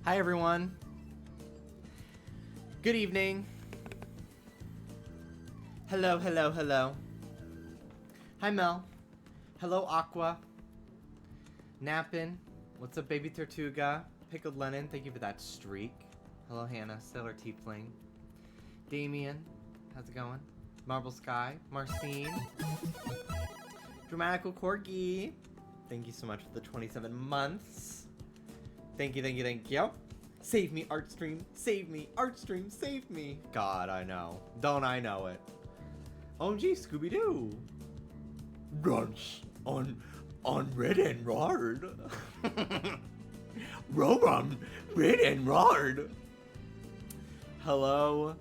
Hi, everyone. Good evening. Hello, hello, hello. Hi, Mel. Hello, Aqua. Nappin. What's up, Baby Tortuga? Pickled Lennon, thank you for that streak. Hello, Hannah. Stellar Tiefling. Damien. How's it going? Marble Sky. Marcine. Dramatical Corgi. Thank you so much for the 27 months. Thank you, thank you, thank you. Save me, Artstream. Save me, Artstream. Save me. God, I know. Don't I know it? OMG, Scooby-Doo. Brunch on Red and Rard. Roman, Red and Rard. Hello,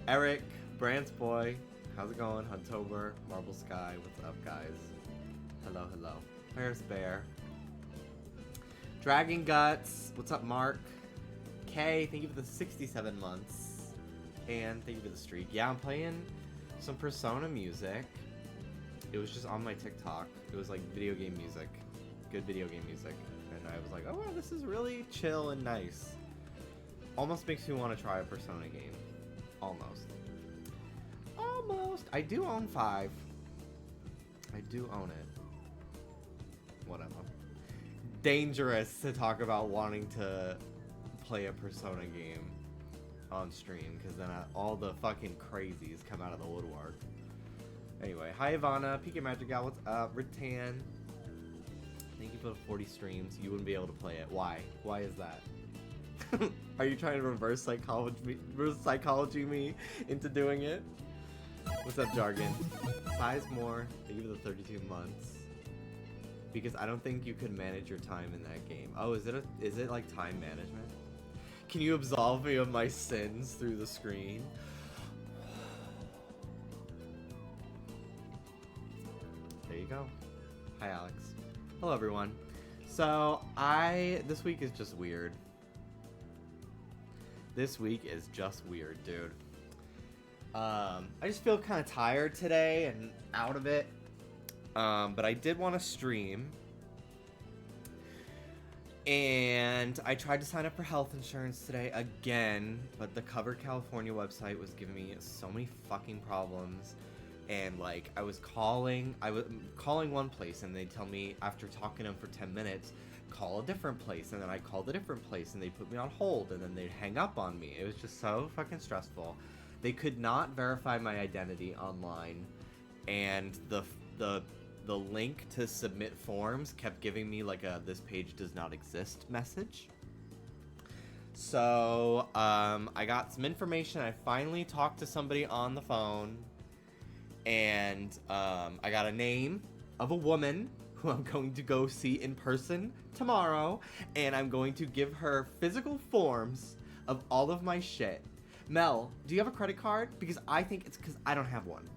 Eric, Brant's boy. How's it going? Huntober, Marble Sky. What's up, guys? Hello, hello. Where's Bear? Dragon Guts. What's up, Mark? Kay, thank you for the 67 months. And thank you for the streak. Yeah, I'm playing some Persona music. It was just on my TikTok. It was like video game music. Good video game music. And I was like, oh wow, this is really chill and nice. Almost makes me want to try a Persona game. Almost. Almost. I do own 5. I do own it. Whatever. Dangerous to talk about wanting to play a Persona game on stream, because then all the fucking crazies come out of the woodwork. Anyway, hi Ivana, Pika Magic Gal, what's up? Ritan, thank you for the 40 streams. You wouldn't be able to play it. Why? Why is that? Are you trying to reverse psychology me into doing it? What's up, Jargon? Sizemore, thank you for the 32 months. Because I don't think you could manage your time in that game. Oh, is it like time management? Can you absolve me of my sins through the screen? There you go. Hi, Alex. Hello, everyone. So, this week is just weird. This week is just weird, dude. I just feel kind of tired today and out of it. But I did want to stream. And I tried to sign up for health insurance today again, but the Cover California website was giving me so many fucking problems. And like I was calling one place and they tell me after talking to them for 10 minutes, call a different place. And then I called a different place and they put me on hold and then they'd hang up on me. It was just so fucking stressful. They could not verify my identity online, and the link to submit forms kept giving me like a "this page does not exist" message. So I got some information. I finally talked to somebody on the phone, and I got a name of a woman who I'm going to go see in person tomorrow, and I'm going to give her physical forms of all of my shit. Mel, do you have a credit card? Because I think it's because I don't have one.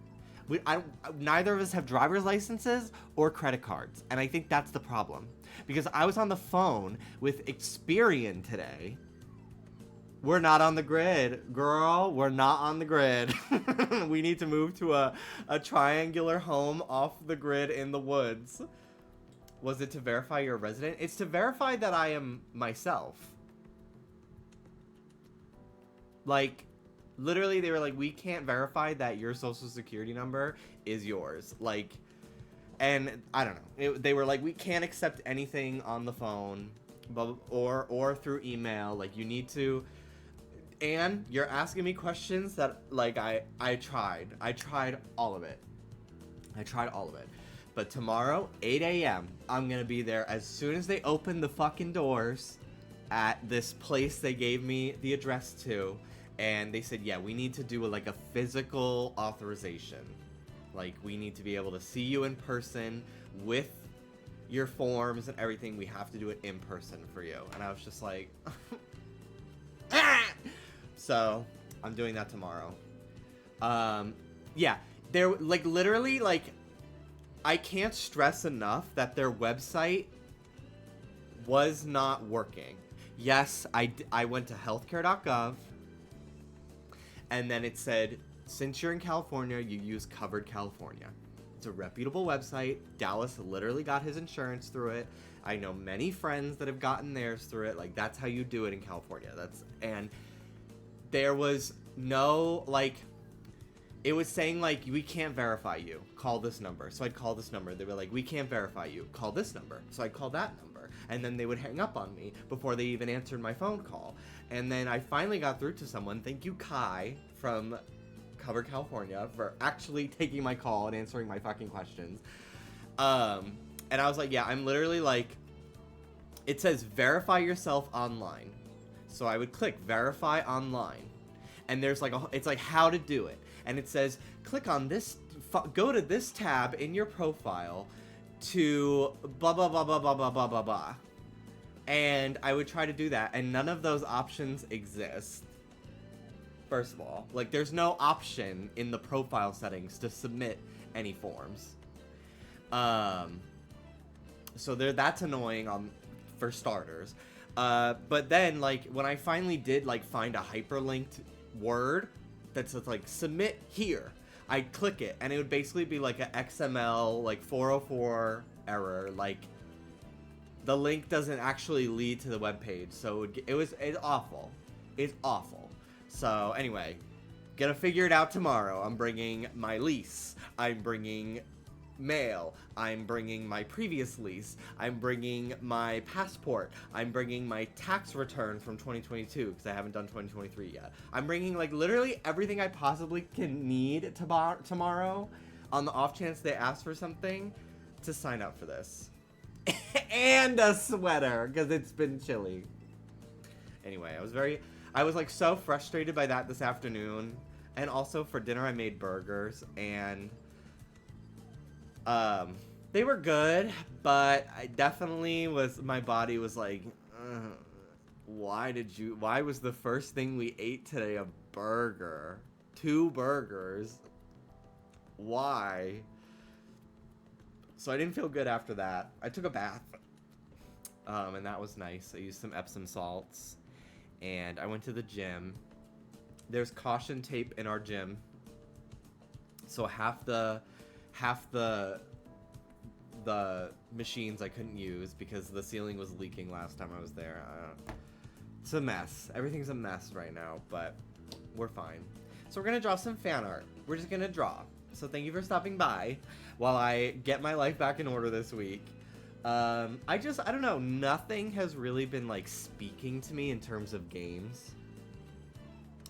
Neither of us have driver's licenses or credit cards, and I think that's the problem. Because I was on the phone with Experian today. We're not on the grid, girl. We're not on the grid. We need to move to a triangular home off the grid in the woods. Was it to verify you're a resident? It's to verify that I am myself. Like, literally, they were like, we can't verify that your social security number is yours. Like, and I don't know. They were like, we can't accept anything on the phone, or through email. Like, you need to. And you're asking me questions that, like, I tried. I tried all of it. But tomorrow, 8 a.m., I'm gonna be there as soon as they open the fucking doors at this place they gave me the address to. And they said, yeah, we need to do like a physical authorization. Like, we need to be able to see you in person with your forms and everything. We have to do it in person for you. And I was just like, ah! So I'm doing that tomorrow. Yeah, they're like literally like, I can't stress enough that their website was not working. Yes, I went to healthcare.gov. And then it said, since you're in California, you use Covered California. It's a reputable website. Dallas literally got his insurance through it. I know many friends that have gotten theirs through it. Like, that's how you do it in California. And there was no, like, it was saying, like, we can't verify you. Call this number. So I'd call this number. They were like, we can't verify you. Call this number. So I'd call that number. And then they would hang up on me before they even answered my phone call. And then I finally got through to someone. Thank you, Kai, from Cover California, for actually taking my call and answering my fucking questions. And I was like, yeah, I'm literally like, it says verify yourself online. So I would click verify online. And there's like, it's like how to do it. And it says, click on this, go to this tab in your profile to blah, blah, blah, blah, blah, blah, blah, blah, blah. And I would try to do that. And none of those options exist. First of all, like, there's no option in the profile settings to submit any forms. So that's annoying for starters. But then, like, when I finally did, like, find a hyperlinked word that says, like, submit here, I'd click it, and it would basically be, like, a XML, like, 404 error, like, the link doesn't actually lead to the webpage, so it's awful. It's awful. So, anyway, gonna figure it out tomorrow. I'm bringing my lease. I'm bringing mail. I'm bringing my previous lease. I'm bringing my passport. I'm bringing my tax return from 2022 because I haven't done 2023 yet. I'm bringing, like, literally everything I possibly can need tomorrow on the off chance they ask for something to sign up for this. And a sweater because it's been chilly. Anyway, I was like so frustrated by that this afternoon. And also for dinner I made burgers, and they were good, but I definitely my body was like, why was the first thing we ate today a burger? 2 burgers. Why? So I didn't feel good after that. I took a bath, and that was nice. I used some Epsom salts, and I went to the gym. There's caution tape in our gym, so half the machines I couldn't use because the ceiling was leaking last time I was there. It's a mess. Everything's a mess right now, but we're fine. So we're gonna draw some fan art. We're just gonna draw. So thank you for stopping by while I get my life back in order this week. I don't know, nothing has really been, like, speaking to me in terms of games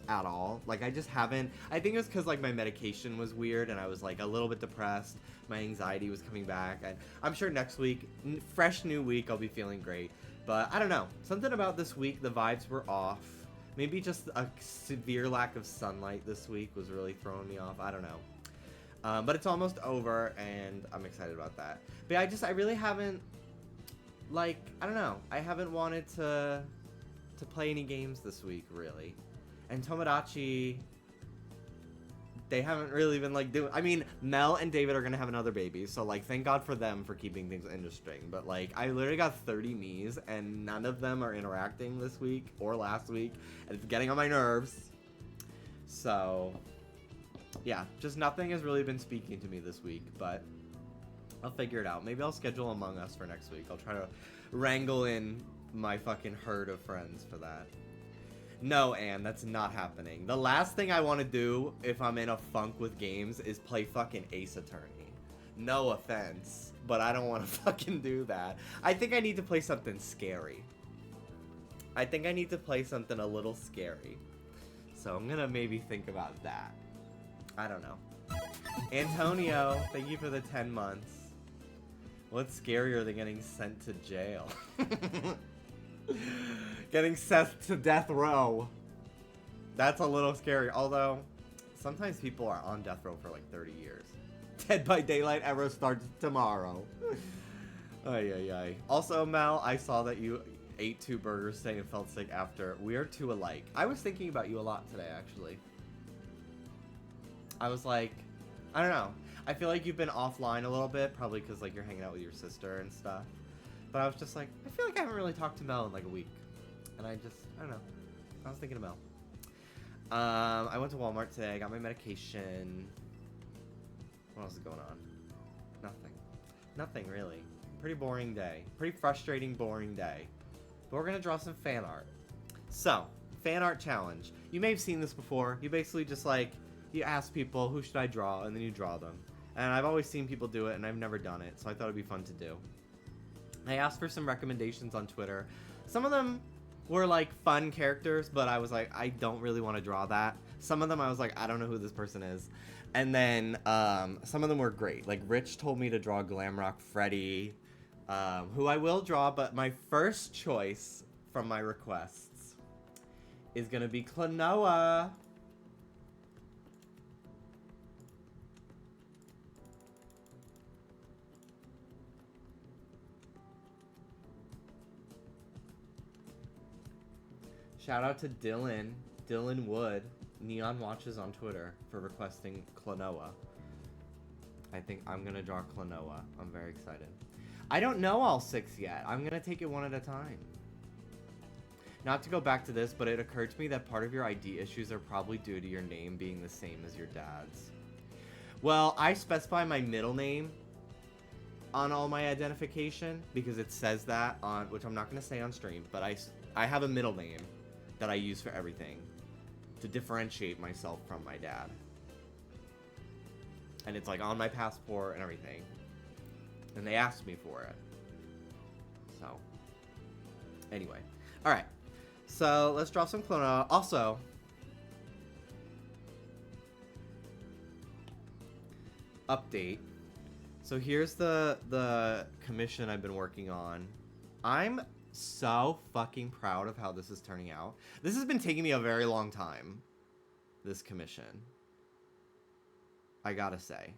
at all. Like, I just haven't. I think it was because, like, my medication was weird and I was, like, a little bit depressed. My anxiety was coming back, and I'm sure next week, fresh new week, I'll be feeling great. But I don't know, something about this week, the vibes were off. Maybe just a severe lack of sunlight this week was really throwing me off. I don't know. But it's almost over, and I'm excited about that. But I really haven't, like, I don't know. I haven't wanted to play any games this week, really. And Tomodachi, they haven't really been, like, doing. I mean, Mel and David are gonna have another baby, so, like, thank God for them for keeping things interesting. But, like, I literally got 30 Miis, and none of them are interacting this week or last week, and it's getting on my nerves. So yeah, just nothing has really been speaking to me this week, but I'll figure it out. Maybe I'll schedule Among Us for next week. I'll try to wrangle in my fucking herd of friends for that. No, Anne, that's not happening. The last thing I want to do if I'm in a funk with games is play fucking Ace Attorney. No offense, but I don't want to fucking do that. I think I need to play something scary. I think I need to play something a little scary. So I'm gonna maybe think about that. I don't know. Antonio, thank you for the 10 months. What's scarier than getting sent to jail? Getting sent to death row. That's a little scary. Although, sometimes people are on death row for like 30 years. Dead by Daylight era starts tomorrow. Ay, ay, ay. Also, Mel, I saw that you ate 2 burgers today and felt sick after. We are 2 alike. I was thinking about you a lot today, actually. I was like, I don't know. I feel like you've been offline a little bit, probably because, like, you're hanging out with your sister and stuff. But I was just like, I feel like I haven't really talked to Mel in like a week. And I don't know. I was thinking of Mel. I went to Walmart today. I got my medication. What else is going on? Nothing. Nothing, really. Pretty boring day. Pretty frustrating, boring day. But we're going to draw some fan art. So, fan art challenge. You may have seen this before. You basically just, like, you ask people, who should I draw? And then you draw them. And I've always seen people do it, and I've never done it. So I thought it'd be fun to do. I asked for some recommendations on Twitter. Some of them were, like, fun characters, but I was like, I don't really want to draw that. Some of them I was like, I don't know who this person is. And then some of them were great. Like, Rich told me to draw Glamrock Freddy, who I will draw, but my first choice from my requests is going to be Klonoa. Shout out to Dylan Wood, Neon Watches on Twitter, for requesting Klonoa. I think I'm going to draw Klonoa. I'm very excited. I don't know all 6 yet. I'm going to take it one at a time. Not to go back to this, but it occurred to me that part of your ID issues are probably due to your name being the same as your dad's. Well, I specify my middle name on all my identification because it says that on, which I'm not going to say on stream, but I have a middle name that I use for everything to differentiate myself from my dad. And it's like on my passport and everything. And they asked me for it. So, anyway. Alright. So, let's draw some Klonoa. Also, update. So here's the commission I've been working on. I'm so fucking proud of how this is turning out. This has been taking me a very long time, this commission. I gotta say.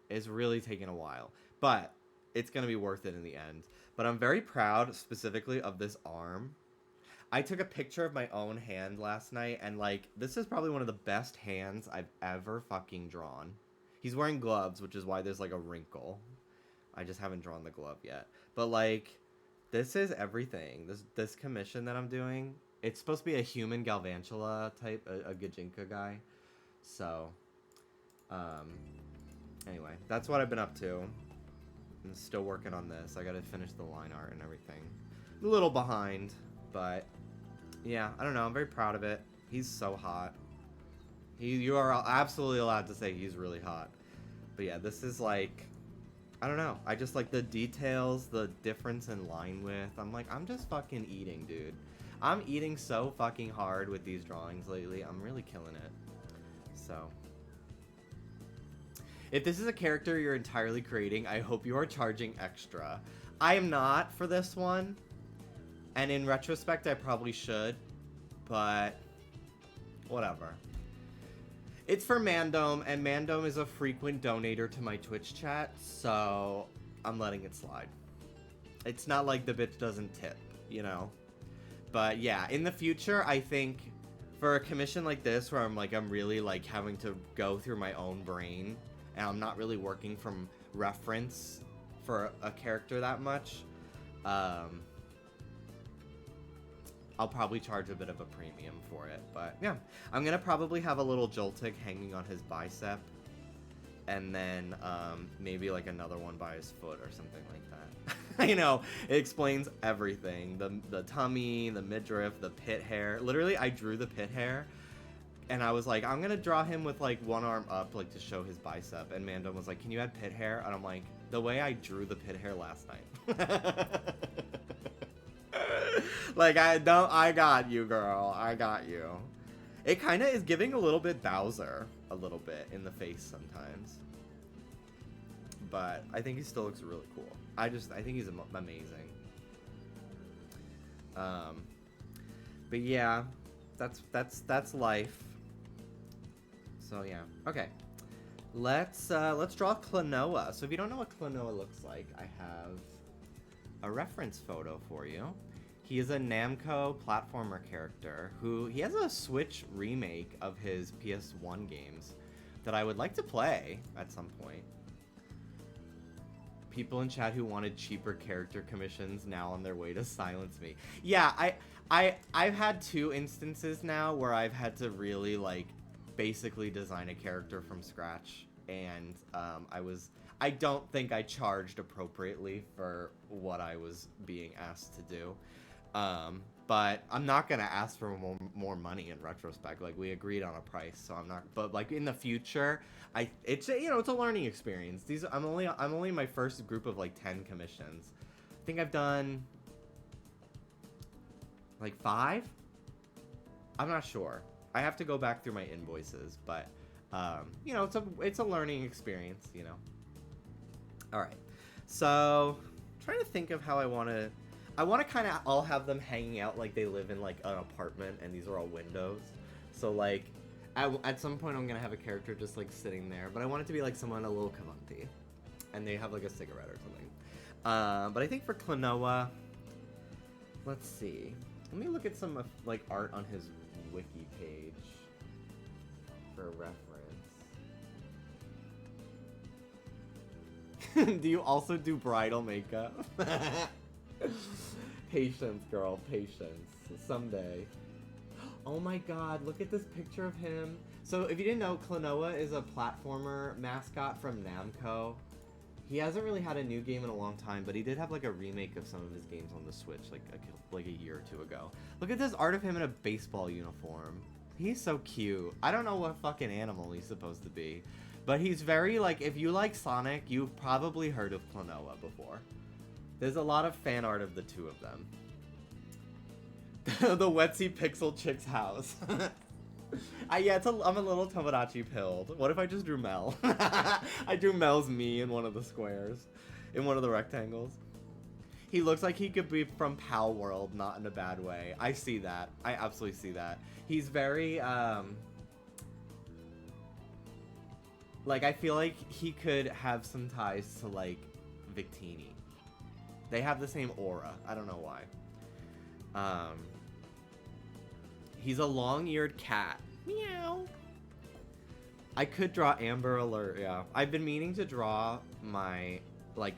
It's really taken a while. But it's gonna be worth it in the end. But I'm very proud, specifically, of this arm. I took a picture of my own hand last night, and, like, this is probably one of the best hands I've ever fucking drawn. He's wearing gloves, which is why there's, like, a wrinkle. I just haven't drawn the glove yet. But, like, this is everything. This commission that I'm doing, it's supposed to be a human Galvantula type, a Gajinka guy. So, anyway, that's what I've been up to. I'm still working on this. I gotta finish the line art and everything. A little behind, but yeah, I don't know. I'm very proud of it. He's so hot. You are absolutely allowed to say he's really hot. But yeah, this is like, I don't know. I just like the details, the difference in line width. I'm like, I'm just fucking eating, dude. I'm eating so fucking hard with these drawings lately. I'm really killing it. So, if this is a character you're entirely creating, I hope you are charging extra. I am not for this one. And in retrospect, I probably should. But, whatever. It's for Mandome, and Mandome is a frequent donator to my Twitch chat, so I'm letting it slide. It's not like the bitch doesn't tip, you know? But yeah, in the future, I think for a commission like this, where I'm really like having to go through my own brain, and I'm not really working from reference for a character that much, I'll probably charge a bit of a premium for it, but yeah. I'm gonna probably have a little Joltik hanging on his bicep, and then maybe like another one by his foot or something like that. You know, it explains everything. The tummy, the midriff, the pit hair. Literally, I drew the pit hair, and I was like, I'm gonna draw him with like one arm up, like to show his bicep, and Mandom was like, can you add pit hair? And I'm like, the way I drew the pit hair last night. Like, I got you, girl. I got you. It kind of is giving a little bit Bowser, a little bit, in the face sometimes. But I think he still looks really cool. I think he's amazing. But yeah, that's life. So yeah, okay. Let's draw Klonoa. So if you don't know what Klonoa looks like, I have a reference photo for you. He is a Namco platformer character he has a Switch remake of his PS1 games that I would like to play at some point. People in chat who wanted cheaper character commissions now on their way to silence me. Yeah, I've had 2 instances now where I've had to really like basically design a character from scratch and I don't think I charged appropriately for what I was being asked to do. But I'm not gonna ask for more money in retrospect. Like, we agreed on a price, so I'm not. But like in the future, it's a learning experience. I'm only in my first group of like 10 commissions. I think I've done like 5. I'm not sure. I have to go back through my invoices, but it's a learning experience. All right, so I'm trying to think of how I want to kind of all have them hanging out like they live in like an apartment, and these are all windows. So like at some point I'm gonna have a character just like sitting there, but I want it to be like someone a little cavanti, and they have like a cigarette or something. But I think for Klonoa, let's see. Let me look at some like art on his wiki page for reference. Do you also do bridal makeup? Patience, girl, patience. Someday. Oh my god, look at this picture of him. So if you didn't know, Klonoa is a platformer mascot from Namco. He hasn't really had a new game in a long time, but he did have like a remake of some of his games on the Switch like a year or two ago. Look at this art of him in a baseball uniform. He's so cute. I don't know what fucking animal he's supposed to be, but he's very like, if you like Sonic, you've probably heard of Klonoa before. There's a lot of fan art of the two of them. The Wetsy Pixel Chick's house. Yeah, I'm a little Tomodachi pilled. What if I just drew Mel? I drew Mel's me in one of the squares. In one of the rectangles. He looks like he could be from Pal World, not in a bad way. I see that. I absolutely see that. He's very, like, I feel like he could have some ties to, like, Victini. They have the same aura. I don't know why. He's a long-eared cat. Meow. I could draw Amber Alert, yeah. I've been meaning to draw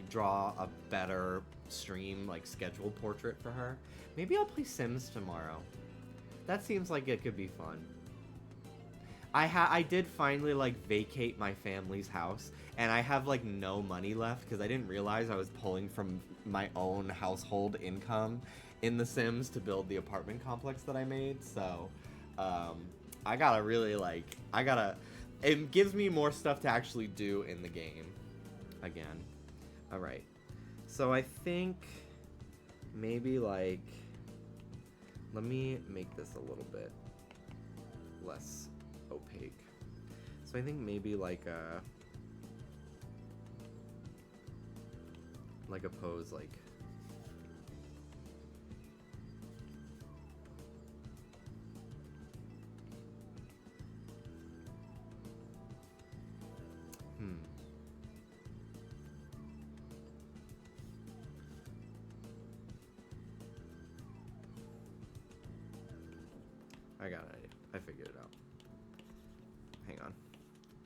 draw a better stream, like, scheduled portrait for her. Maybe I'll play Sims tomorrow. That seems like it could be fun. I did finally, like, vacate my family's house, and I have, like, no money left, because I didn't realize I was pulling from my own household income in The Sims to build the apartment complex that I made, so, I gotta really, like, it gives me more stuff to actually do in the game, again. Alright, so I think, maybe, like, let me make this a little bit less opaque. So I think maybe like a pose like I got an idea. I figured it out. Hang on.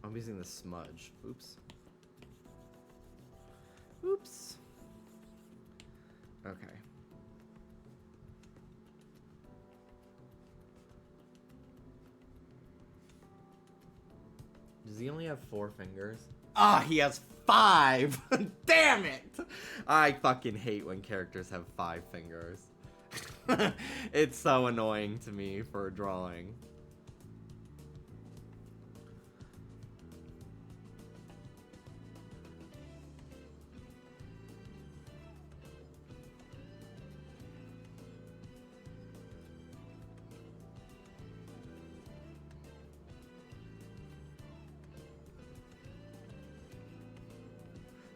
I'm using the smudge. Oops. Oops. Okay. Does he only have 4 fingers? Ah, he has 5! Damn it! I fucking hate when characters have 5 fingers. It's so annoying to me for drawing.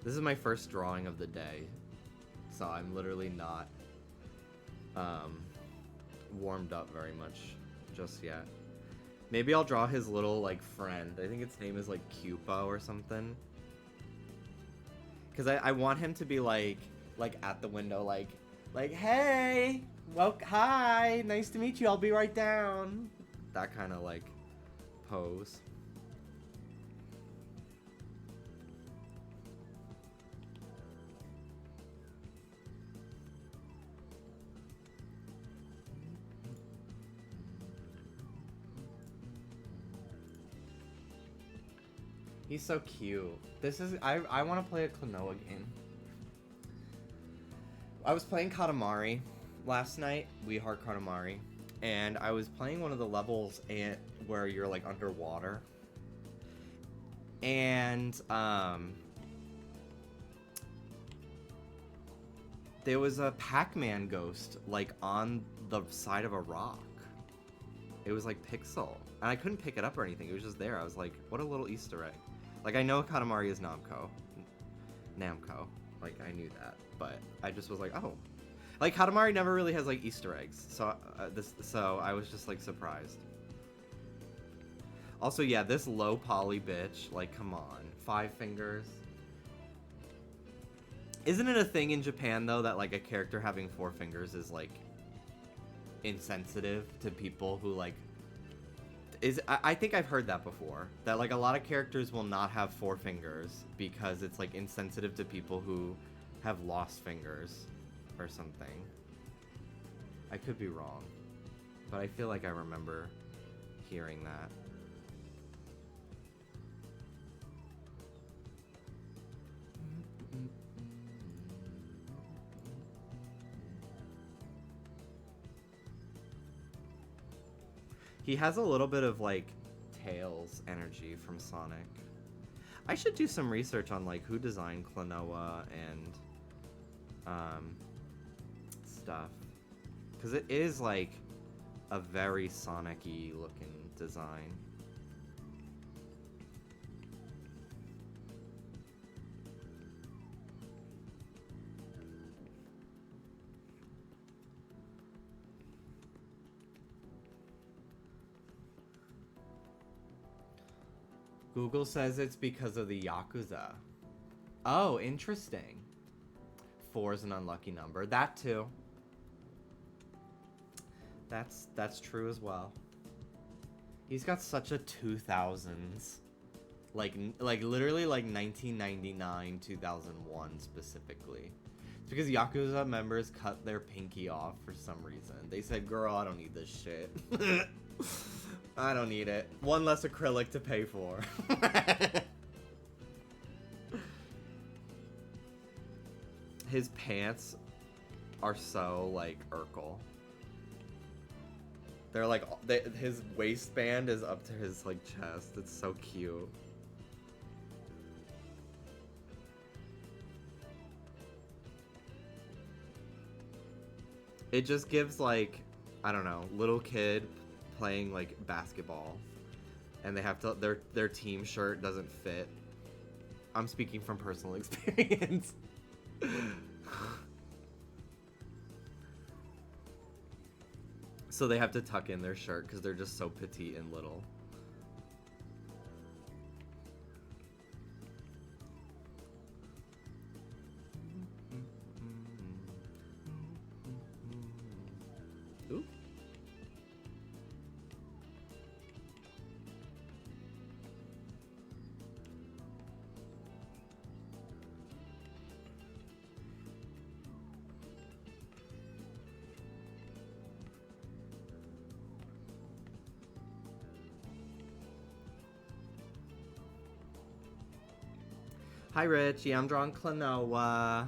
This is my first drawing of the day, so I'm literally not warmed up very much just yet. Maybe I'll draw his little, like, friend. I think its name is, like, Cupo or something. Because I want him to be, like, at the window, like, hey, well, hi, nice to meet you, I'll be right down. That kind of, like, pose. He's so cute. This is I want to play a Klonoa game. I was playing Katamari last night. We Heart Katamari, and I was playing one of the levels where you're like underwater, and there was a Pac-Man ghost like on the side of a rock. It was like pixel, and I couldn't pick it up or anything. It was just there. I was like, what a little Easter egg. Like, I know Katamari is Namco. Like, I knew that, but I just was like, oh. Like, Katamari never really has like Easter eggs, so so I was just like surprised. Also, yeah, this low poly bitch, like, come on, 5 fingers. Isn't it a thing in Japan though that like a character having 4 fingers is like insensitive to people who like I think I've heard that before, that like a lot of characters will not have 4 fingers because it's like insensitive to people who have lost fingers or something. I could be wrong, but I feel like I remember hearing that. He has a little bit of like Tails energy from Sonic. I should do some research on like who designed Klonoa and stuff, because it is like a very Sonic-y looking design. Google says it's because of the Yakuza. Oh, interesting. 4 is an unlucky number. That too. That's true as well. He's got such a 2000s. Like literally like 1999, 2001 specifically. It's because Yakuza members cut their pinky off for some reason. They said, girl, I don't need this shit. I don't need it. One less acrylic to pay for. His pants are so, like, Urkel. They're like, his waistband is up to his, like, chest. It's so cute. It just gives, like, I don't know, little kid playing like basketball, and they have to their team shirt doesn't fit. I'm speaking from personal experience. So they have to tuck in their shirt because they're just so petite and little. Ooh. Hi, Rich. Yeah, I'm drawing Klonoa.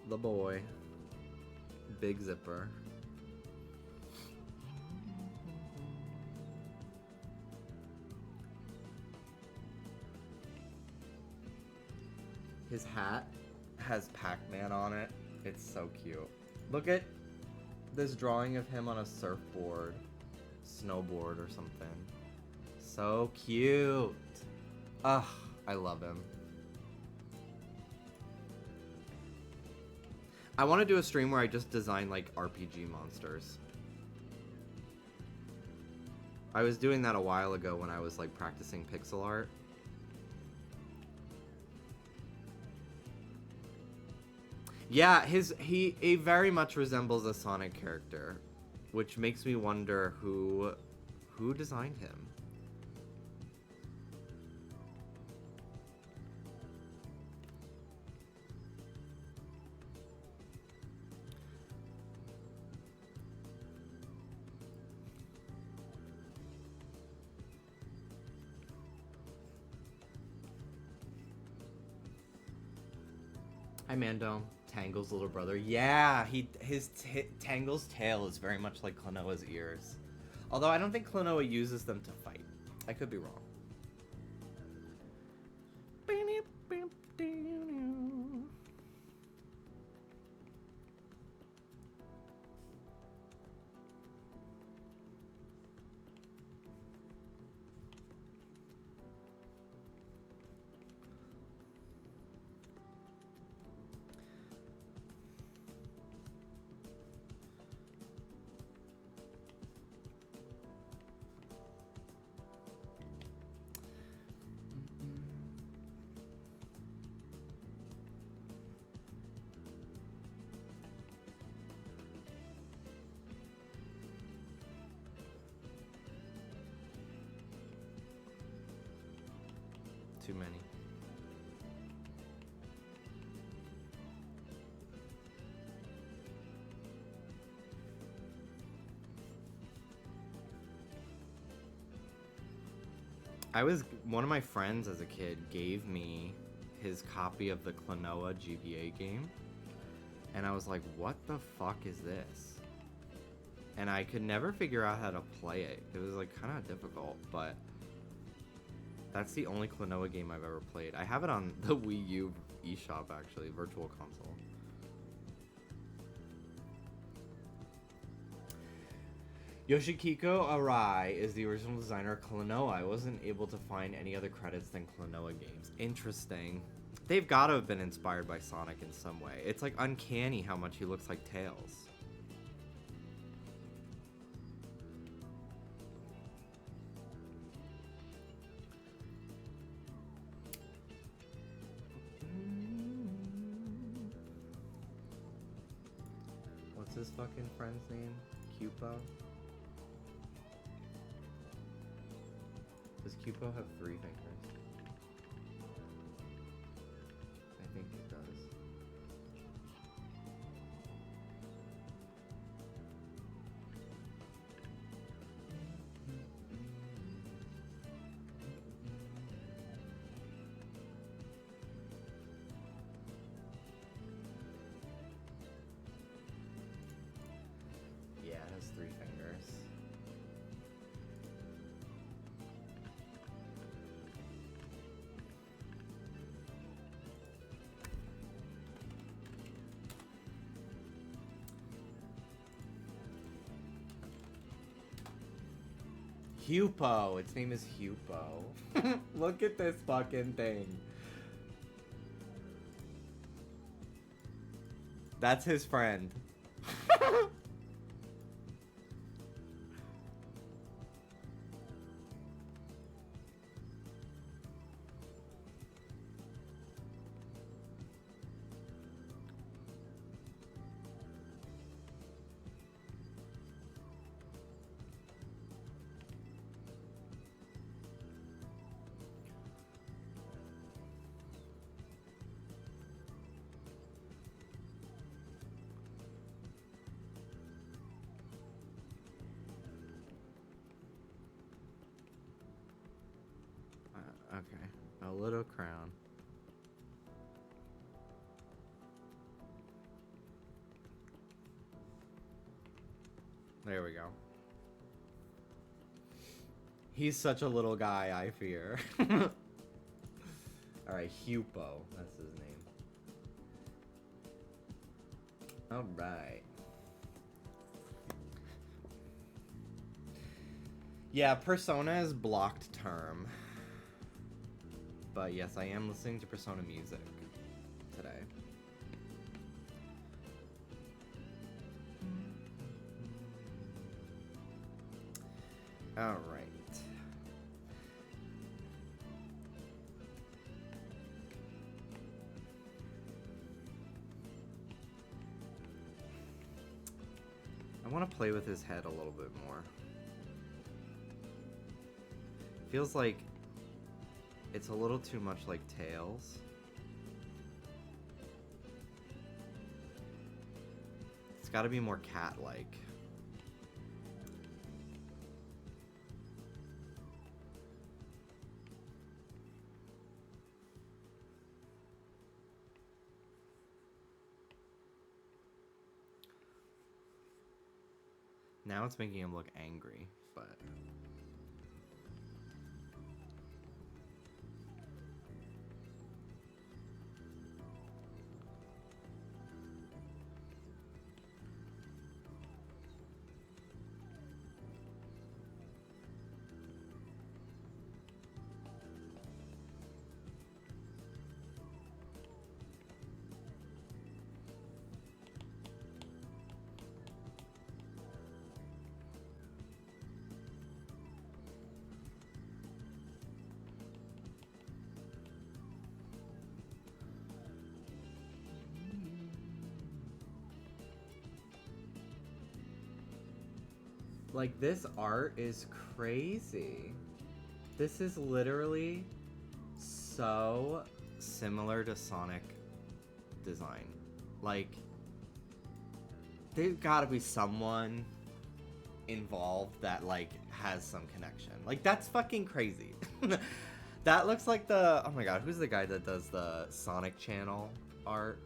The boy. Big zipper. His hat has Pac-Man on it. It's so cute. Look at this drawing of him on a surfboard, snowboard or something. So cute. Ugh, I love him. I want to do a stream where I just design like RPG monsters. I was doing that a while ago when I was like practicing pixel art. Yeah, he very much resembles a Sonic character, which makes me wonder who designed him. Hi, Mando. Tangle's little brother. Yeah, Tangle's tail is very much like Klonoa's ears. Although I don't think Klonoa uses them to fight. I could be wrong. Too many. One of my friends as a kid gave me his copy of the Klonoa GBA game, and I was like, what the fuck is this? And I could never figure out how to play it. It was like kind of difficult, but that's the only Klonoa game I've ever played. I have it on the Wii U eShop, actually, Virtual Console. Yoshihiko Arai is the original designer of Klonoa. I wasn't able to find any other credits than Klonoa games. Interesting. They've got to have been inspired by Sonic in some way. It's like uncanny how much he looks like Tails. What's his fucking friend's name? Cupo? Does Cupo have 3 fingers? I think it does. Yeah, it has 3 fingers. Hupo. Its name is Hupo. Look at this fucking thing. That's his friend. Okay, a little crown. There we go. He's such a little guy, I fear. Alright, Hupo. That's his name. Alright. Yeah, Persona is blocked term. But yes, I am listening to Persona music today. Alright. I want to play with his head a little bit more. Feels like it's a little too much like Tails. It's got to be more cat-like. Now it's making him look angry, but... Like, this art is crazy. This is literally so similar to Sonic design. Like, there's gotta be someone involved that, like, has some connection. Like, that's fucking crazy. That looks like the... Oh my god, who's the guy that does the Sonic Channel art?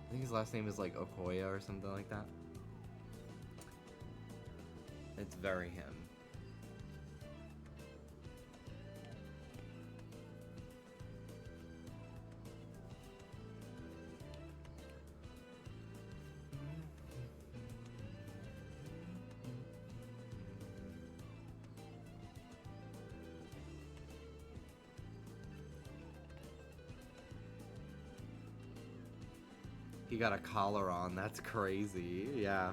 I think his last name is, like, Okoya or something like that. It's very him. He got a collar on. That's crazy. Yeah.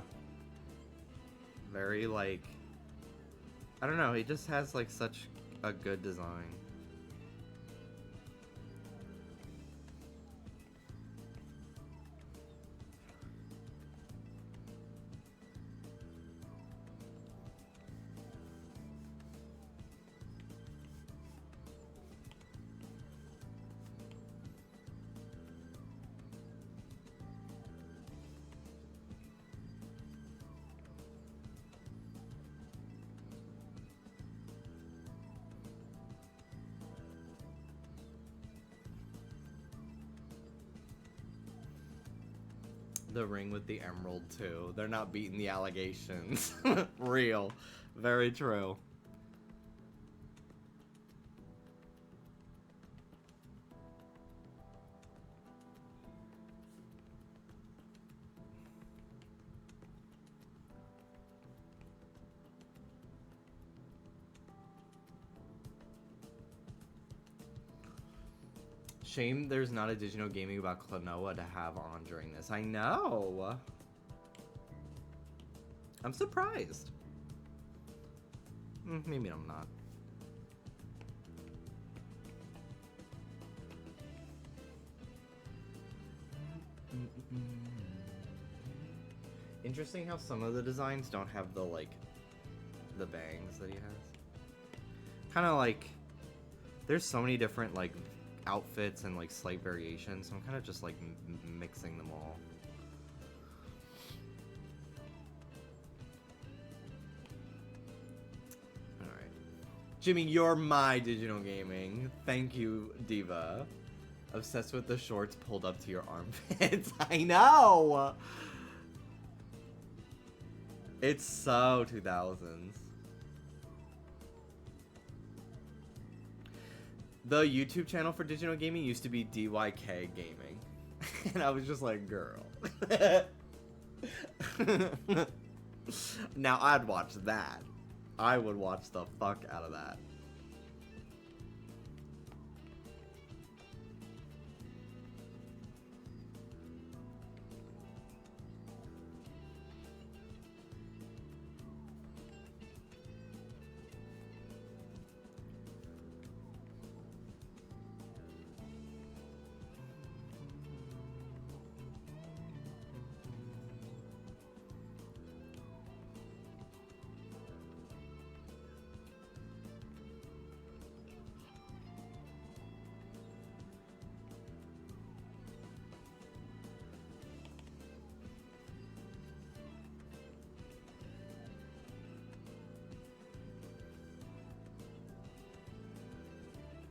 Very, like... I don't know. He just has, like, such a good design. The ring with the emerald, too. They're not beating the allegations. Real. Very true. Shame there's not a Digital Gaming about Klonoa to have on during this. I know! I'm surprised. Maybe I'm not. Interesting how some of the designs don't have the, like, the bangs that he has. Kind of like, there's so many different, like, outfits and, like, slight variations, so I'm kind of just, like, mixing them all. Alright. Jimmy, you're my Digital Gaming. Thank you, Diva. Obsessed with the shorts pulled up to your armpits. I know! It's so 2000s. The YouTube channel for Digital Gaming used to be DYK Gaming. And I was just like, girl. Now I'd watch that. I would watch the fuck out of that.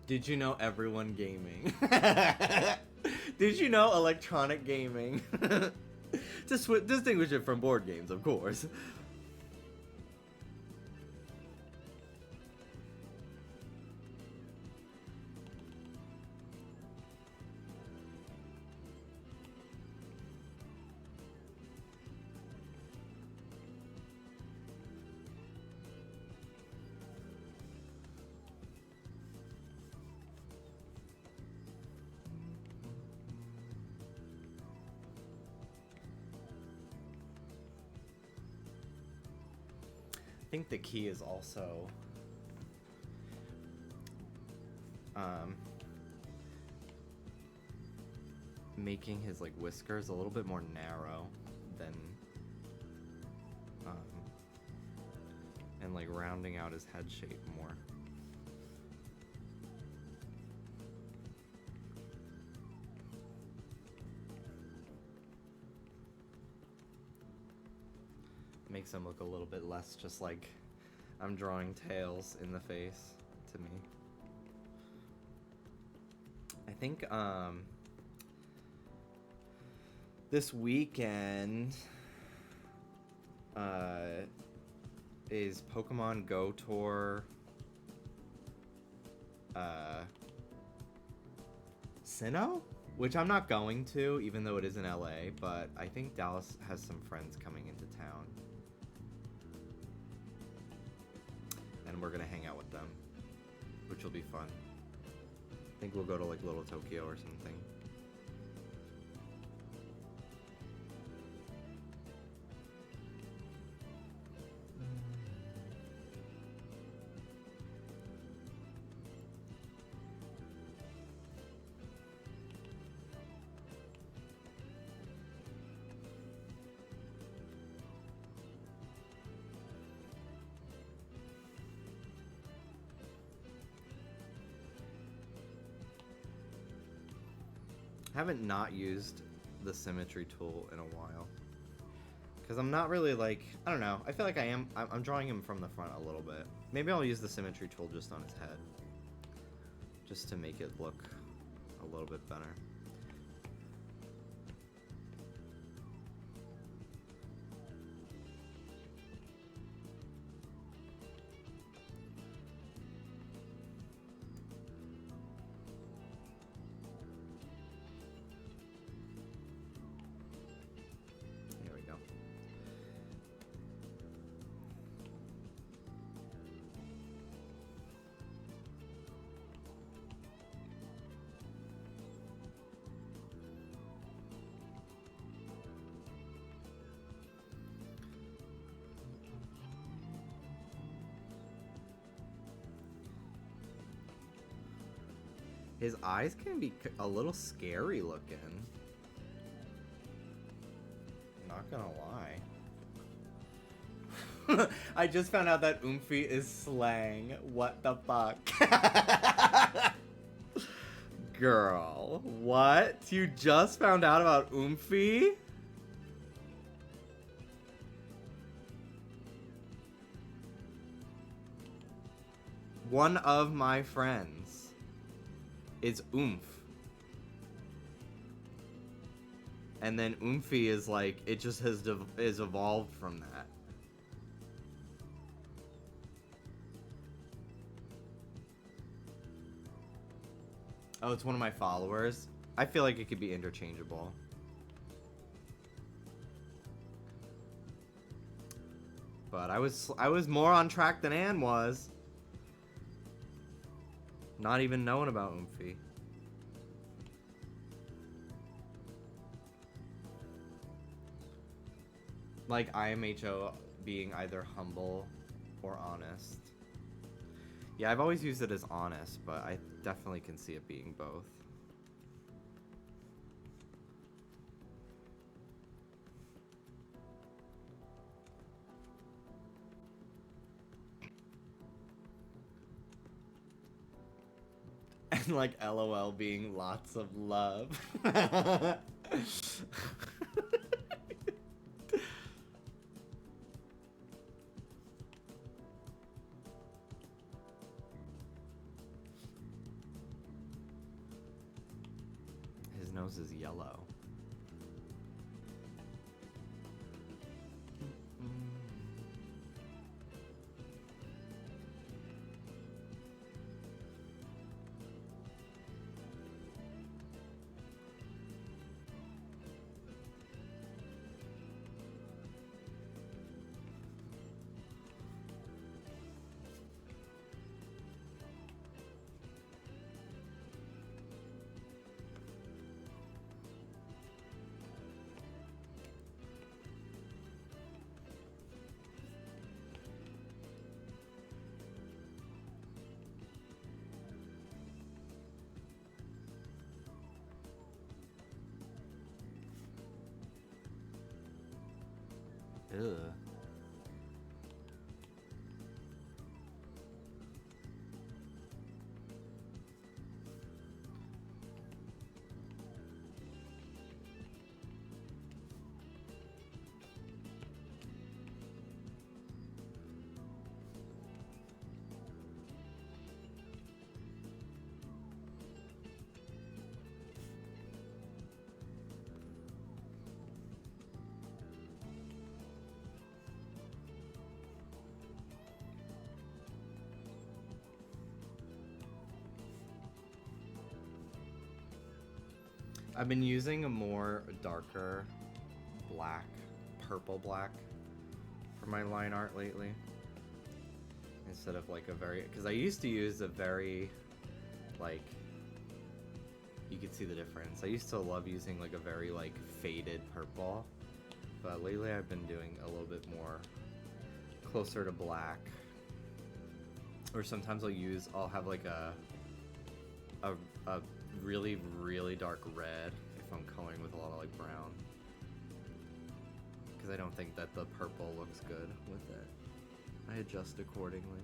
Did you know everyone gaming? Did you know electronic gaming? To distinguish it from board games, of course. I think the key is also making his like whiskers a little bit more narrow than and like rounding out his head shape more. Makes him look a little bit less just like I'm drawing tails in the face to me. I think this weekend is Pokemon Go Tour Sinnoh? Which I'm not going to, even though it is in LA, but I think Dallas has some friends coming into town. And we're gonna hang out with them, which will be fun. I think we'll go to like Little Tokyo or something. I haven't not used the symmetry tool in a while. Because I'm not really like, I don't know, I feel like I'm drawing him from the front a little bit. Maybe I'll use the symmetry tool just on his head. Just to make it look a little bit better. His eyes can be a little scary looking. Not gonna lie. I just found out that Oomphy is slang. What the fuck? Girl, what? You just found out about Oomphy? One of my friends is Oomph. And then Oomphy is like, it just has is evolved from that. Oh, it's one of my followers. I feel like it could be interchangeable. But I was more on track than Anne was. Not even knowing about Oomphy. Like IMHO being either humble or honest. Yeah, I've always used it as honest, but I definitely can see it being both. And like LOL being lots of love. His nose is yellow. Ugh. I've been using a more darker black, purple black for my line art lately. Instead of like a very, because I used to use a very, like, you could see the difference. I used to love using like a very like faded purple, but lately I've been doing a little bit more closer to black. Or sometimes I'll have like a really, really dark red if I'm coloring with a lot of like brown. Because I don't think that the purple looks good with it. I adjust accordingly.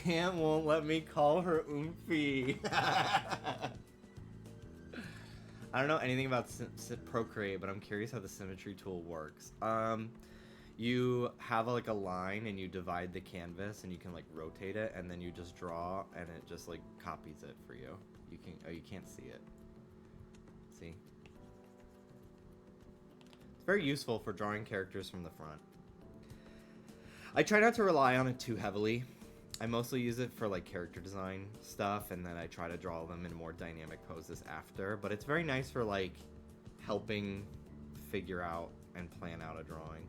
Aunt won't let me call her Oomphy. I don't know anything about Procreate, but I'm curious how the symmetry tool works. You have like a line and you divide the canvas and you can like rotate it and then you just draw and it just like copies it for you. You can't see it. See? It's very useful for drawing characters from the front. I try not to rely on it too heavily. I mostly use it for like character design stuff, and then I try to draw them in more dynamic poses after, but it's very nice for like helping figure out and plan out a drawing.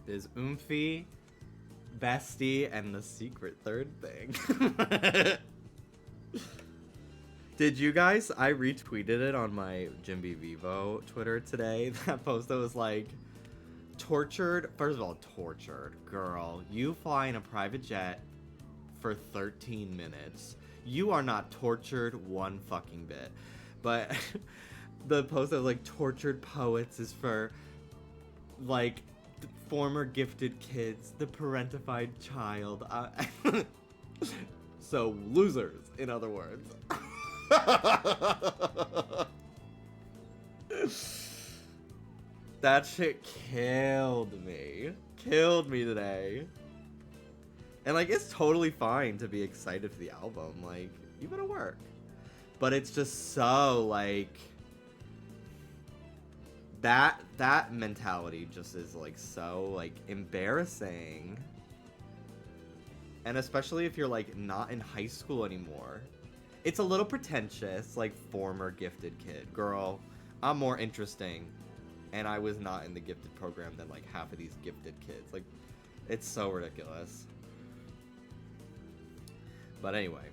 Is Oomphy, Bestie, and the secret third thing. Did you guys? I retweeted it on my Jimby Vivo Twitter today. That post that was like, tortured. First of all, tortured. Girl, you fly in a private jet for 13 minutes. You are not tortured one fucking bit. But the post that was like, tortured poets is for like former gifted kids, the parentified child. So losers, in other words. That shit killed me. Killed me today. And, like, it's totally fine to be excited for the album. Like, you better work. But it's just so, like... That mentality just is, like, so, like, embarrassing. And especially if you're, like, not in high school anymore. It's a little pretentious, like, former gifted kid. Girl, I'm more interesting. And I was not in the gifted program than, like, half of these gifted kids. Like, it's so ridiculous. But anyway.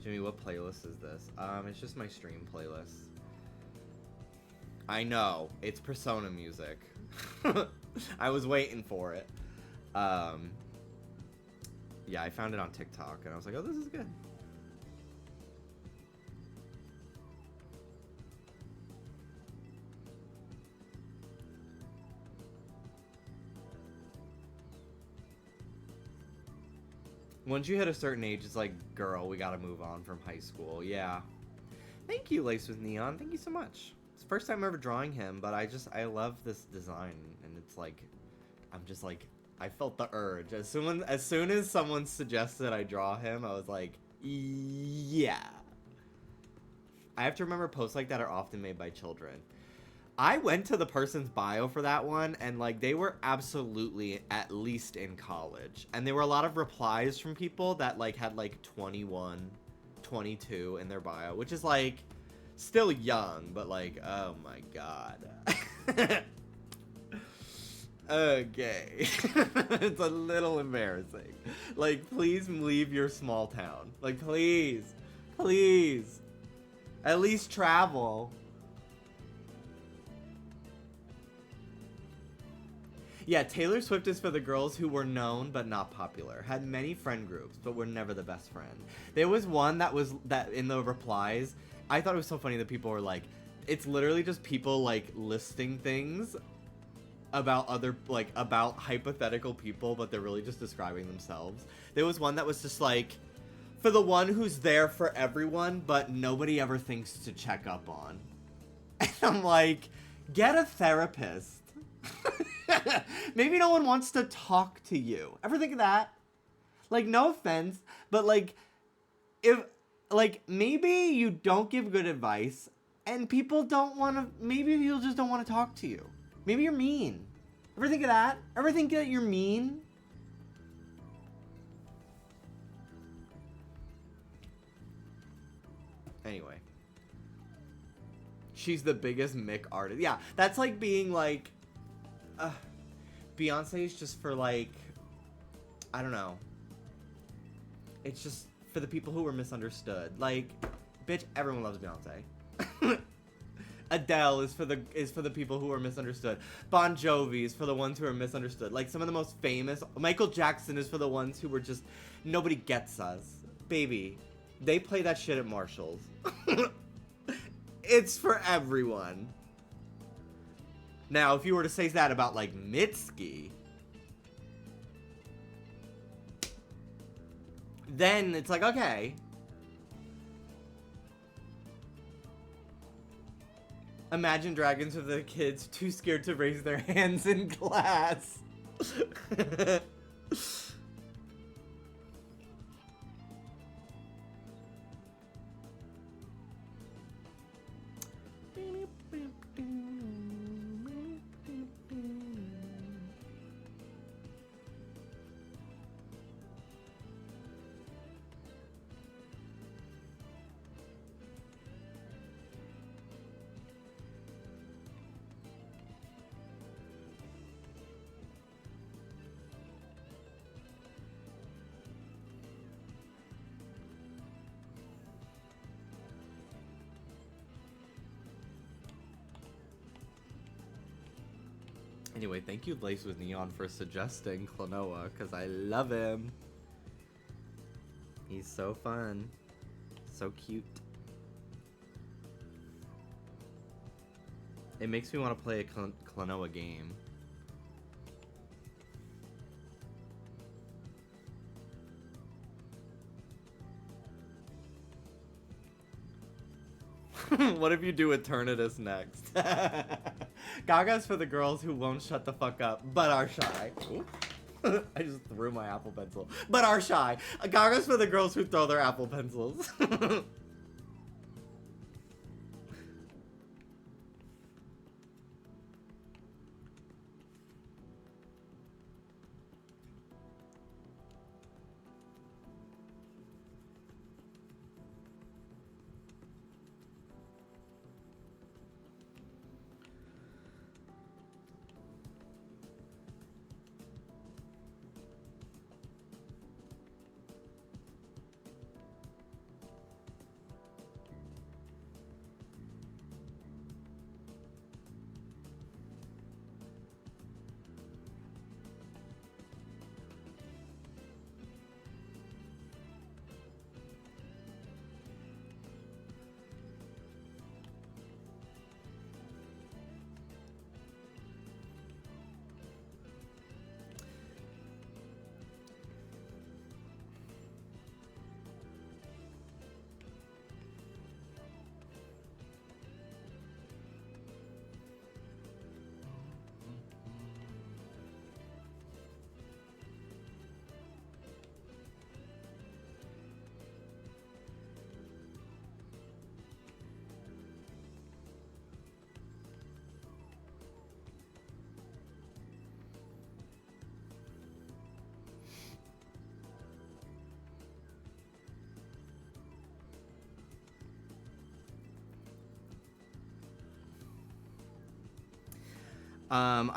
Jimmy, what playlist is this? It's just my stream playlist. I know. It's Persona music. I was waiting for it. Yeah, I found it on TikTok, and I was like, oh, this is good. Once you hit a certain age, it's like, girl, we gotta move on from high school. Yeah. Thank you, Lace with Neon. Thank you so much. It's the first time ever drawing him, but I love this design, and it's like, I'm just like, I felt the urge. As soon as someone suggested I draw him, I was like, yeah. I have to remember posts like that are often made by children. I went to the person's bio for that one, and, like, they were absolutely at least in college. And there were a lot of replies from people that, like, had, like, 21, 22 in their bio, which is, like, still young, but, like, oh my god. Okay. It's a little embarrassing. Like, please leave your small town. Like, please. Please. At least travel. Yeah, Taylor Swift is for the girls who were known but not popular. Had many friend groups, but were never the best friend. There was one that in the replies, I thought it was so funny that people were like, it's literally just people, like, listing things about about hypothetical people, but they're really just describing themselves. There was one that was just like, for the one who's there for everyone, but nobody ever thinks to check up on. And I'm like, get a therapist. Maybe no one wants to talk to you. Ever think of that? Like, no offense, but, like, if, like, maybe you don't give good advice, and people don't want to, maybe people just don't want to talk to you. Maybe you're mean. Ever think of that? Ever think that you're mean? Anyway. She's the biggest Mick artist. Yeah, that's like being like, Beyonce's just for, like, I don't know. It's just for the people who were misunderstood. Like, bitch, everyone loves Beyonce. Adele is for the people who are misunderstood. Bon Jovi is for the ones who are misunderstood. Like, some of the most famous. Michael Jackson is for the ones who were just, nobody gets us. Baby, they play that shit at Marshall's. It's for everyone. Now, if you were to say that about, like, Mitski, then it's like, okay. Imagine Dragons with the kids too scared to raise their hands in class. Anyway, thank you, Lace with Neon, for suggesting Klonoa, because I love him. He's so fun. So cute. It makes me want to play a Klonoa game. What if you do Eternatus next? Gaga's for the girls who won't shut the fuck up, but are shy. I just threw my Apple Pencil. But are shy. Gaga's for the girls who throw their Apple Pencils.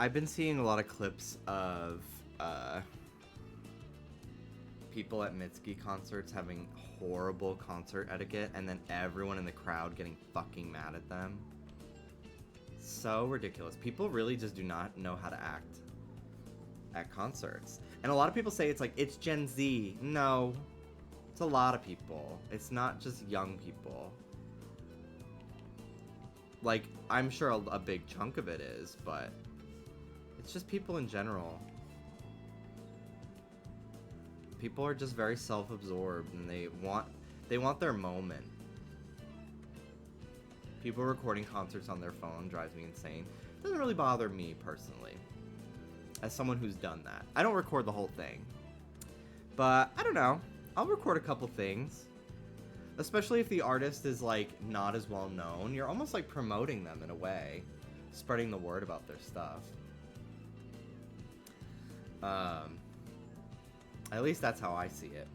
I've been seeing a lot of clips of people at Mitski concerts having horrible concert etiquette and then everyone in the crowd getting fucking mad at them. So ridiculous. People really just do not know how to act at concerts. And a lot of people say it's like, it's Gen Z. No, it's a lot of people. It's not just young people. Like, I'm sure a big chunk of it is, but it's just people in general. People are just very self-absorbed and they want their moment. People recording concerts on their phone drives me insane. It doesn't really bother me personally, as someone who's done that. I don't record the whole thing, but I don't know. I'll record a couple things. Especially if the artist is, like, not as well known. You're almost, like, promoting them in a way. Spreading the word about their stuff. At least that's how I see it.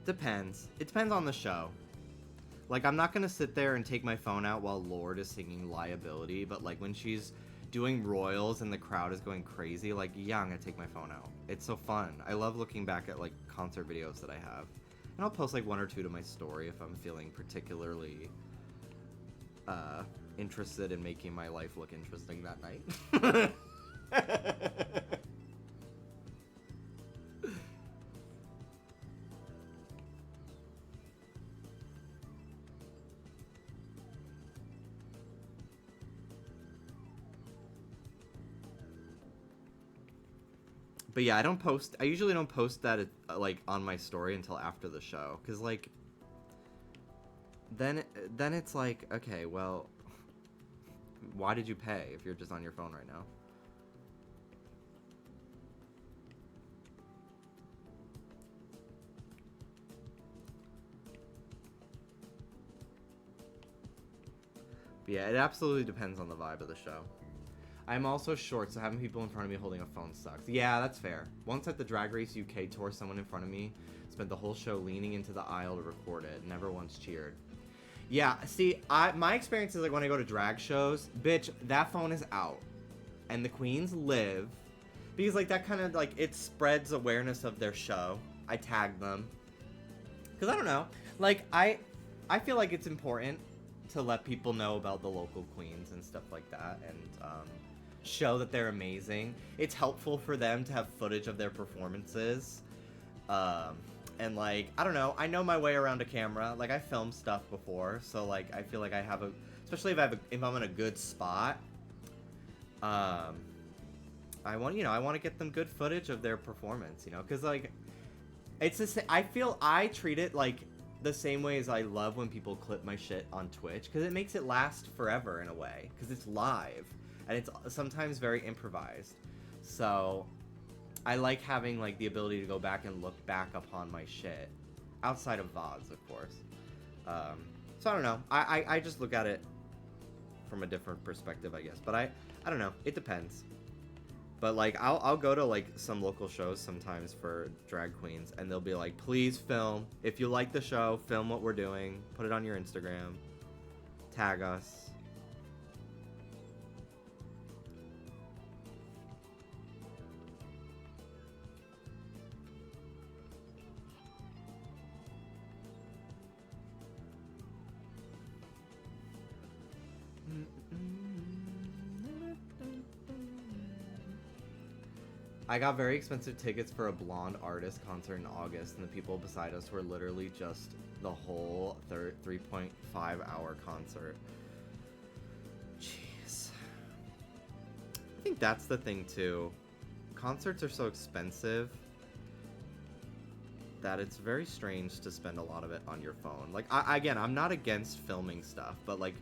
Depends. It depends on the show. Like, I'm not gonna sit there and take my phone out while Lorde is singing Liability, but, like, when she's doing royals and the crowd is going crazy, like, yeah, I'm gonna take my phone out. It's so fun. I love looking back at, like, concert videos that I have. And I'll post, like, 1 or 2 to my story if I'm feeling particularly interested in making my life look interesting that night. But yeah, I usually don't post that, like, on my story until after the show. Because, like, then it's like, okay, well, why did you pay if you're just on your phone right now? But yeah, it absolutely depends on the vibe of the show. I'm also short, so having people in front of me holding a phone sucks. Yeah, that's fair. Once at the Drag Race UK tour, someone in front of me spent the whole show leaning into the aisle to record it. Never once cheered. Yeah, see, my experience is like when I go to drag shows, bitch, that phone is out. And the queens live. Because, like, that kind of, like, it spreads awareness of their show. I tag them. Because, I don't know. Like, I feel like it's important to let people know about the local queens and stuff like that. And, show that they're amazing. It's helpful for them to have footage of their performances. And, like, I don't know, I know my way around a camera. Like, I filmed stuff before, so, like, I feel like I have especially if I'm in a good spot, I want to get them good footage of their performance, you know, because, like, It's the same. I treat it like the same way as I love when people clip my shit on Twitch, because it makes it last forever in a way, because it's live and it's sometimes very improvised. So I like having like the ability to go back and look back upon my shit outside of VODs, of course. So I don't know. I just look at it from a different perspective, I guess. But I don't know. It depends. But like I'll go to like some local shows sometimes for drag queens, and they'll be like, please film. If you like the show, film what we're doing. Put it on your Instagram. Tag us. I got very expensive tickets for a blonde artist concert in August, and the people beside us were literally just the whole 3.5 hour concert. Jeez. I think that's the thing too. Concerts are so expensive that it's very strange to spend a lot of it on your phone. Like, again, I'm not against filming stuff, but like,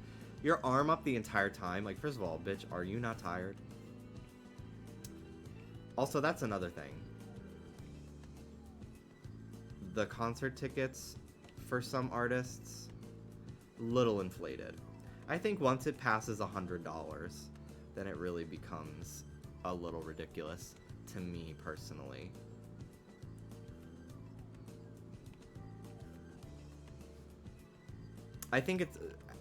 your arm up the entire time. Like, first of all, bitch, are you not tired? Also, that's another thing. The concert tickets for some artists, little inflated. I think once it passes $100, then it really becomes a little ridiculous to me personally. I think it's,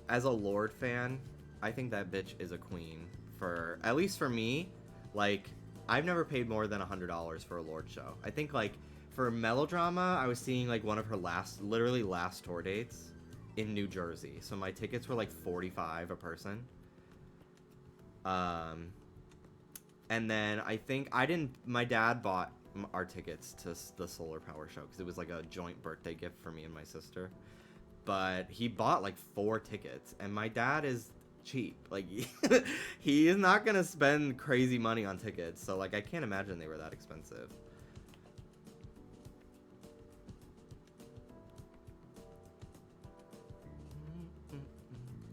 as a Lorde fan, I think that bitch is a queen. For, at least for me, like, I've never paid more than $100 for a Lorde show. I think, like, for Melodrama, I was seeing, like, one of her literally last tour dates in New Jersey. So my tickets were, like, $45 a person. And then I think, my dad bought our tickets to the Solar Power show, because it was, like, a joint birthday gift for me and my sister. But he bought, like, 4 tickets, and my dad is cheap. Like, he is not gonna spend crazy money on tickets, so like I can't imagine they were that expensive.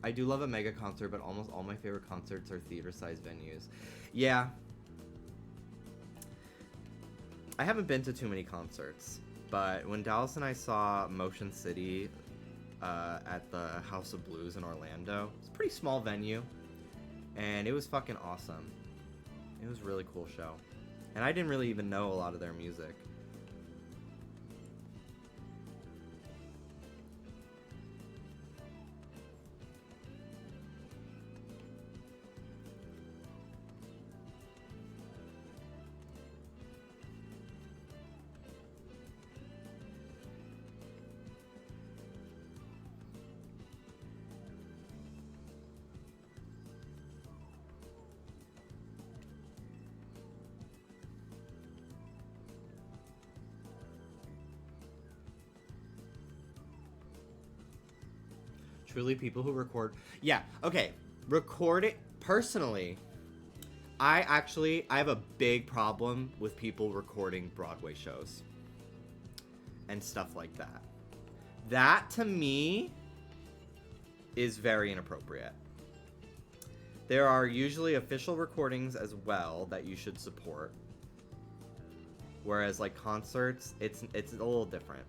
I do love a mega concert, but almost all my favorite concerts are theater-sized venues. Yeah, I haven't been to too many concerts, but when Dallas and I saw Motion City at the House of Blues in Orlando. It's a pretty small venue, and it was fucking awesome. It was a really cool show, and I didn't really even know a lot of their music. Truly, people who record... Yeah, okay. Record it... Personally, I have a big problem with people recording Broadway shows. And stuff like that. That, to me, is very inappropriate. There are usually official recordings as well that you should support. Whereas, like, concerts, it's a little different.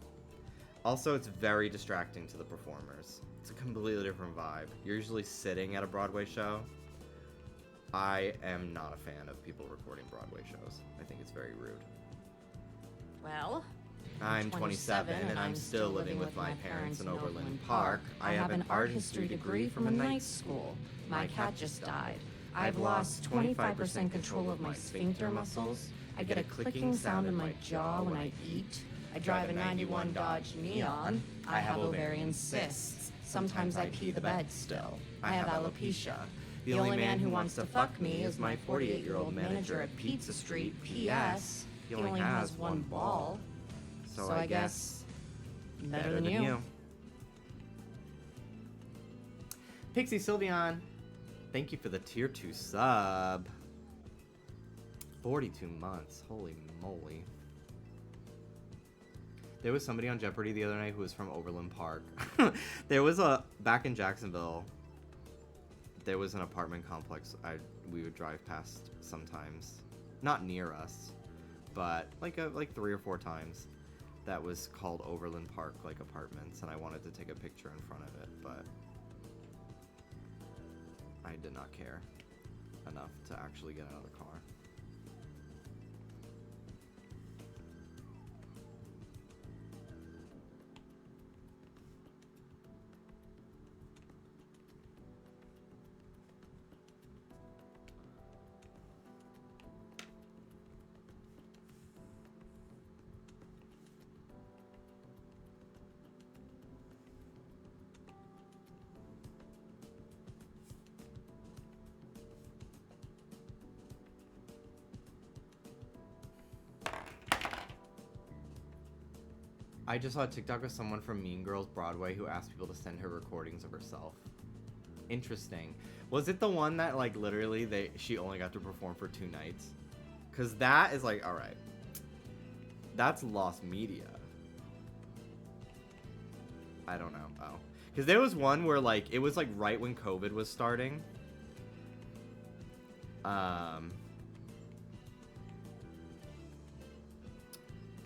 Also, it's very distracting to the performers. It's a completely different vibe. You're usually sitting at a Broadway show. I am not a fan of people recording Broadway shows. I think it's very rude. Well, I'm 27 and I'm still living with my parents in Overland Park. I have an art history degree from a night school. My cat just died. I've lost 25% control of my sphincter muscles. I get a clicking sound in my jaw when I eat. I drive a 91 Dodge Neon. I have ovarian cysts. Sometimes I pee the bed still. I have alopecia. The only man who wants to fuck me is my 48-year-old manager at Pizza Street. P.S. He only has one ball. So I guess... Better than you. Pixie Sylveon, thank you for the tier 2 sub. 42 months. Holy moly. There was somebody on Jeopardy the other night who was from Overland Park. Back in Jacksonville, there was an apartment complex we would drive past sometimes. Not near us, but like 3 or 4 times. That was called Overland Park like apartments, and I wanted to take a picture in front of it, but I did not care enough to actually get out of the car. I just saw a TikTok of someone from Mean Girls Broadway who asked people to send her recordings of herself. Interesting. Was it the one that like literally she only got to perform for 2 nights? Cause that is like, alright. That's lost media. I don't know. Oh. Cause there was one where like it was like right when COVID was starting.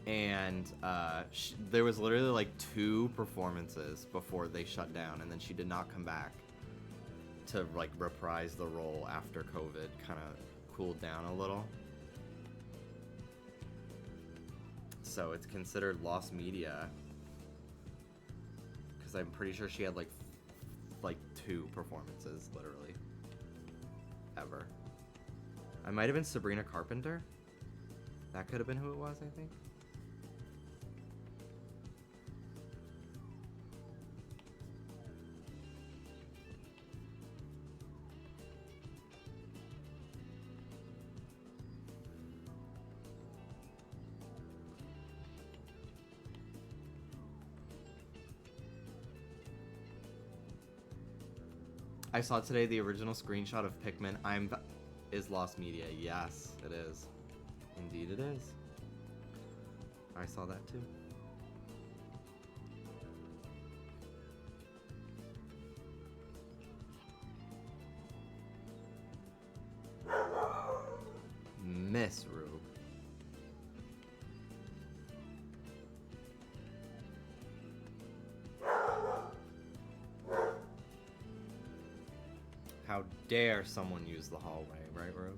And there was literally like 2 performances before they shut down, and then she did not come back to like reprise the role after COVID kind of cooled down a little. So it's considered lost media, because I'm pretty sure she had like 2 performances literally ever. I might have been Sabrina Carpenter. That could have been who it was, I think. I saw today the original screenshot of Pikmin. Is lost media. Yes, it is. Indeed it is. I saw that too. Miss Rube. How dare someone use the hallway, right, Rube?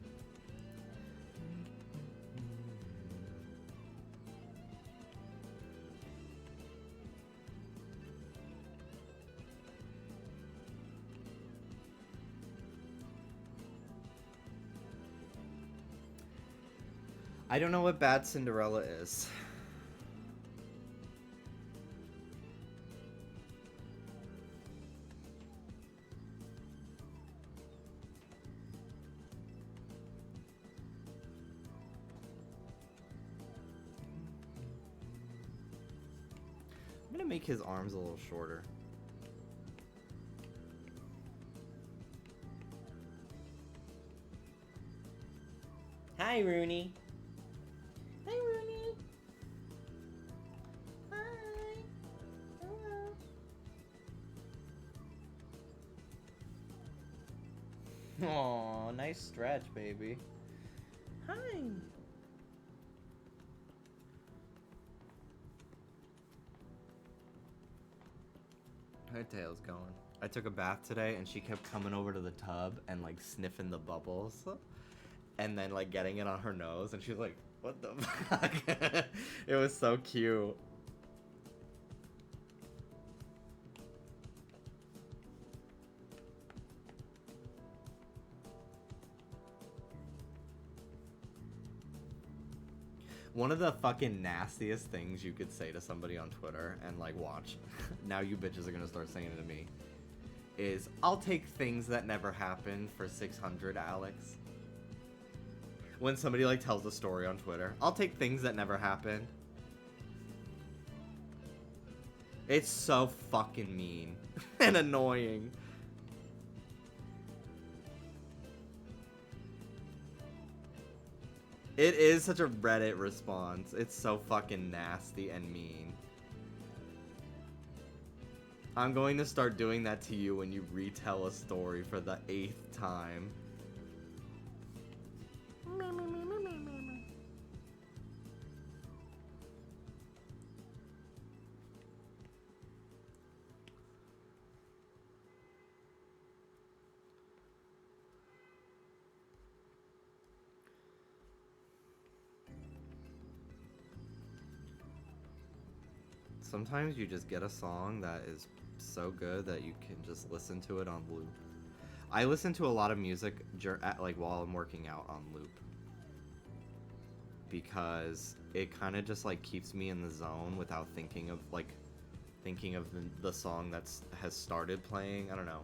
I don't know what Bad Cinderella is. I'm gonna make his arms a little shorter. Hi, Rooney. Hi, Rooney. Hi. Hello. Aw, nice stretch, baby. Hi. Her tail's going. I took a bath today and she kept coming over to the tub and like sniffing the bubbles and then like getting it on her nose, and she was like, what the fuck? It was so cute. One of the fucking nastiest things you could say to somebody on Twitter, and like watch, now you bitches are gonna start saying it to me, is, I'll take things that never happened for 600, Alex. When somebody like tells a story on Twitter, I'll take things that never happened. It's so fucking mean and annoying. It is such a Reddit response. It's so fucking nasty and mean. I'm going to start doing that to you when you retell a story for the 8th time. Sometimes you just get a song that is so good that you can just listen to it on loop. I listen to a lot of music like while I'm working out on loop because it kind of just like keeps me in the zone without thinking of the song has started playing. I don't know.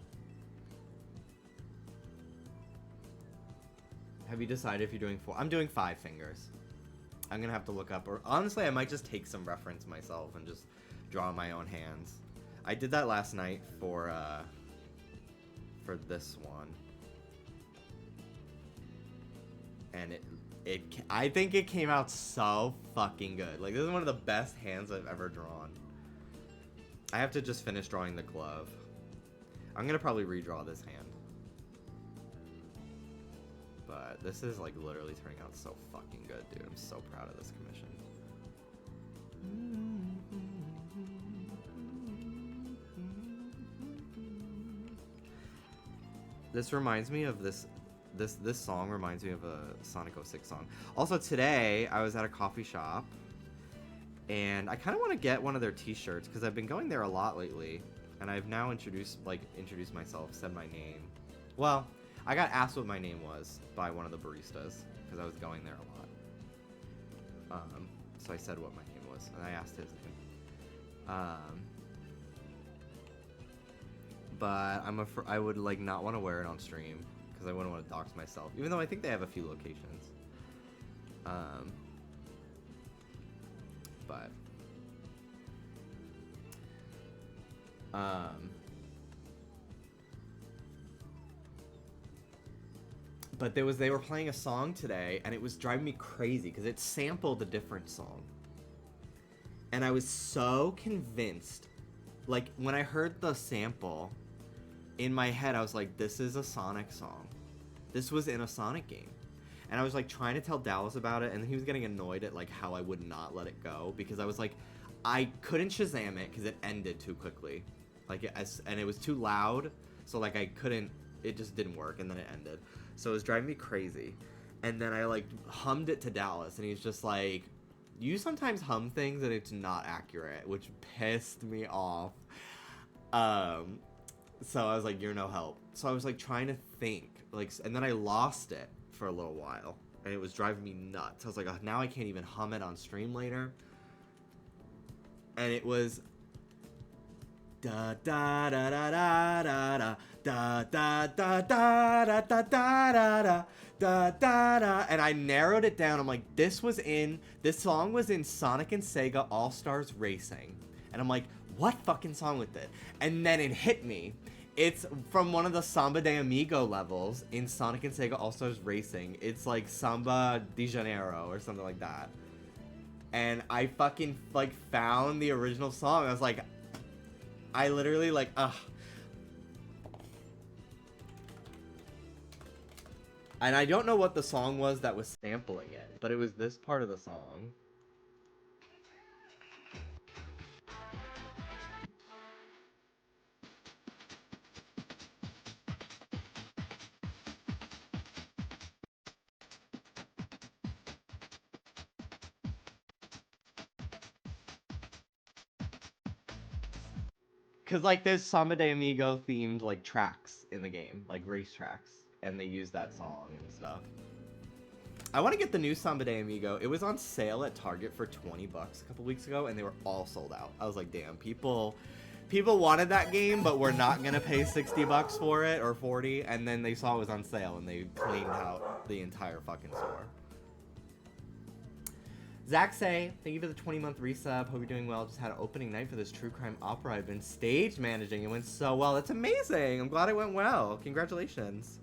Have you decided if you're doing 4? I'm doing 5 fingers. I'm gonna have to look up, or honestly, I might just take some reference myself and just draw my own hands. I did that last night for this one, and I think it came out so fucking good. Like, this is one of the best hands I've ever drawn. I have to just finish drawing the glove. I'm gonna probably redraw this hand. But this is like literally turning out so fucking good, dude. I'm so proud of this commission. This reminds me of this song reminds me of a Sonic 06 song. Also today I was at a coffee shop and I kind of want to get one of their t-shirts because I've been going there a lot lately and I've now introduced myself, said my name. Well, I got asked what my name was by one of the baristas because I was going there a lot. So I said what my name was, and I asked his name. But I would like not want to wear it on stream because I wouldn't want to dox myself, even though I think they have a few locations. But they were playing a song today, and it was driving me crazy because it sampled a different song. And I was so convinced, like, when I heard the sample, in my head, I was like, this is a Sonic song. This was in a Sonic game. And I was, like, trying to tell Dallas about it, and he was getting annoyed at, like, how I would not let it go, because I was like, I couldn't Shazam it because it ended too quickly. And it was too loud, so, like, I couldn't, it just didn't work, and then it ended. So it was driving me crazy. And then I, like, hummed it to Dallas, and he's just like, you sometimes hum things and it's not accurate, which pissed me off. So I was like, you're no help. So I was, like, trying to think, like, and then I lost it for a little while, and it was driving me nuts. I was like, oh, now I can't even hum it on stream later. And it was da da da da da da da da da da da da da da da da da, and I narrowed it down. I'm like, this song was in Sonic and Sega All-Stars Racing, and I'm like, what fucking song with it? And then it hit me. It's from one of the Samba de Amigo levels in Sonic and Sega All-Stars Racing. It's like Samba de Janeiro or something like that. And I fucking, like, found the original song. I was like, I literally, like, ugh. And I don't know what the song was that was sampling it, but it was this part of the song. Cause, like, there's Samba de Amigo themed, like, tracks in the game, like race tracks, and they use that song and stuff. I want to get the new Samba de Amigo. It was on sale at Target for $20 a couple weeks ago, and they were all sold out. I was like, damn, people wanted that game, but we're not gonna pay $60 for it or 40. And then they saw it was on sale, and they cleaned out the entire fucking store. Zach Say, thank you for the 20-month resub. Hope you're doing well. Just had an opening night for this true crime opera I've been stage managing. It went so well. That's amazing. I'm glad it went well. Congratulations.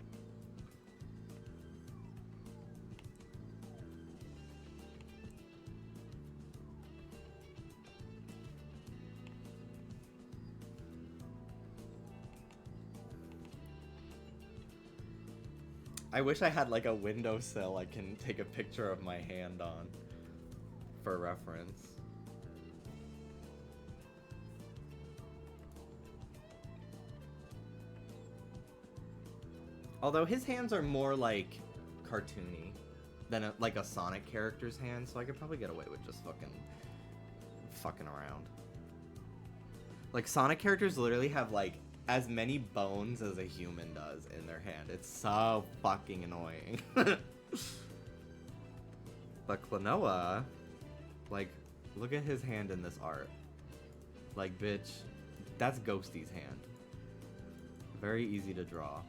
I wish I had like a windowsill I can take a picture of my hand on for reference. Although his hands are more like cartoony than like a Sonic character's hand, so I could probably get away with just fucking around. Like Sonic characters literally have like as many bones as a human does in their hand. It's so fucking annoying. But Klonoa, like, look at his hand in this art. Like, bitch, that's Ghosty's hand. Very easy to draw.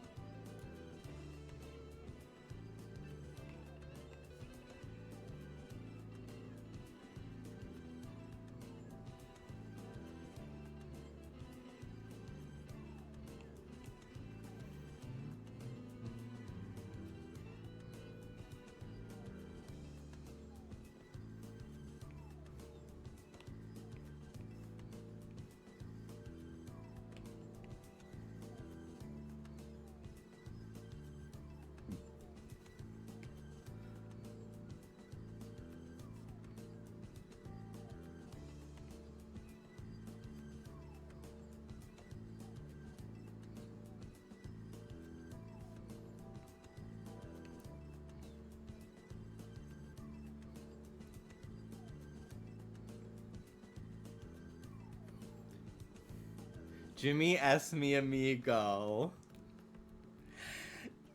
Jimmy es mi amigo.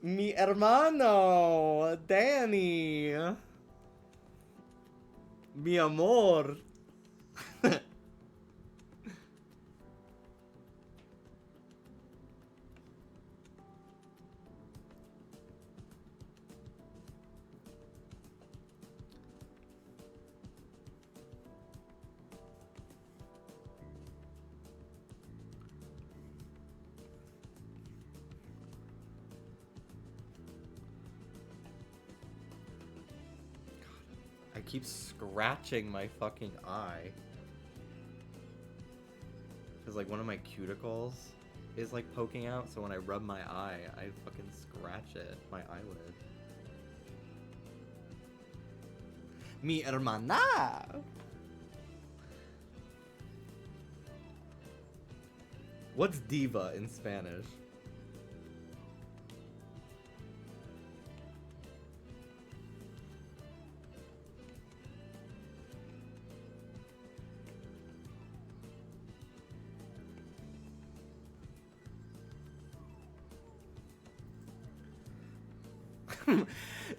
Mi hermano, Danny. Mi amor. I keep scratching my fucking eye. Because, like, one of my cuticles is, like, poking out, so when I rub my eye, I fucking scratch it, my eyelid. Mi hermana! What's diva in Spanish?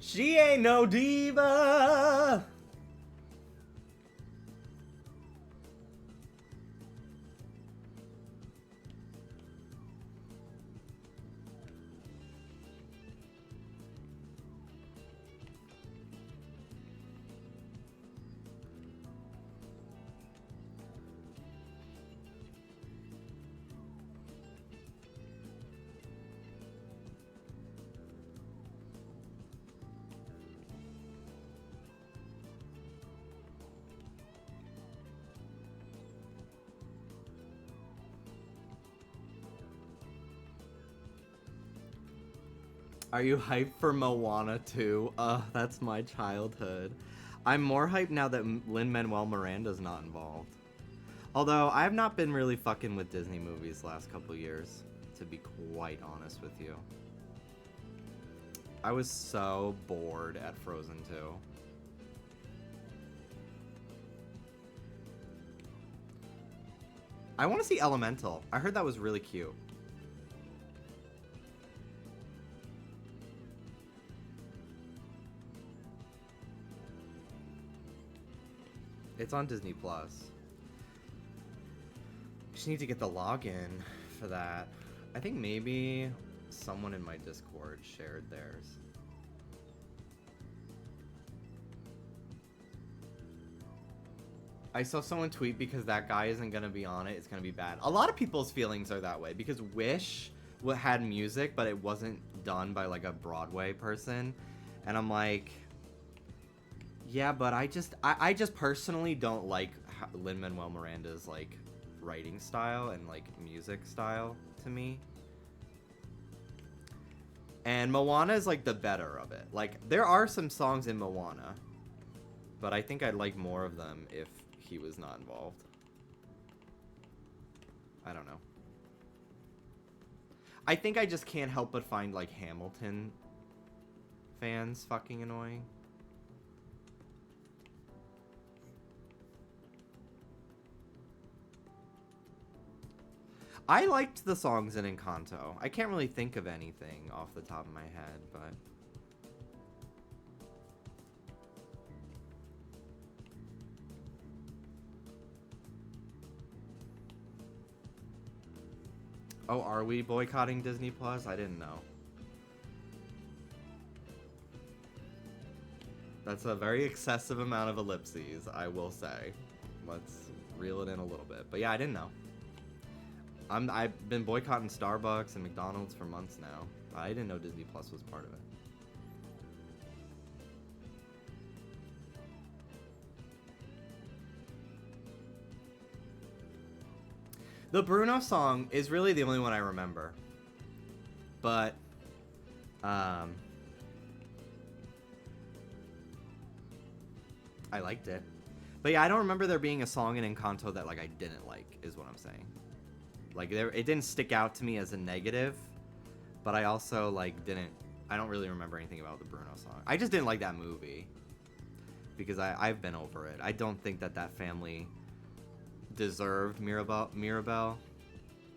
She ain't no diva. Are you hyped for Moana 2? That's my childhood. I'm more hyped now that Lin-Manuel Miranda's not involved. Although, I have not been really fucking with Disney movies the last couple years, to be quite honest with you. I was so bored at Frozen 2. I want to see Elemental. I heard that was really cute. It's on Disney Plus. Just need to get the login for that. I think maybe someone in my Discord shared theirs. I saw someone tweet because that guy isn't gonna be on it, it's gonna be bad. A lot of people's feelings are that way because Wish had music, but it wasn't done by like a Broadway person, and I'm like, yeah, but I just personally don't like Lin-Manuel Miranda's like writing style and like music style to me. And Moana is like the better of it. Like, there are some songs in Moana, but I think I'd like more of them if he was not involved. I don't know. I think I just can't help but find like Hamilton fans fucking annoying. I liked the songs in Encanto. I can't really think of anything off the top of my head, but... Oh, are we boycotting Disney Plus? I didn't know. That's a very excessive amount of ellipses, I will say. Let's reel it in a little bit. But yeah, I didn't know. I've been boycotting Starbucks and McDonald's for months now. I didn't know Disney Plus was part of it. The Bruno song is really the only one I remember. But, I liked it. But yeah, I don't remember there being a song in Encanto that, like, I didn't like, is what I'm saying. Like, it didn't stick out to me as a negative, but I also, like, I don't really remember anything about the Bruno song. I just didn't like that movie, because I've been over it. I don't think that family deserved Mirabelle.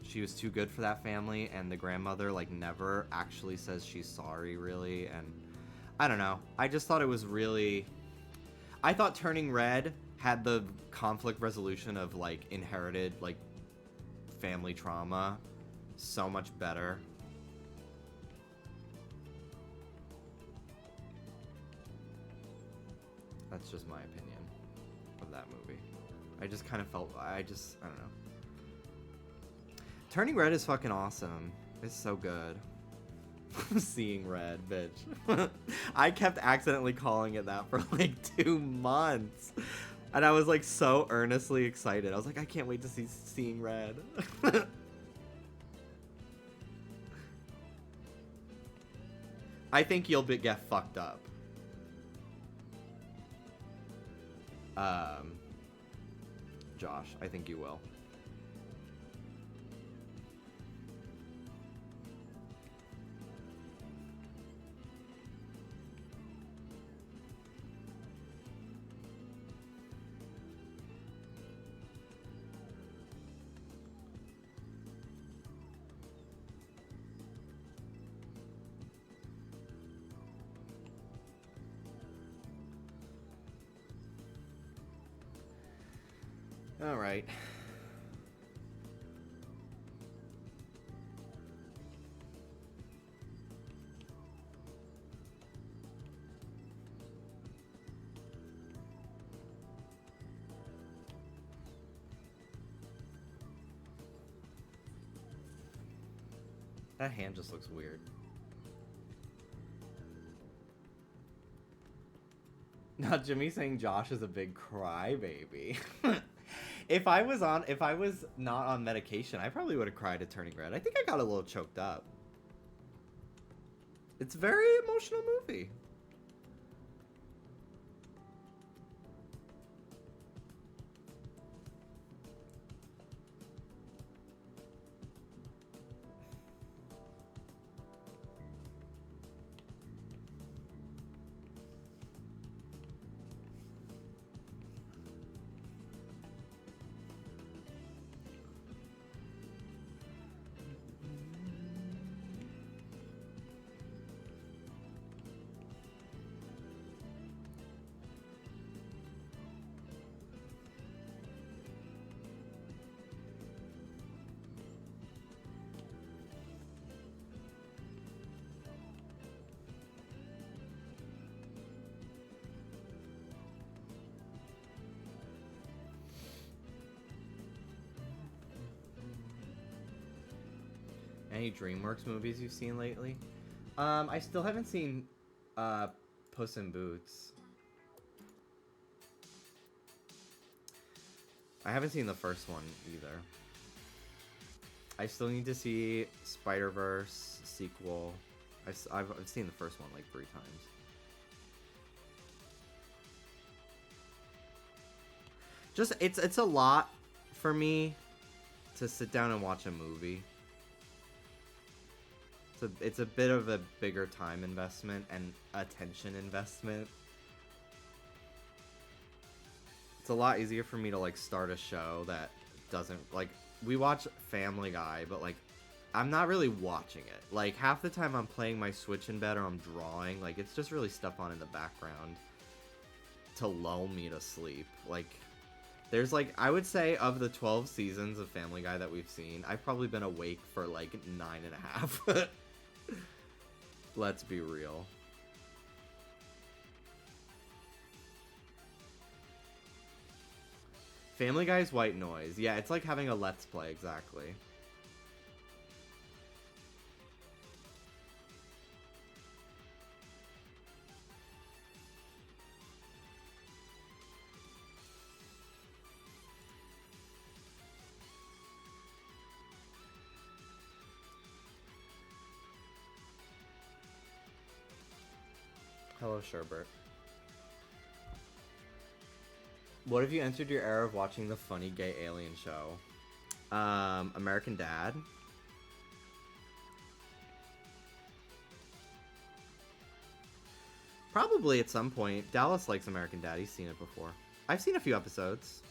She was too good for that family, and the grandmother, like, never actually says she's sorry, really, and I don't know. I just thought it was really... I thought Turning Red had the conflict resolution of, like, inherited, like, family trauma so much better. That's just my opinion of that movie. I just kind of felt, I don't know. Turning Red is fucking awesome. It's so good. Seeing Red, bitch. I kept accidentally calling it that for like 2 months. And I was like so earnestly excited. I was like, I can't wait to see Seeing Red. I think you'll get fucked up. Josh, I think you will. All right. That hand just looks weird. Not Jimmy saying Josh is a big crybaby. If I was not on medication, I probably would have cried at Turning Red. I think I got a little choked up. It's a very emotional movie. Any DreamWorks movies you've seen lately? I still haven't seen Puss in Boots. I haven't seen the first one either. I still need to see Spider-Verse sequel. I've seen the first one like 3 times. Just it's a lot for me to sit down and watch a movie. It's a bit of a bigger time investment and attention investment. It's a lot easier for me to like start a show that doesn't like we watch Family Guy, but like I'm not really watching it. Like half the time I'm playing my Switch in bed or I'm drawing. Like it's just really stuff on in the background to lull me to sleep. Like there's like I would say of the 12 seasons of Family Guy that we've seen, I've probably been awake for like 9.5. Let's be real. Family Guy's white noise. Yeah, it's like having a Let's Play, exactly. Hello, Sherbert. What have you entered your era of watching the funny gay alien show? American Dad. Probably at some point. Dallas likes American Dad. He's seen it before. I've seen a few episodes.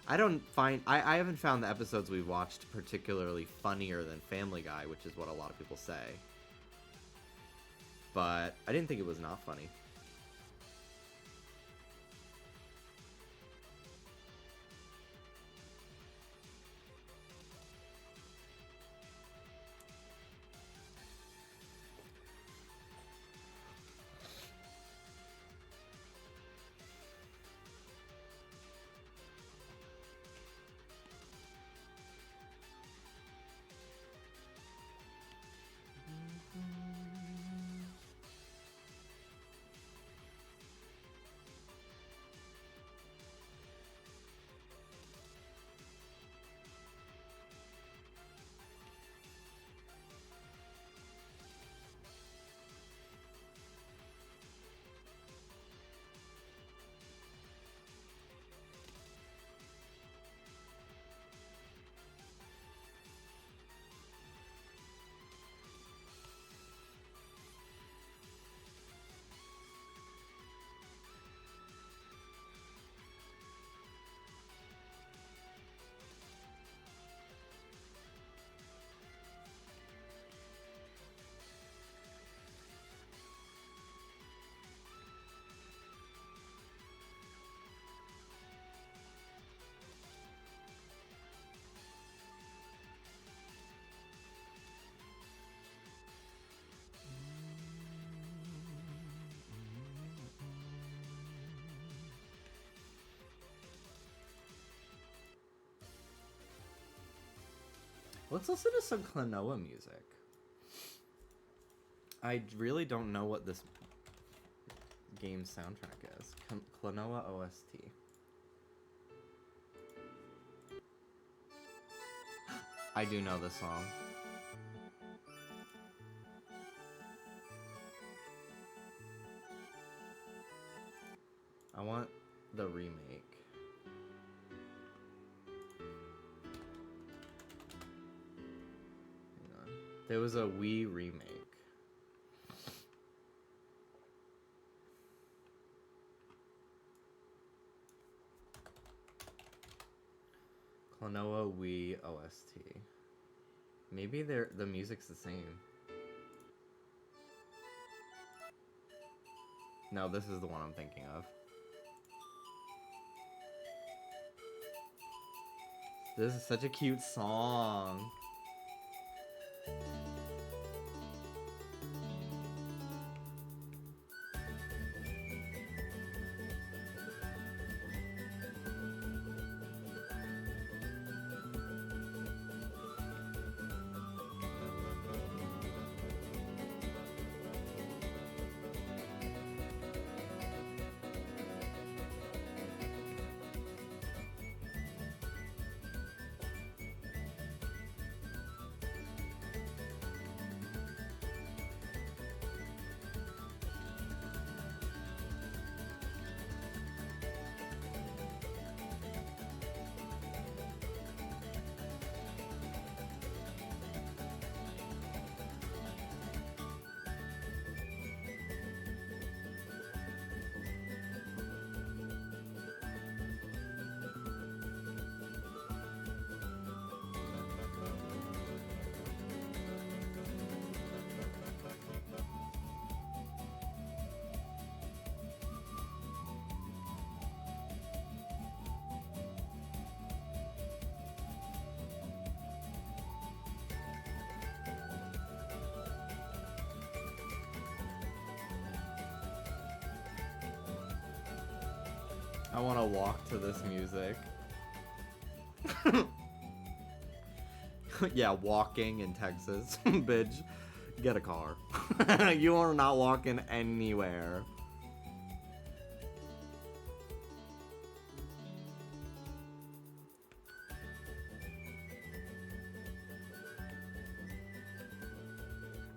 I haven't found the episodes we've watched particularly funnier than Family Guy, which is what a lot of people say. But I didn't think it was not funny. Let's listen to some Klonoa music. I really don't know what this game's soundtrack is. Klonoa OST. I do know this song. I want the remake. There was a Wii remake. Klonoa Wii OST. Maybe the music's the same. No, this is the one I'm thinking of. This is such a cute song. I want to walk to this music. Yeah, walking in Texas. Bitch, get a car. You are not walking anywhere.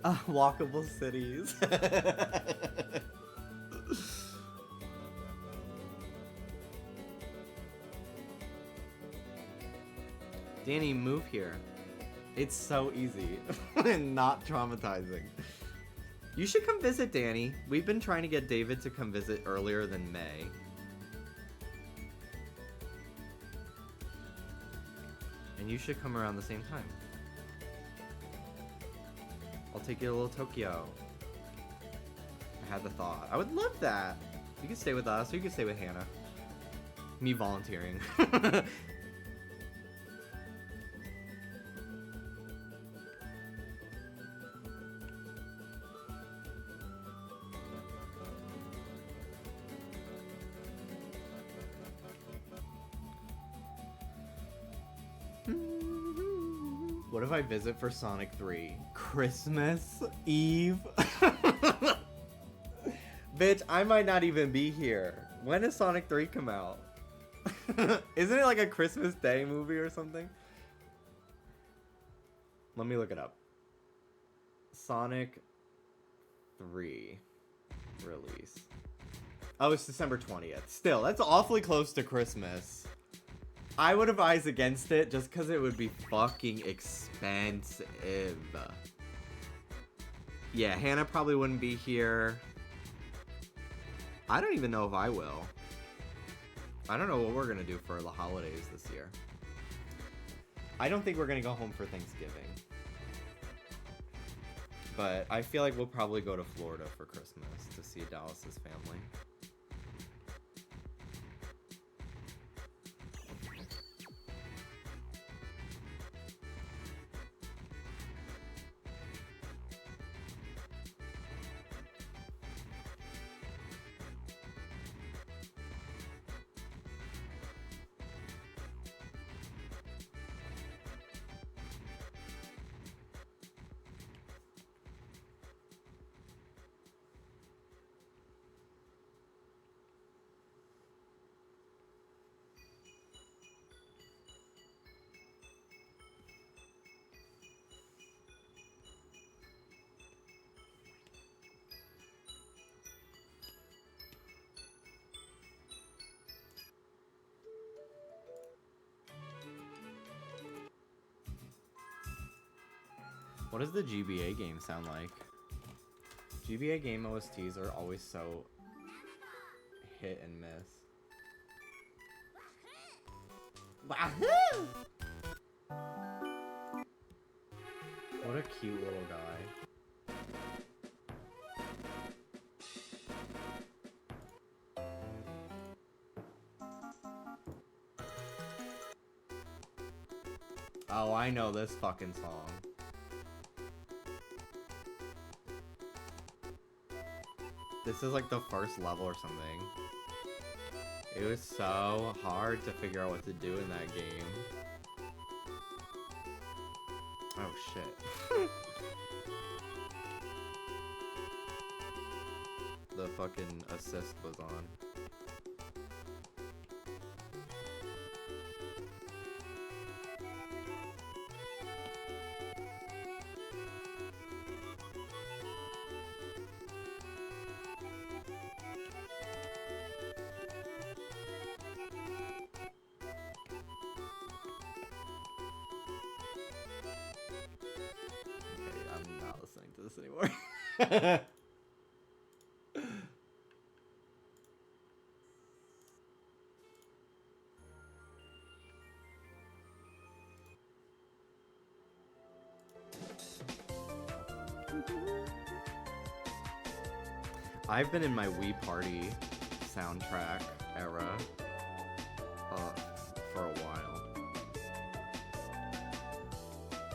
Walkable cities. Danny, move here. It's so easy and not traumatizing. You should come visit, Danny. We've been trying to get David to come visit earlier than May. And you should come around the same time. I'll take you to little Tokyo. I had the thought. I would love that. You can stay with us, or you can stay with Hannah. Me volunteering. What if I visit for Sonic 3? Christmas Eve? Bitch, I might not even be here. When does Sonic 3 come out? Isn't it like a Christmas Day movie or something? Let me look it up. Sonic 3 release. Oh, it's December 20th. Still, that's awfully close to Christmas. I would advise against it just because it would be fucking expensive. Yeah, Hannah probably wouldn't be here. I don't even know if I will. I don't know what we're going to do for the holidays this year. I don't think we're going to go home for Thanksgiving. But I feel like we'll probably go to Florida for Christmas to see Dallas's family. What does the GBA game sound like? GBA game OSTs are always so hit and miss. Wahoo! What a cute little guy. Oh, I know this fucking song. This is like the first level or something. It was so hard to figure out what to do in that game. Oh shit. The fucking assist was on. Anymore. I've been in my Wii Party soundtrack era for a while.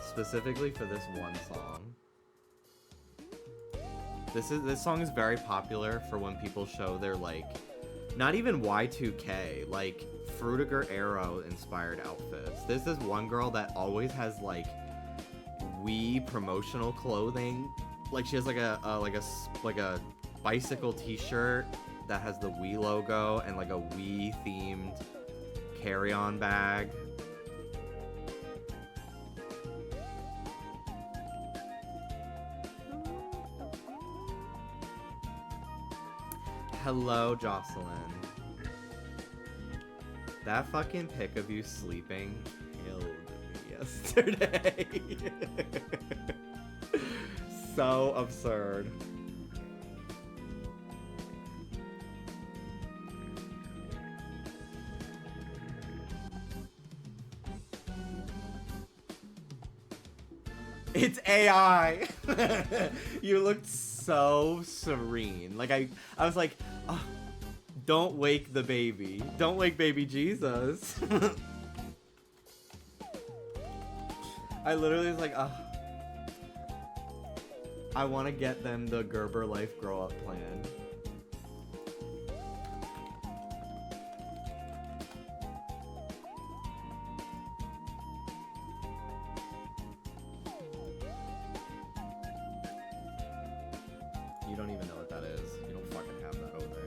Specifically for this one song. This song is very popular for when people show their like Not even Y2K, like Frutiger Arrow inspired outfits. This is one girl that always has like Wii promotional clothing. Like she has like a bicycle t-shirt that has the Wii logo and like a Wii themed carry-on bag. Hello, Jocelyn. That fucking pic of you sleeping killed me yesterday. So absurd. It's AI. You looked so serene. Like I was like, oh, don't wake the baby. Don't wake baby Jesus. I literally was like, oh, I want to get them the Gerber Life Grow Up plan. You don't even know what that is. You don't fucking have that over there.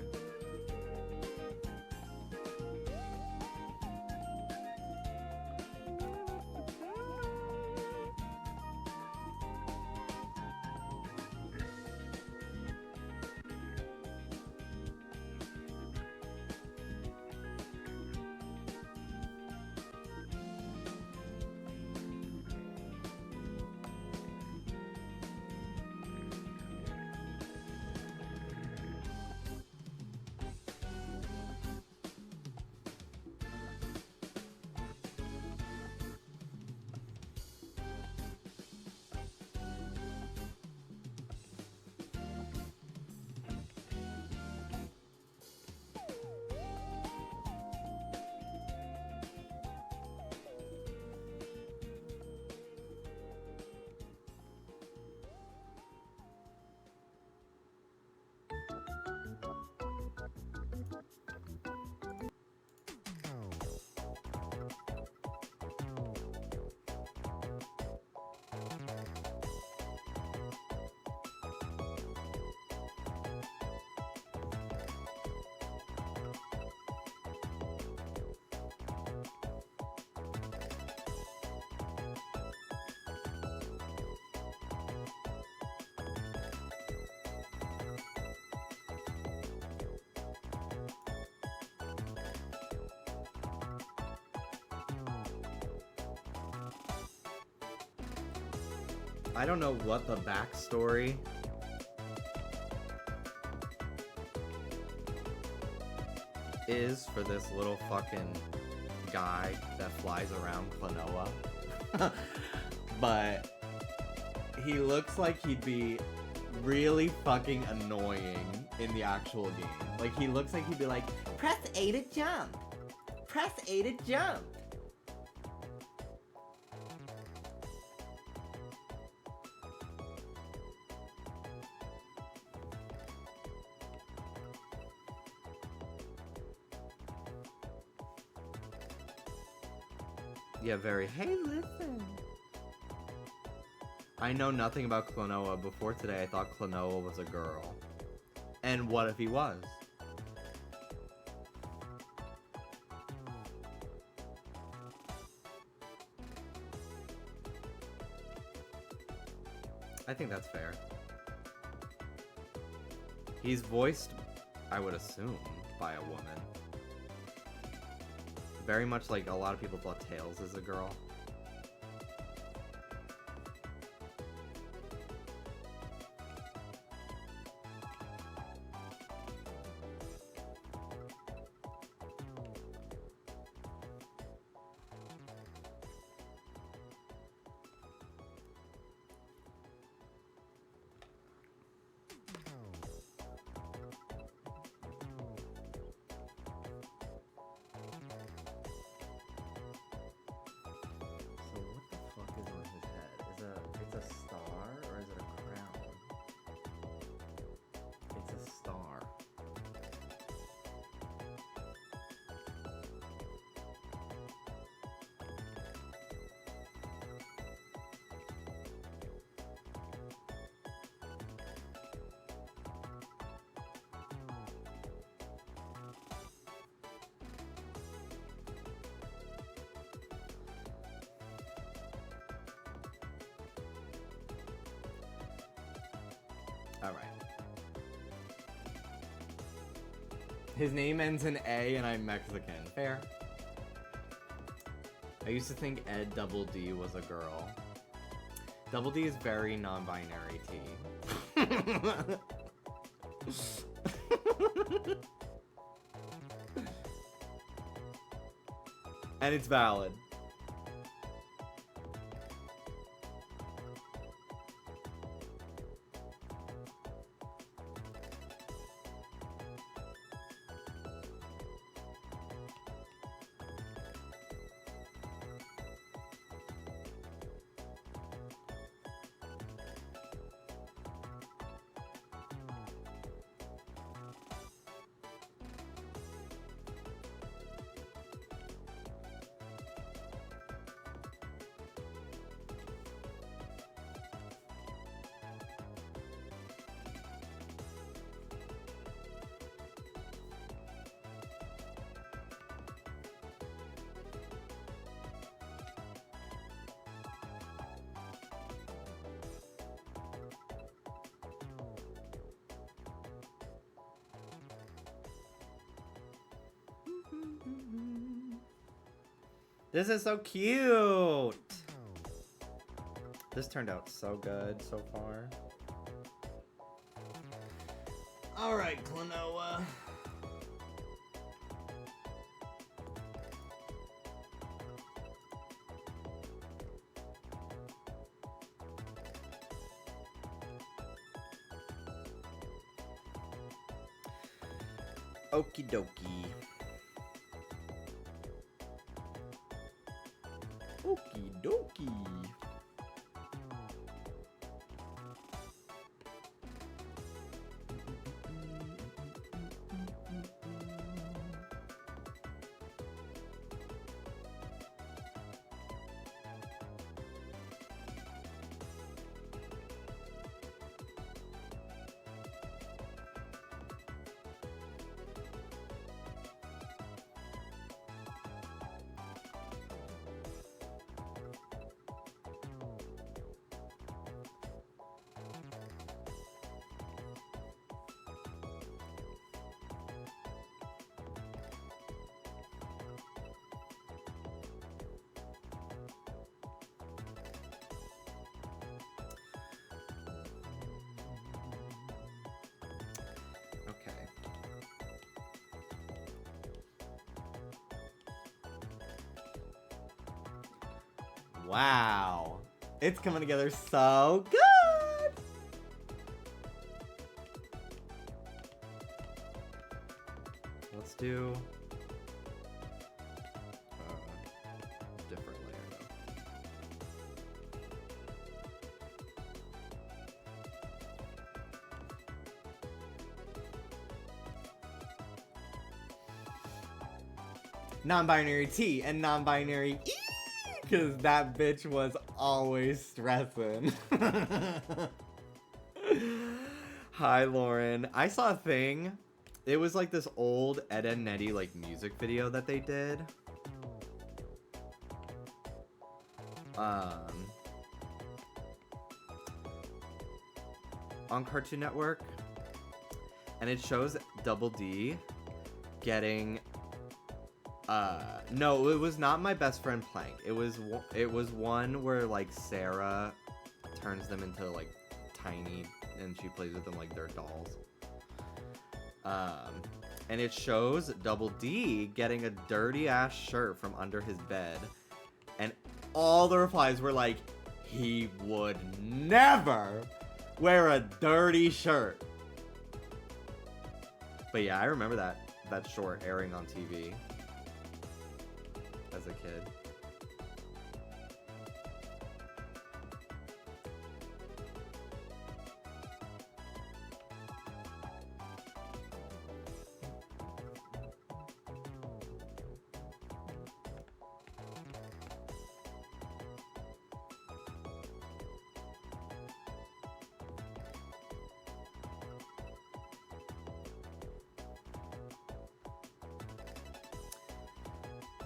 I don't know what the backstory is for this little fucking guy that flies around Klonoa. But he looks like he'd be really fucking annoying in the actual game. Like he looks like he'd be like, press A to jump. Press A to jump. Yeah, very, hey, listen. I know nothing about Klonoa. Before today, I thought Klonoa was a girl. And what if he was? I think that's fair. He's voiced, I would assume, by a woman. Very much like a lot of people thought Tails is a girl. All right. His name ends in A and I'm Mexican. Fair. I used to think Ed Double D was a girl. Double D is very non-binary T. And it's valid. This is so cute! This turned out so good so far. Alright, Klonoa. Okie dokie. Okie dokie. Okay. Wow. It's coming together so good. Let's do different layer though. Non-binary T and non-binary E, because that bitch was always stressing. Hi, Lauren. I saw a thing. It was like this old Ed and Nettie like music video that they did. On Cartoon Network, and it shows Double D getting no, it was not My Best Friend Plank. It was one where like Sarah turns them into like tiny and she plays with them like they're dolls. And it shows Double D getting a dirty ass shirt from under his bed, and all the replies were like, he would never wear a dirty shirt. But yeah, I remember that short airing on TV as a kid.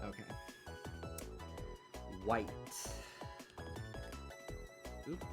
Okay. White. Oop.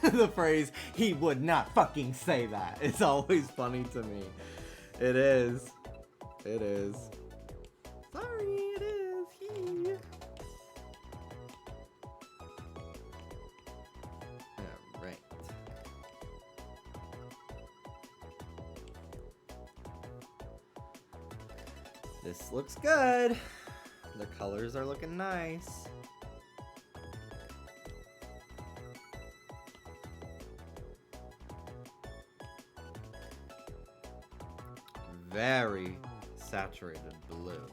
The phrase, he would not fucking say that. It's always funny to me. It is. It is. Sorry, it is. He. Alright. This looks good. The colors are looking nice. Very saturated blue.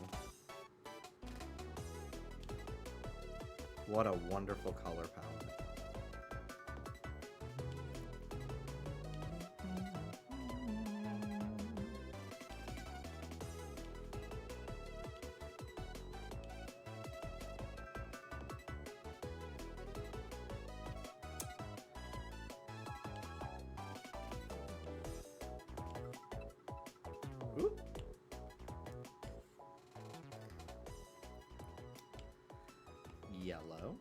What a wonderful color palette. Oop. Yellow.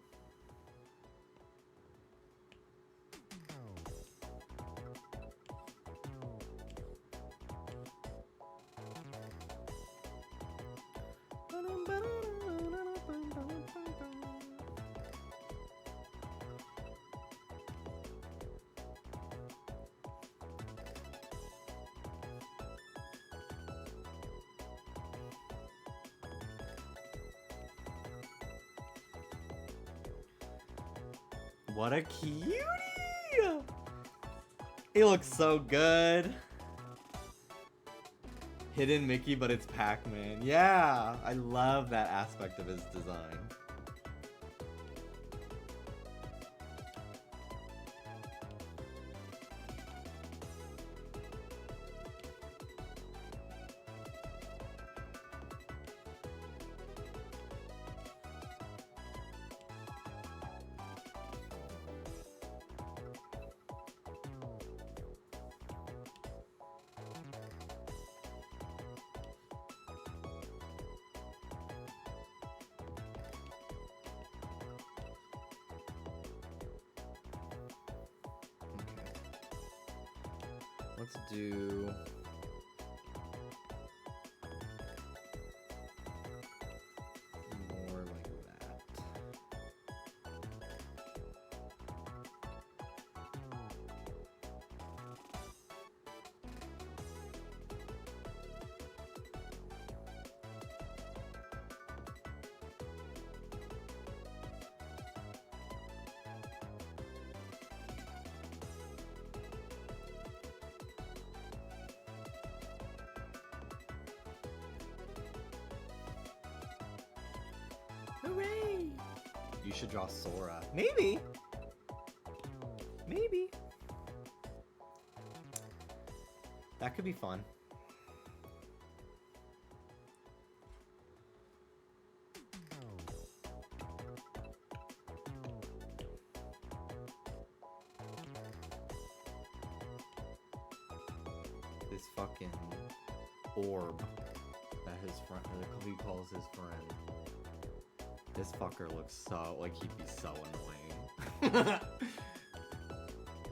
What a cutie! He looks so good. Hidden Mickey, but it's Pac-Man. Yeah, I love that aspect of his design. Let's do more like that. Hooray! You should draw Sora. Maybe. Maybe. That could be fun. This fucking orb that his friend, that he calls his friend. This fucker looks so, like he'd be so annoying.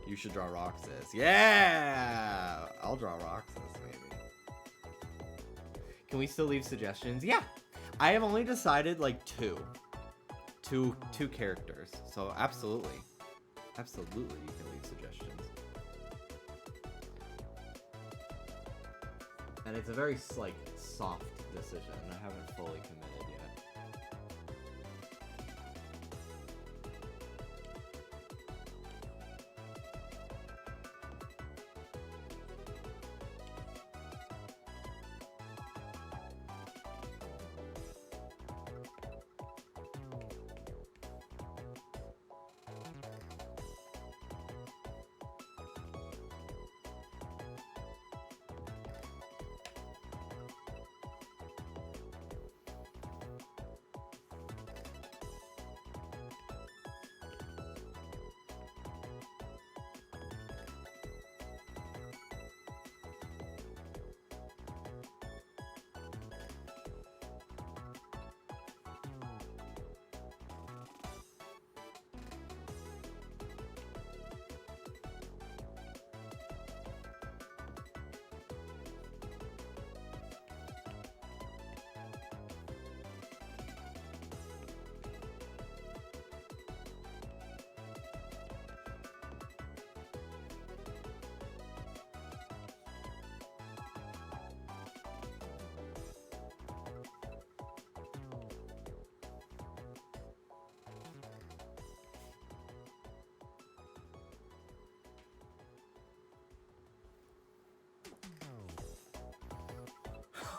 You should draw Roxas. Yeah! I'll draw Roxas, maybe. Can we still leave suggestions? Yeah! I have only decided, like, two characters. So, absolutely. Absolutely, you can leave suggestions. And it's a very, like, soft decision. I haven't fully committed yet.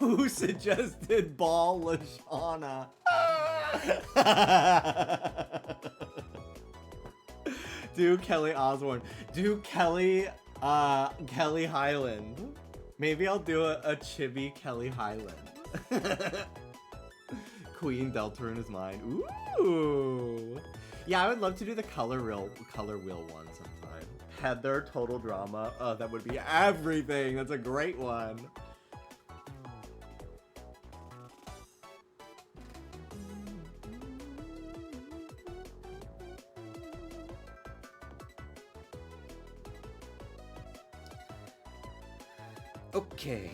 Who suggested Ball Lashana? Do Kelly Osbourne. Do Kelly Highland. Maybe I'll do a chibi Kelly Highland. Queen Deltarune is mine. Ooh. Yeah, I would love to do the color wheel one sometime. Heather Total Drama. Oh, that would be everything. That's a great one. Okay.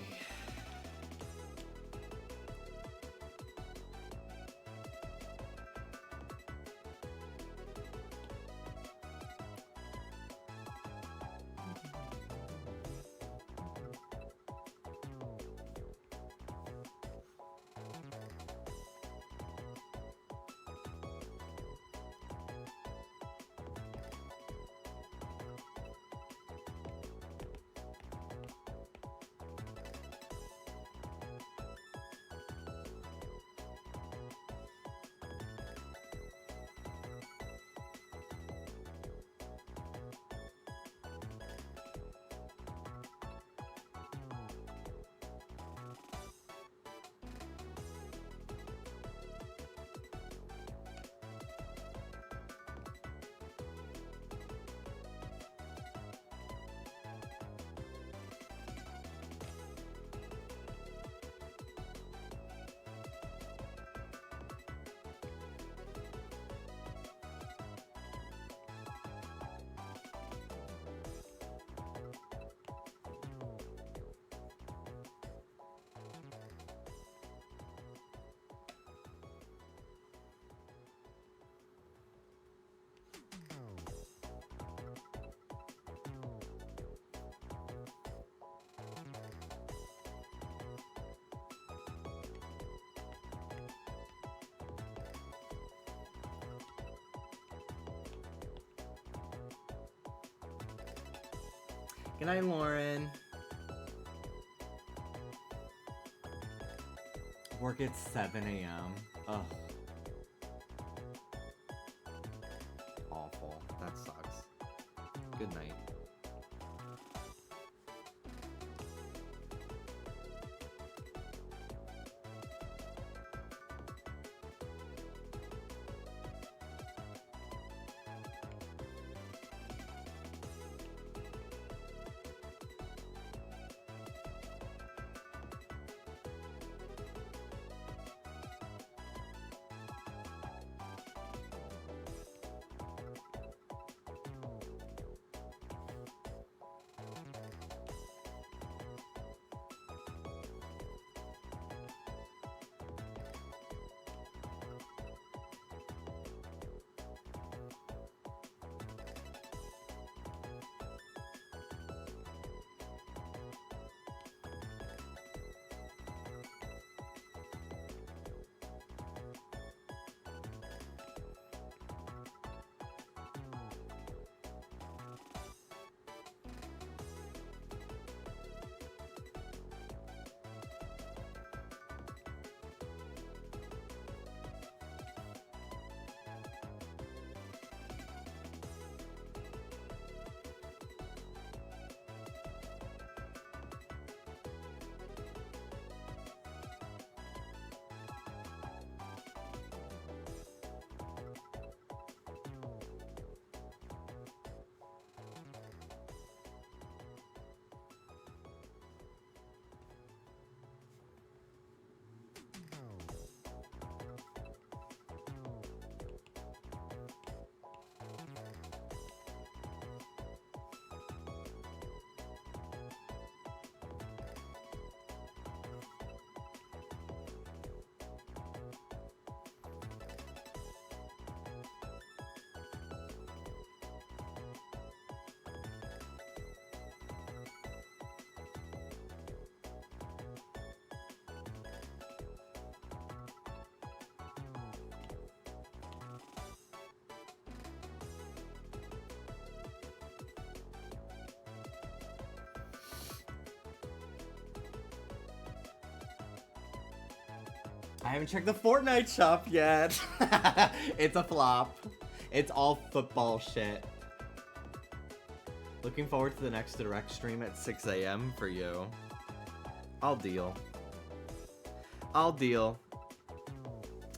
Good night, Lauren. Work at 7 a.m. Ugh. Awful. That sucks. Good night. I haven't checked the Fortnite shop yet. It's a flop. It's all football shit. Looking forward to the next direct stream at 6 a.m. for you. I'll deal. I'll deal.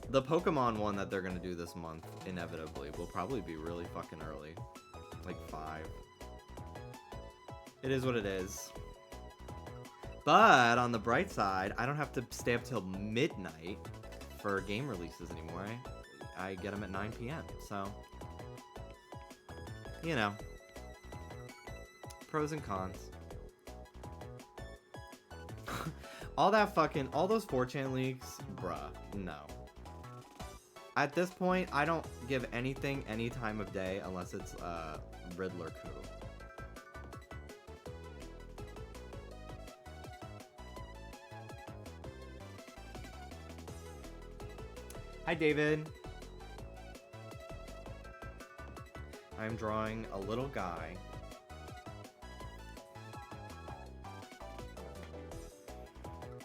The Pokemon one that they're gonna do this month, inevitably, will probably be really fucking early. Like 5. It is what it is. But on the bright side, I don't have to stay up till midnight for game releases anymore. I get them at 9 p.m. So, you know, pros and cons. All that fucking, all those 4chan leaks, bruh, no. At this point, I don't give anything any time of day unless it's Riddler coup. Hi, David. I'm drawing a little guy.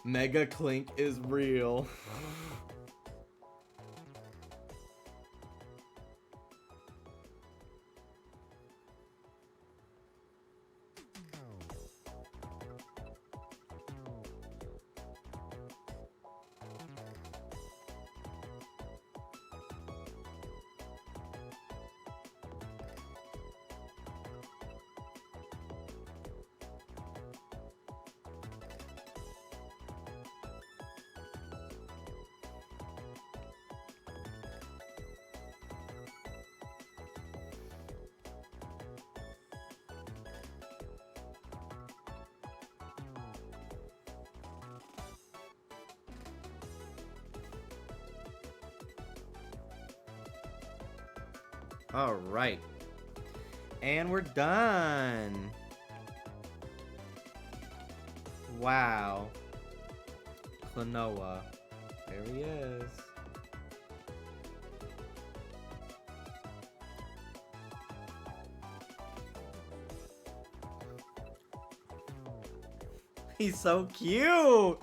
Mega Clink is real. All right. And we're done. Wow. Klonoa. There he is. He's so cute.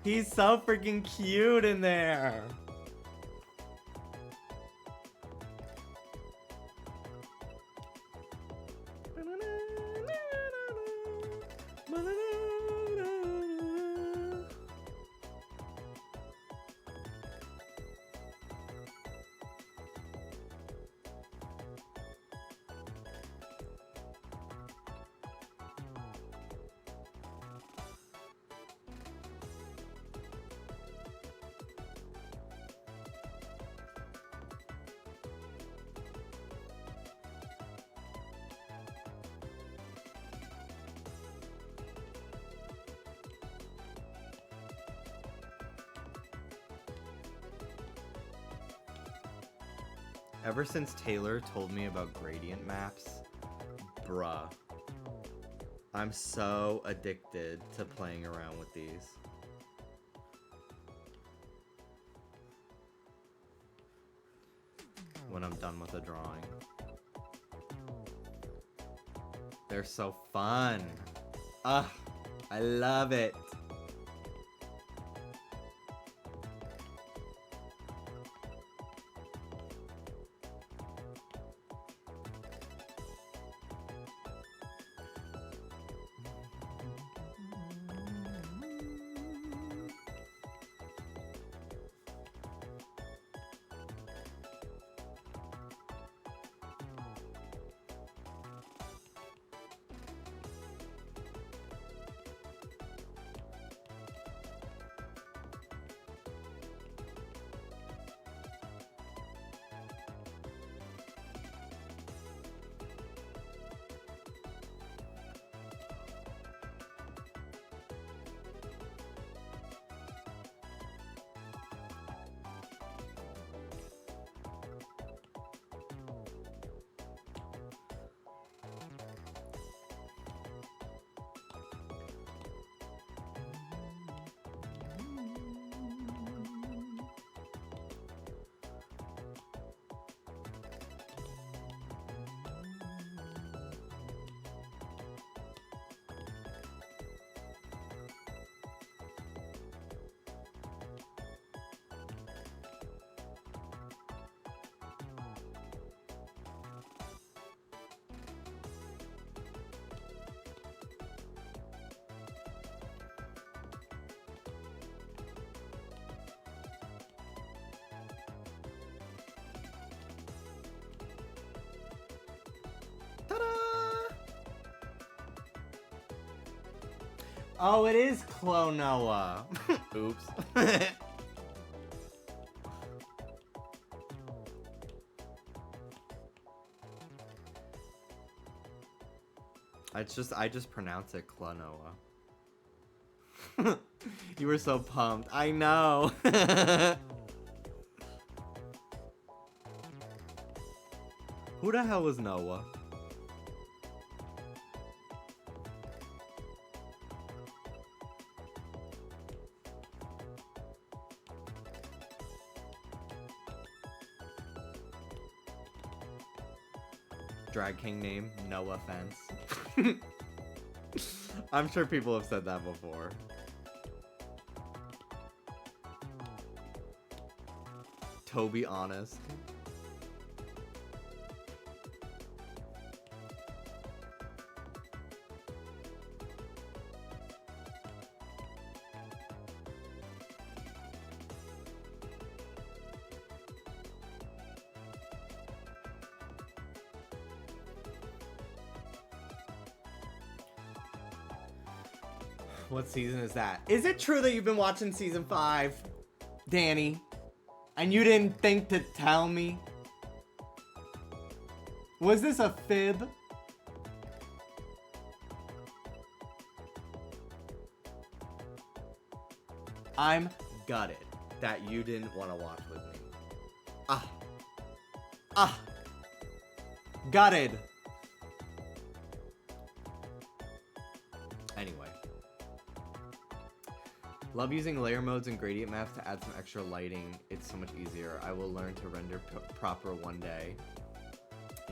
He's so freaking cute in there. Ever since Taylor told me about gradient maps, bruh, I'm so addicted to playing around with these. When I'm done with a drawing. They're so fun. Ugh, I love it. Oh, it is Klonoa. Oops. I just pronounce it Klonoa. You were so pumped. I know. Who the hell is Noah? Drag king name, no offense. I'm sure people have said that before. To be honest. What season is that? Is it true that you've been watching season 5, Danny? And you didn't think to tell me? Was this a fib? I'm gutted that you didn't want to watch with me. Gutted. Anyway. Love using layer modes and gradient maps to add some extra lighting. It's so much easier. I will learn to render proper one day.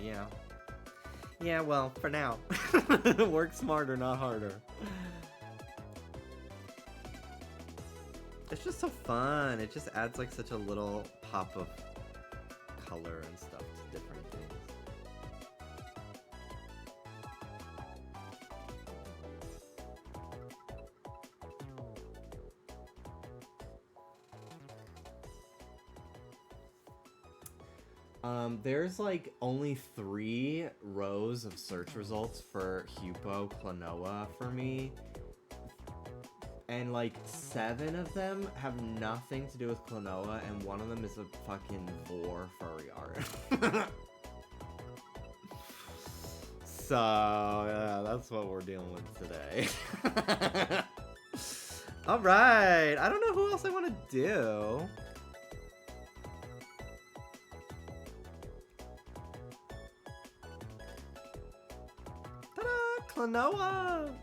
Yeah. Yeah, well, for now. Work smarter, not harder. It's just so fun. It just adds like such a little pop of color and stuff to different things. There's like only 3 rows of search results for Hupo Klonoa for me. And like 7 of them have nothing to do with Klonoa, and one of them is a fucking vor furry art. So, yeah, that's what we're dealing with today. Alright, I don't know who else I want to do. Ta-da! Klonoa!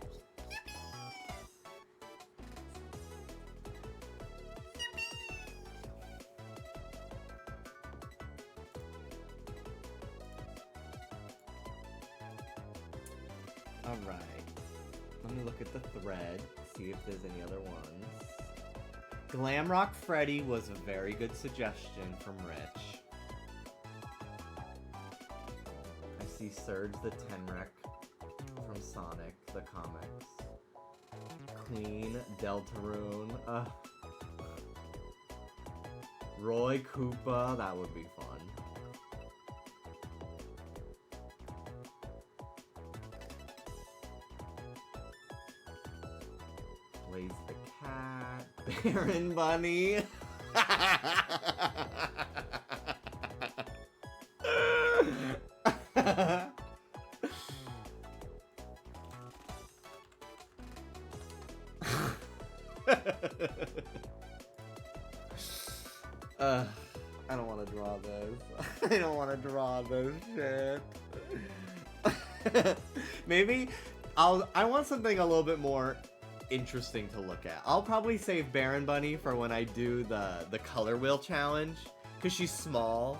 Alright, let me look at the thread, see if there's any other ones. Glamrock Freddy was a very good suggestion from Rich. I see Surge the Tenrec from Sonic, the comics. Queen Deltarune. Roy Koopa, that would be fun. Blaze the Cat, Baron Bunny. I don't want to draw this. I don't want to draw this shit. Maybe I want something a little bit more interesting to look at. I'll probably save Baron Bunny for when I do the color wheel challenge, because she's small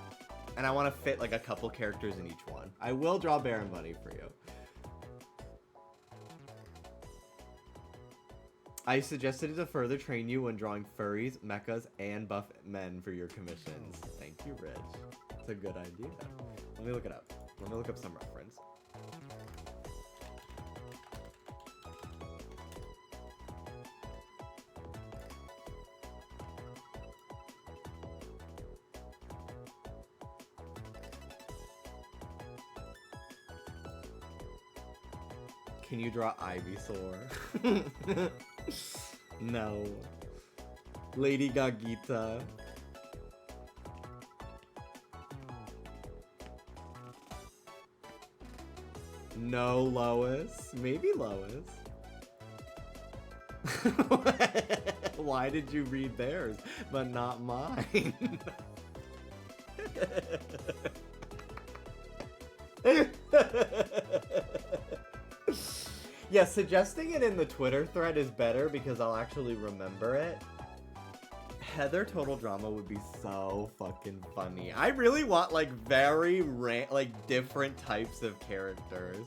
and I want to fit like a couple characters in each one. I will draw Baron Bunny for you. I suggested to further train you when drawing furries, mechas, and buff men for your commissions. Thank you, Rich. It's a good idea. Let me look it up. Let me look up some reference. Can you draw Ivysaur? No. Lady Gagita. No, Lois. Maybe Lois. Why did you read theirs, but not mine? Yeah, suggesting it in the Twitter thread is better because I'll actually remember it. Heather Total Drama would be so fucking funny. I really want like very different types of characters.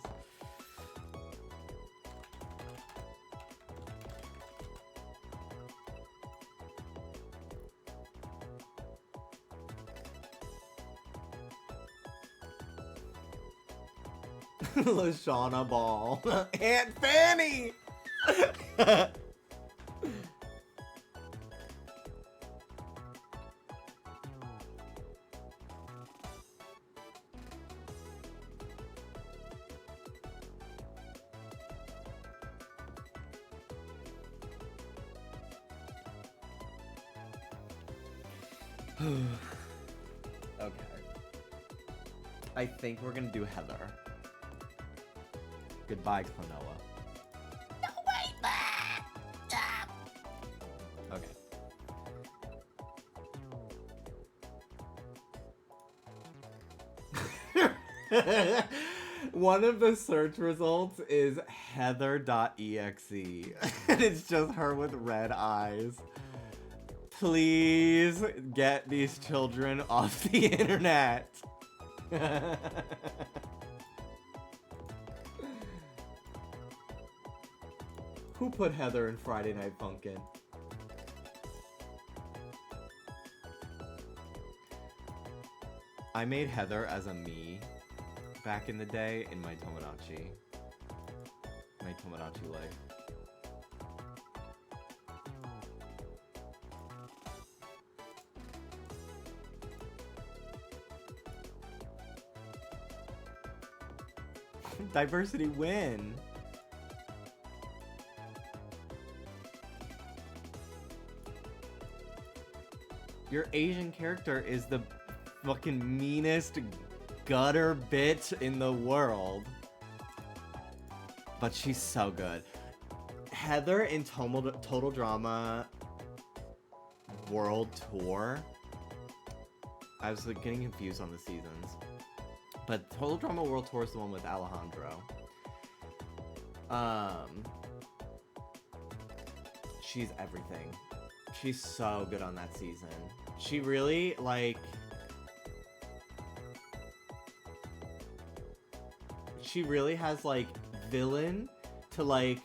Lashana Ball. Aunt Fanny! Okay. I think we're gonna do Heather. Goodbye, Klonoa. No, wait! Okay. One of the search results is heather.exe. And it's just her with red eyes. Please get these children off the internet. Who put Heather in Friday Night Funkin'? I made Heather as a me back in the day in my Tomodachi life. Diversity win. Your Asian character is the fucking meanest gutter bitch in the world. But she's so good. Heather in Total Drama World Tour. I was like, getting confused on the seasons. But Total Drama World Tour is the one with Alejandro. She's everything. She's so good on that season. She really, like... She really has, like, villain to, like,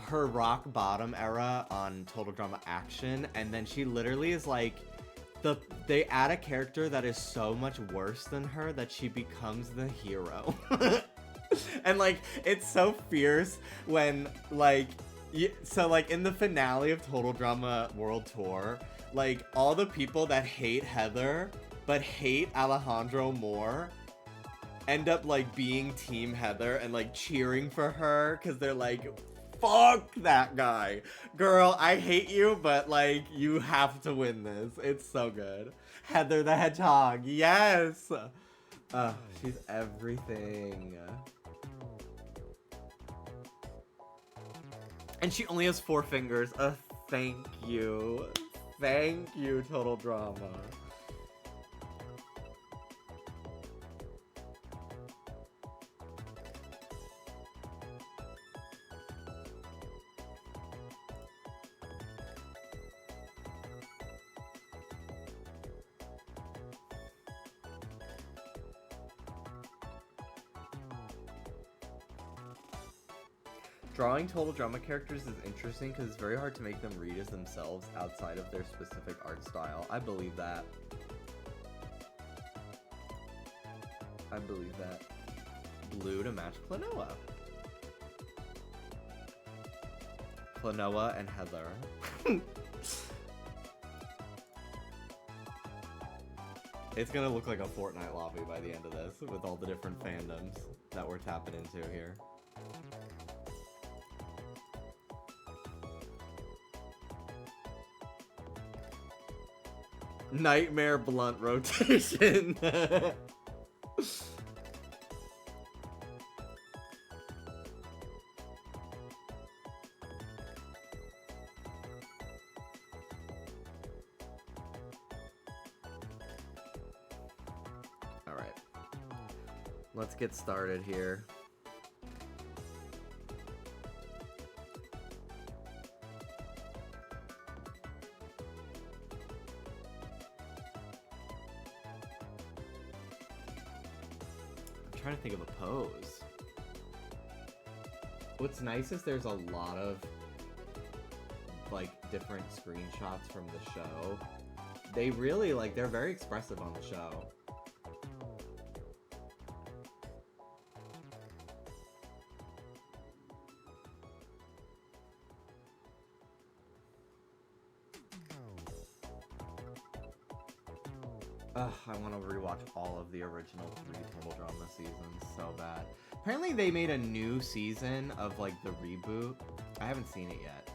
her rock bottom era on Total Drama Action, and then she literally is, like... They add a character that is so much worse than her that she becomes the hero. And, like, it's so fierce when, like... So, like, in the finale of Total Drama World Tour, like, all the people that hate Heather, but hate Alejandro more, end up, like, being Team Heather and, like, cheering for her, because they're like, fuck that guy. Girl, I hate you, but, like, you have to win this. It's so good. Heather the Hedgehog, yes! She's everything. And she only has 4 fingers. Thank you. Thank you, Total Drama. Drawing Total Drama characters is interesting because it's very hard to make them read as themselves outside of their specific art style. I believe that. I believe that. Blue to match Klonoa. Klonoa and Heather. It's gonna look like a Fortnite lobby by the end of this with all the different fandoms that we're tapping into here. Nightmare blunt rotation. Alright. Let's get started here. Trying to think of a pose. What's nice is there's a lot of like different screenshots from the show. They really like, they're very expressive on the show. Ugh, I want to rewatch all of the original 3 Total Drama seasons so bad. Apparently they made a new season of like the reboot. I haven't seen it yet.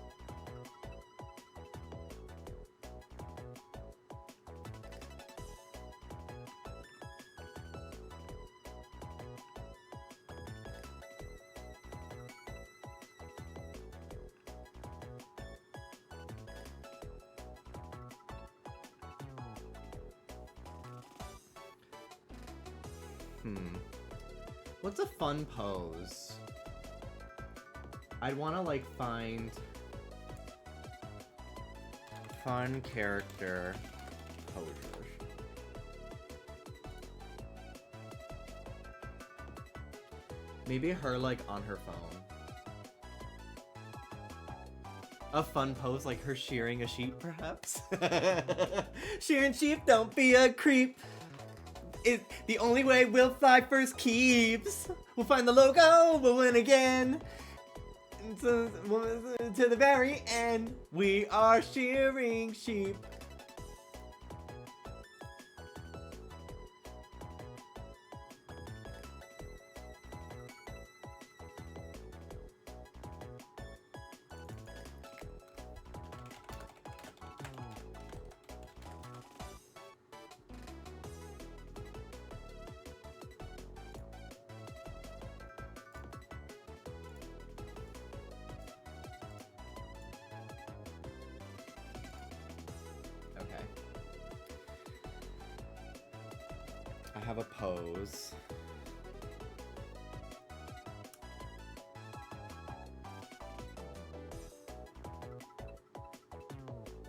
What's a fun pose? I'd want to like find fun character posers. Maybe her like on her phone. A fun pose like her shearing a sheep, perhaps. Shearing sheep, don't be a creep. It's the only way we'll fly first keeps. We'll find the logo, we'll win again. To the very end, we are shearing sheep. I have a pose.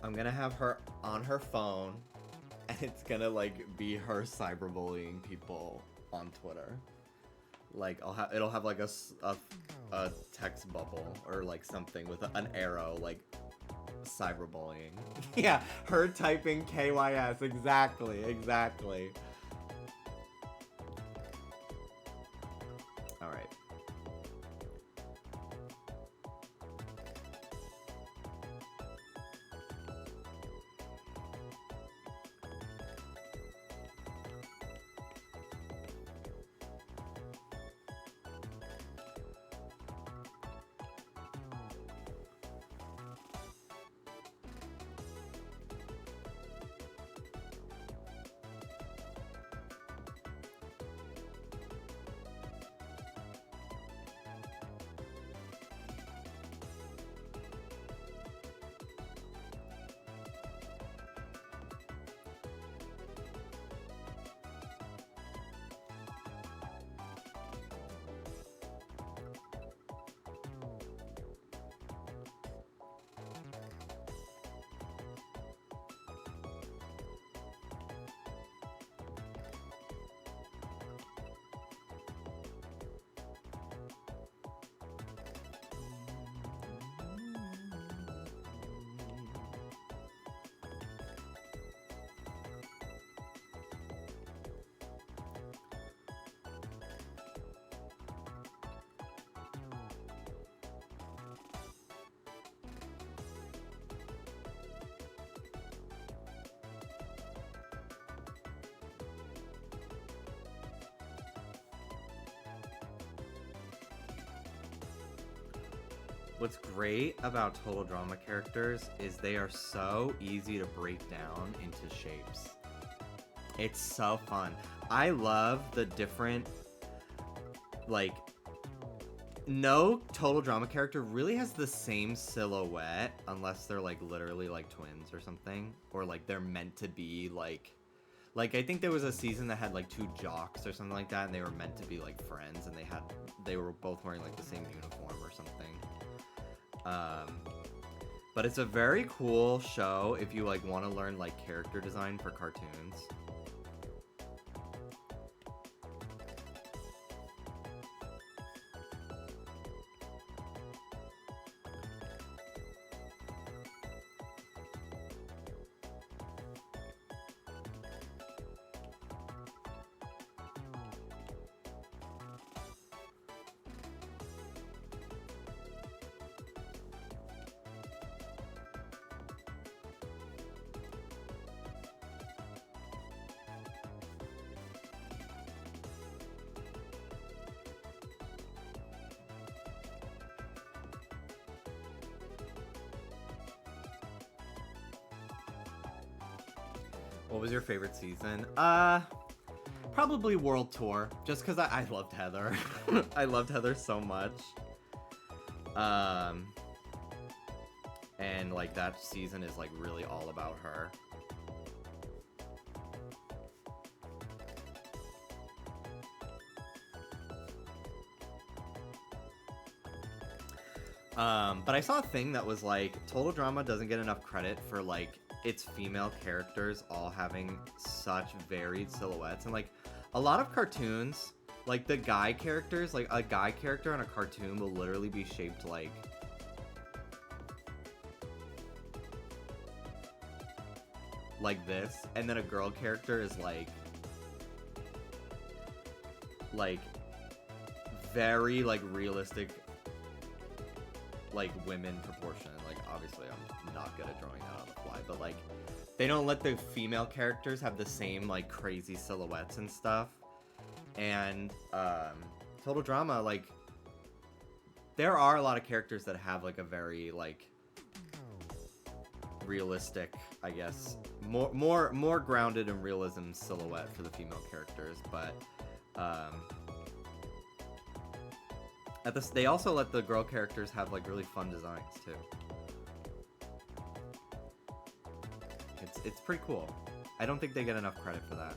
I'm gonna have her on her phone, and it's gonna like be her cyberbullying people on Twitter. Like it'll have like a text bubble or like something with an arrow, like cyberbullying. Yeah, her typing KYS. Exactly. All right. What's great about Total Drama characters is they are so easy to break down into shapes. It's so fun. I love the different, like, no Total Drama character really has the same silhouette unless they're, like, literally, like, twins or something. Or, like, they're meant to be, like, I think there was a season that had, like, two jocks or something like that, and they were meant to be, like, friends, and they were both wearing, like, the same uniform or something. But it's a very cool show if you, like, want to learn, like, character design for cartoons. What was your favorite season? Probably World Tour, just because I loved Heather. I loved Heather so much. And, like, that season is, like, really all about her. But I saw a thing that was, like, Total Drama doesn't get enough credit for, like, its female characters all having such varied silhouettes. And, like, a lot of cartoons, like, the guy characters, like, a guy character on a cartoon will literally be shaped like this, and then a girl character is like very, like, realistic, like, women proportion. Like, obviously I'm not good at drawing that on the fly, but, like, they don't let the female characters have the same, like, crazy silhouettes and stuff. And Total Drama, like, there are a lot of characters that have, like, a very, like, realistic, I guess, more grounded in realism silhouette for the female characters, but they also let the girl characters have, like, really fun designs too. It's pretty cool. I don't think they get enough credit for that.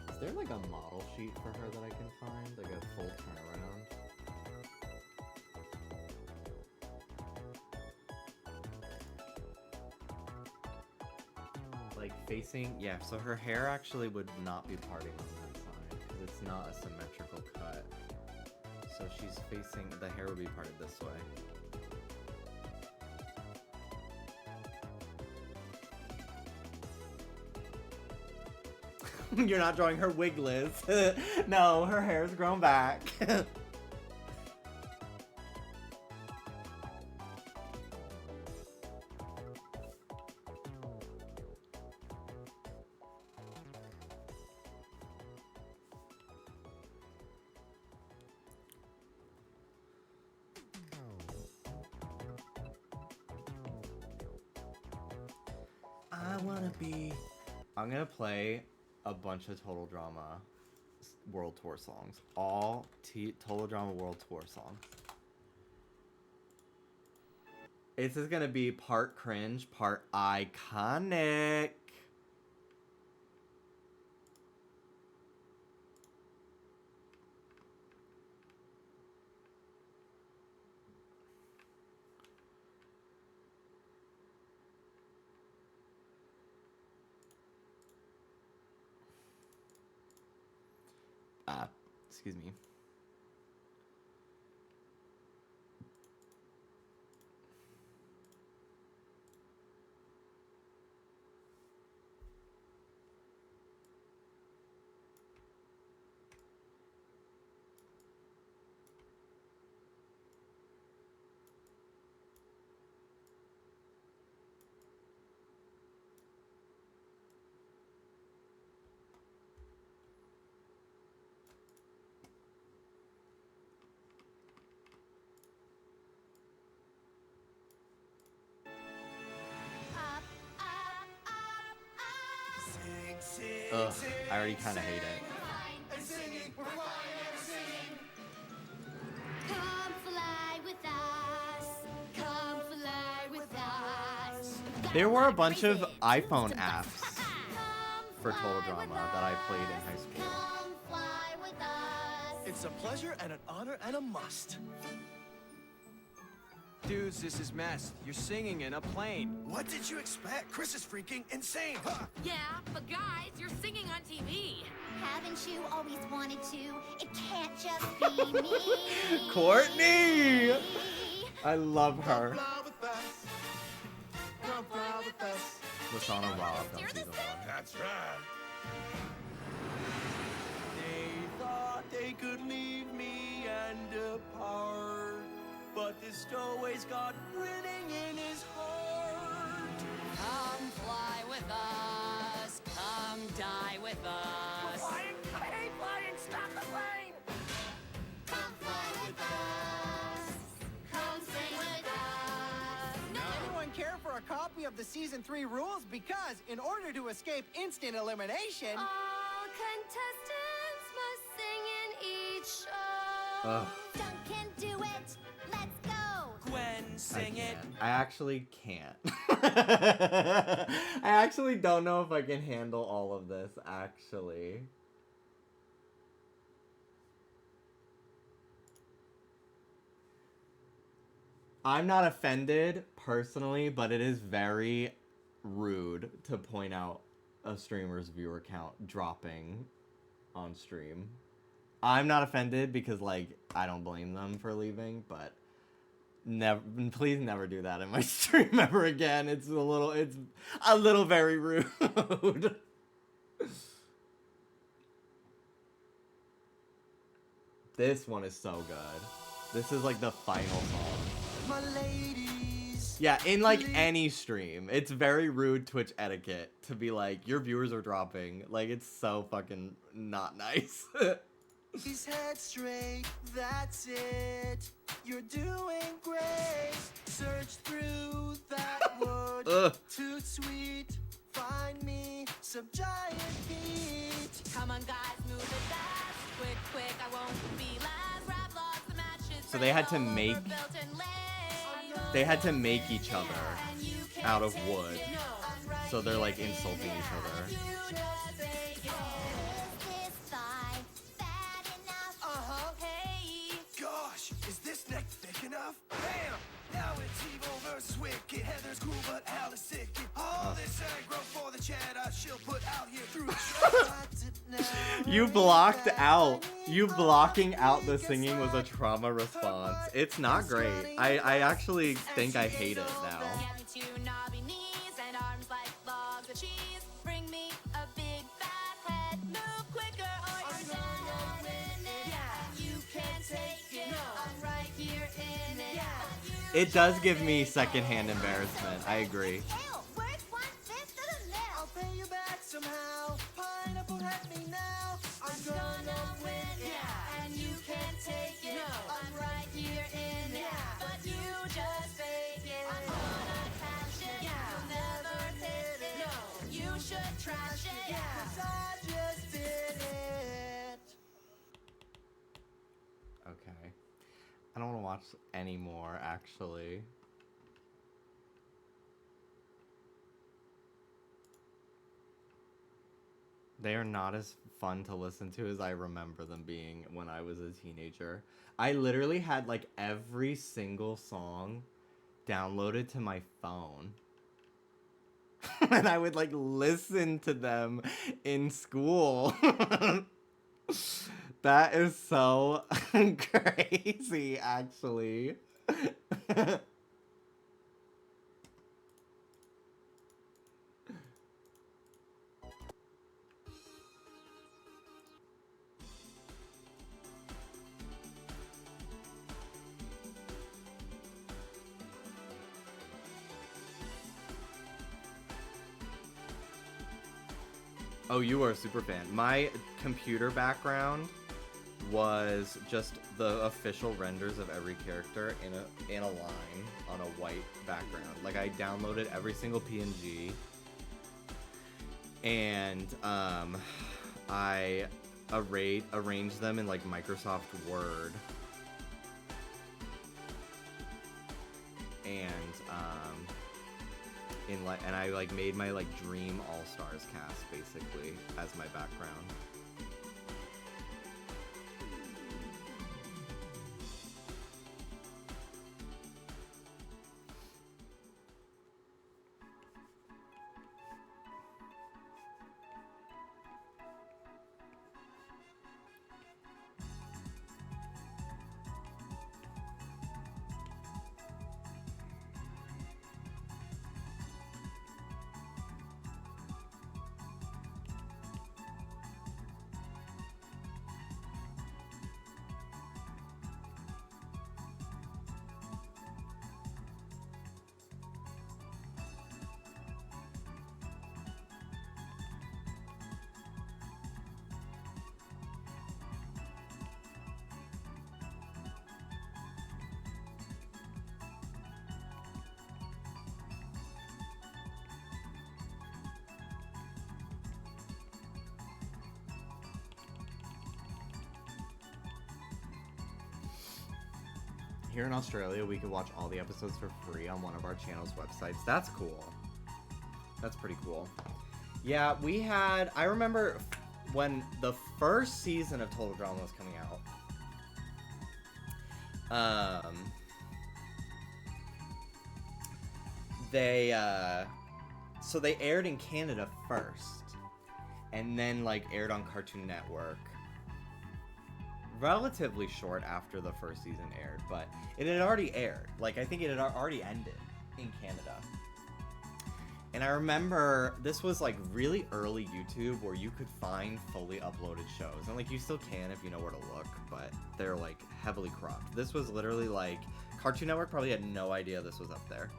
Is there, like, a model sheet for her that I can find? Like a full turnaround? Like, facing... Yeah, so her hair actually would not be parting on that side, because it's not a symmetrical cut. So she's facing... The hair would be parted this way. You're not drawing her wig, Liz. No, her hair's grown back. I wanna be... I'm gonna play a bunch of Total Drama World Tour songs. All Total Drama World Tour songs. This is gonna be part cringe, part iconic. Excuse me. Ugh, I already kind of hate it. Come fly with us. Come fly with us. There were a bunch of iPhone apps for Total Drama that I played in high school. Come fly with us. It's a pleasure and an honor and a must. Dudes, this is mess. You're singing in a plane. What did you expect? Chris is freaking insane. Huh? Yeah, but guys, you're singing on TV. Haven't you always wanted to? It can't just be me. Courtney! I love her. Fly with us. Come fly with us. Lashana Robb on season 1. That's right. They thought they could leave me and depart, but the stowaway's got grinning in his heart. Come fly with us. Come die with us. I hate flying. Stop the plane. Come fly with us. Come sing with us. Anyone care for a copy of the season 3 rules? Because in order to escape instant elimination, All contestants must sing in each show. Ugh. Duncan, do it. Let's go. Gwen, sing it. I actually can't. I actually don't know if I can handle all of this, actually. I'm not offended, personally, but it is very rude to point out a streamer's viewer count dropping on stream. I'm not offended because, like, I don't blame them for leaving, but never, please never do that in my stream ever again. It's a little very rude. This one is so good. This is like the final song. My ladies. Yeah, in like any stream, it's very rude Twitch etiquette to be like, your viewers are dropping. Like, it's so fucking not nice. His head straight, that's it. You're doing great. Search through that wood. Ugh. Too sweet. Find me some giant meat. Come on, guys, move it fast. Quick, quick, I won't be last. Grab lots of matches. So they had to all over, make- built and laid. They had to make each other And you can't out of take wood. it. I'm right So they're like here in insulting it. each other. You just say yes. Is this thigh fat enough? Uh-huh. Hey. Gosh, is this neck thick enough? Bam! Now it's Evo versus Wicked. Heather's cool, but Al is sick. All this aggro for the chatter she'll put out here through You blocked out. You blocking out the singing was a trauma response. It's not great. I actually think I hate it now. Get me two knobby knees and arms like logs of cheese. Bring me a big fat head. Move quicker or you're gonna win it. Yeah, you can't take it. I'm right here in it. Yeah. It does give me secondhand embarrassment. I agree. Ew, where's 1/5 of the middle? I'll pay you back somehow. Pineapple, help me now. I'm gonna win it. Yeah, and you can't take it. I'm right here in it. But you just fake it. I'm gonna cash it. You'll never hit it. No, you should trash it. Cause I just did it. Okay. I don't want to watch any more, actually. They are not as fun to listen to as I remember them being when I was a teenager. I literally had like every single song downloaded to my phone. And I would like listen to them in school. That is so crazy, actually. Oh, you are a super fan. My computer background was just the official renders of every character in a line on a white background. Like I downloaded every single PNG, and I arranged them in like Microsoft Word, and and I like made my like dream All-Stars cast basically as my background. Here in Australia, we could watch all the episodes for free on one of our channel's websites. That's cool. That's pretty cool. Yeah, we had... I remember when the first season of Total Drama was coming out. So they aired in Canada first. And then, like, aired on Cartoon Network. Relatively short after the first season aired, but it had already aired. Like, I think it had already ended in Canada. And I remember this was like really early YouTube where you could find fully uploaded shows. And like you still can if you know where to look, but they're like heavily cropped. This was literally like Cartoon Network probably had no idea this was up there.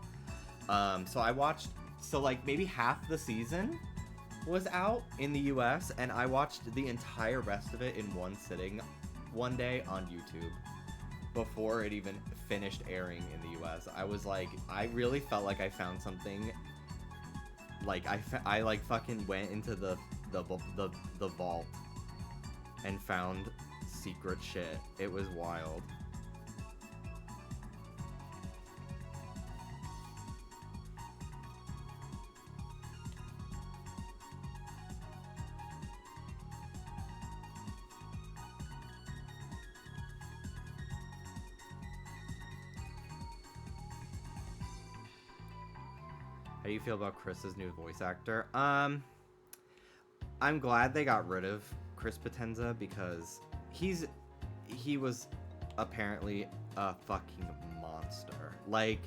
So I watched, so like maybe half the season was out in the US, and I watched the entire rest of it in one sitting one day on YouTube before it even finished airing in the US. I was like, I really felt like I found something. Like I like fucking went into the vault and found secret shit. It was wild. How do you feel about Chris's new voice actor? I'm glad they got rid of Chris Potenza because he was apparently a fucking monster. Like,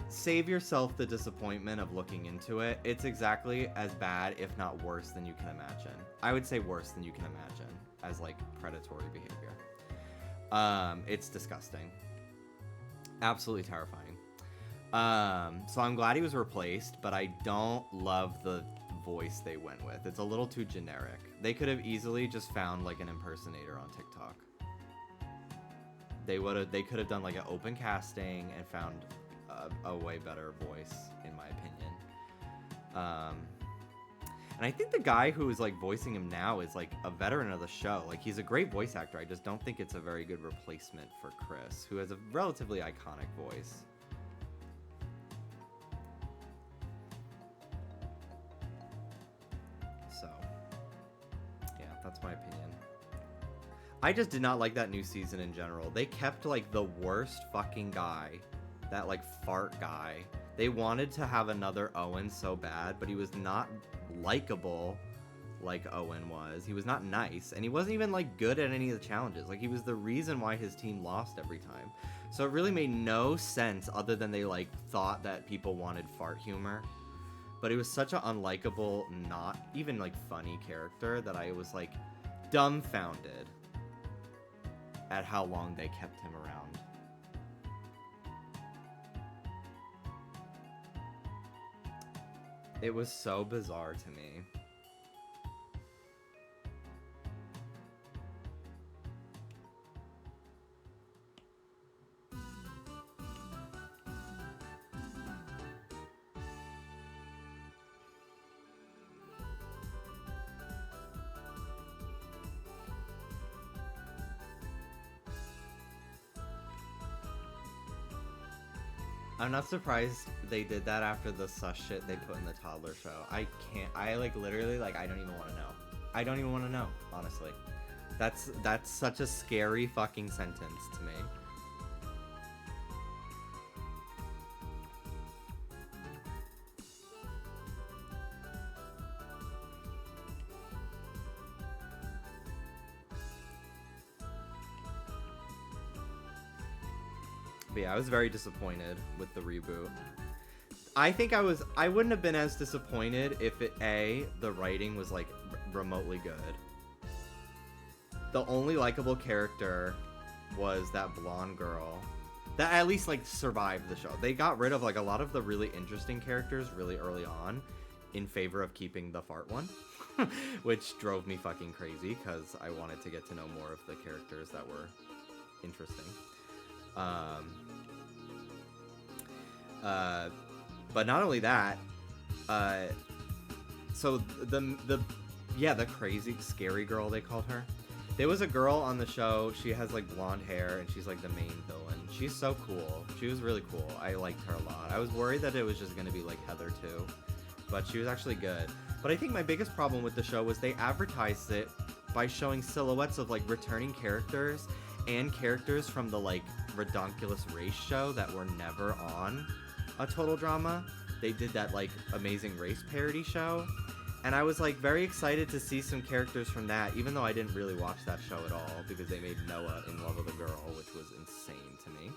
save yourself the disappointment of looking into it. It's exactly as bad, if not worse, than you can imagine. I would say worse than you can imagine as like predatory behavior. It's disgusting. Absolutely terrifying. So I'm glad he was replaced, but I don't love the voice they went with. It's a little too generic. They could have easily just found like an impersonator on TikTok. They could have done like an open casting and found a way better voice, in my opinion. And I think the guy who is like voicing him now is like a veteran of the show. Like, he's a great voice actor. I just don't think it's a very good replacement for Chris, who has a relatively iconic voice. my opinion. I just did not like that new season in general. They kept like the worst fucking guy, that like fart guy. They wanted to have another Owen so bad, but he was not likable like Owen was. He was not nice, and he wasn't even like good at any of the challenges. Like, he was the reason why his team lost every time. So it really made no sense other than they like thought that people wanted fart humor. But it was such an unlikable, not even like funny character that I was like dumbfounded at how long they kept him around. It was so bizarre to me. I'm not surprised they did that after the sus shit they put in the toddler show. I like literally, like, I don't even want to know. I don't even want to know, honestly. That's such a scary fucking sentence to me. But yeah, I was very disappointed with the reboot. I think I wouldn't have been as disappointed if the writing was like remotely good. The only likable character was that blonde girl that at least like survived the show. They got rid of like a lot of the really interesting characters really early on in favor of keeping the fart one, which drove me fucking crazy because I wanted to get to know more of the characters that were interesting. But not only that, so the crazy scary girl, they called her. There was a girl on the show. She has like blonde hair and she's like the main villain. She's so cool. She was really cool. I liked her a lot. I was worried that it was just gonna be like Heather too, but she was actually good. But I think my biggest problem with the show was they advertised it by showing silhouettes of like returning characters and characters from the like Redonkulous Race show that were never on a Total Drama. They did that like Amazing Race parody show, and I was like very excited to see some characters from that, even though I didn't really watch that show at all because they made Noah in love with a girl, which was insane to me.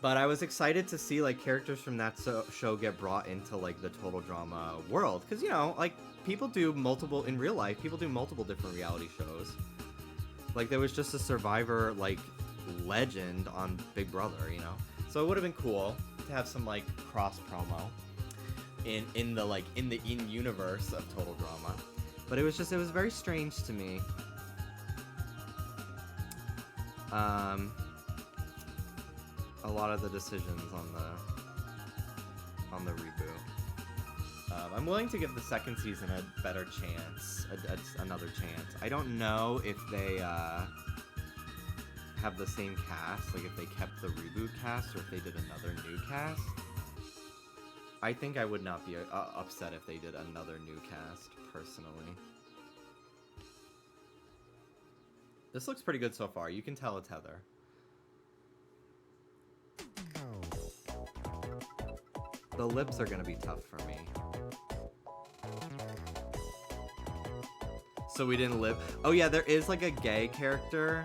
But I was excited to see like characters from that show get brought into like the Total Drama world, because you know, like, people do multiple in real life. People do multiple different reality shows. Like, there was just a Survivor, like, legend on Big Brother, you know? So it would have been cool to have some, like, cross-promo in the in-universe of Total Drama. But it was very strange to me. A lot of the decisions on the reboot. I'm willing to give the second season a better chance, another chance. I don't know if they have the same cast, like if they kept the reboot cast or if they did another new cast. I think I would not be upset if they did another new cast, personally. This looks pretty good so far. You can tell it's Heather. The lips are gonna be tough for me. So we didn't live. Oh yeah, there is like a gay character,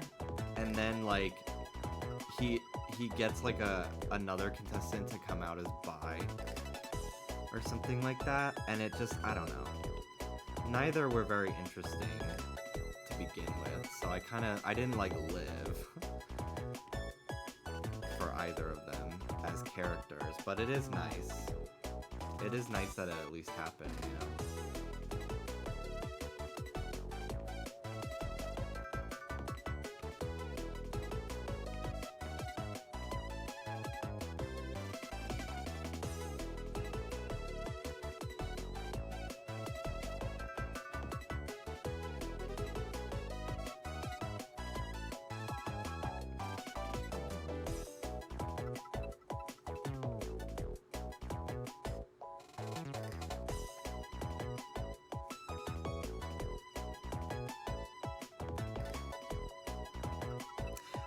and then like he gets like another contestant to come out as bi or something like that, and it just, I don't know. Neither were very interesting to begin with, so I didn't like live for either of them as characters, but it is nice. It is nice that it at least happened, you know?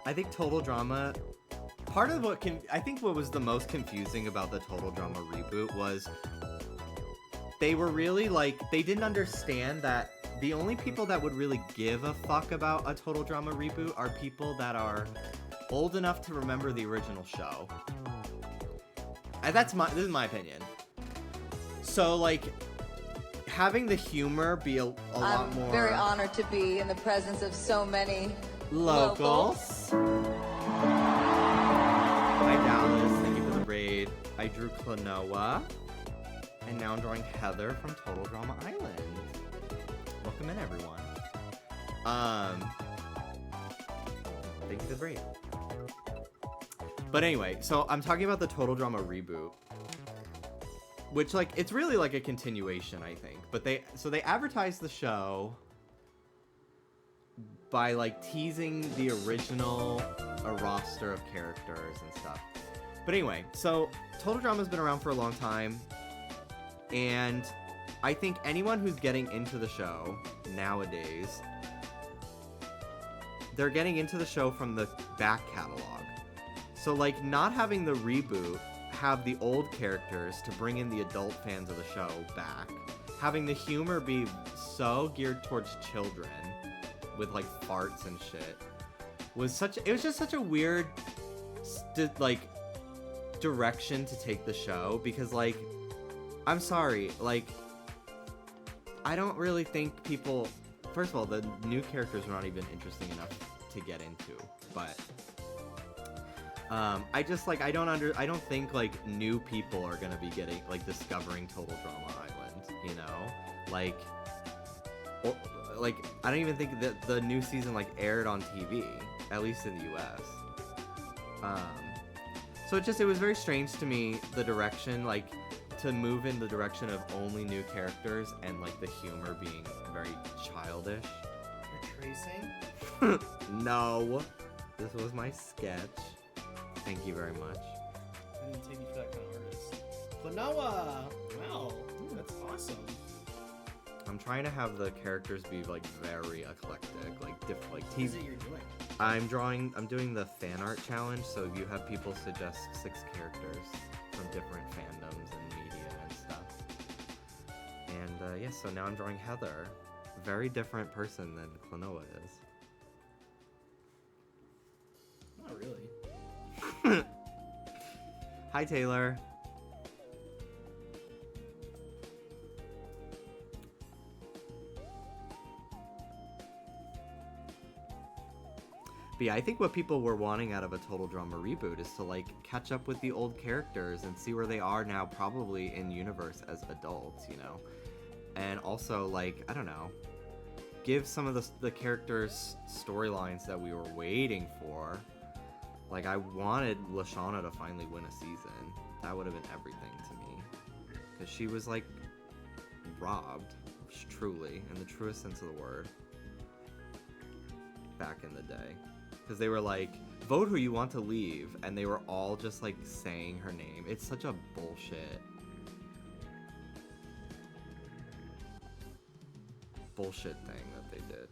I think Total Drama, part of I think what was the most confusing about the Total Drama reboot was they were really like, they didn't understand that the only people that would really give a fuck about a Total Drama reboot are people that are old enough to remember the original show. And this is my opinion. So like, having the humor be a lot more... I'm very honored to be in the presence of so many locals. Hi Dallas, thank you for the raid. I drew Klonoa. And now I'm drawing Heather from Total Drama Island. Welcome in, everyone. Thank you for the raid. But anyway, so I'm talking about the Total Drama reboot. Which, like, it's really like a continuation, I think. But they advertised the show by, like, teasing the original roster of characters and stuff. But anyway, so Total Drama's been around for a long time. And I think anyone who's getting into the show nowadays, they're getting into the show from the back catalog. So, like, not having the reboot have the old characters to bring in the adult fans of the show back, having the humor be so geared towards children with like farts and shit it was just such a weird like direction to take the show, because like, I'm sorry, like, I don't really think people, first of all, the new characters were not even interesting enough to get into, but I just, like, I don't think, like, new people are gonna be discovering Total Drama Island, you know? Like, I don't even think that the new season, like, aired on TV, at least in the US. So it was very strange to me, the direction, like, to move in the direction of only new characters and, like, the humor being very childish. You're tracing? No. This was my sketch. Thank you very much. I didn't take you for that kind of artist. Klonoa! Wow, ooh, that's awesome. I'm trying to have the characters be like very eclectic, like different, like What is it you're doing? I'm doing the fan art challenge, so you have people suggest 6 characters from different fandoms and media and stuff. And yeah, so now I'm drawing Heather, very different person than Klonoa is. Not really. Hi, Taylor. But yeah, I think what people were wanting out of a Total Drama reboot is to, like, catch up with the old characters and see where they are now, probably in universe as adults, you know? And also, like, I don't know, give some of the characters storylines that we were waiting for. Like, I wanted Lashana to finally win a season. That would have been everything to me. Because she was, like, robbed, truly, in the truest sense of the word. Back in the day. Because they were like, vote who you want to leave. And they were all just, like, saying her name. It's such a bullshit thing that they did.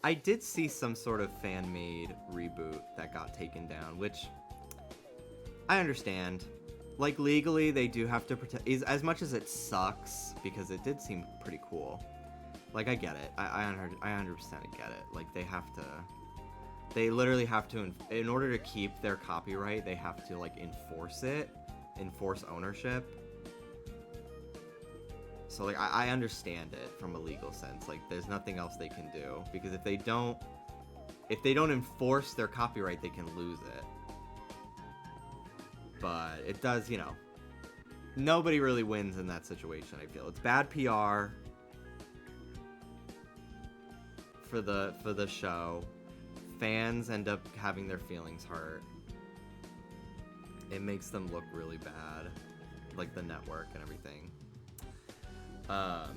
I did see some sort of fan-made reboot that got taken down, which I understand. Like, legally, they do have to protect, as much as it sucks, because it did seem pretty cool. Like, I get it. I 100% get it. Like, they literally have to, in order to keep their copyright, they have to, like, enforce ownership. So, like, I understand it from a legal sense. Like, there's nothing else they can do, because if they don't enforce their copyright, they can lose it. But it does, you know, nobody really wins in that situation, I feel. It's bad PR for the show. Fans end up having their feelings hurt. It makes them look really bad, like the network and everything. But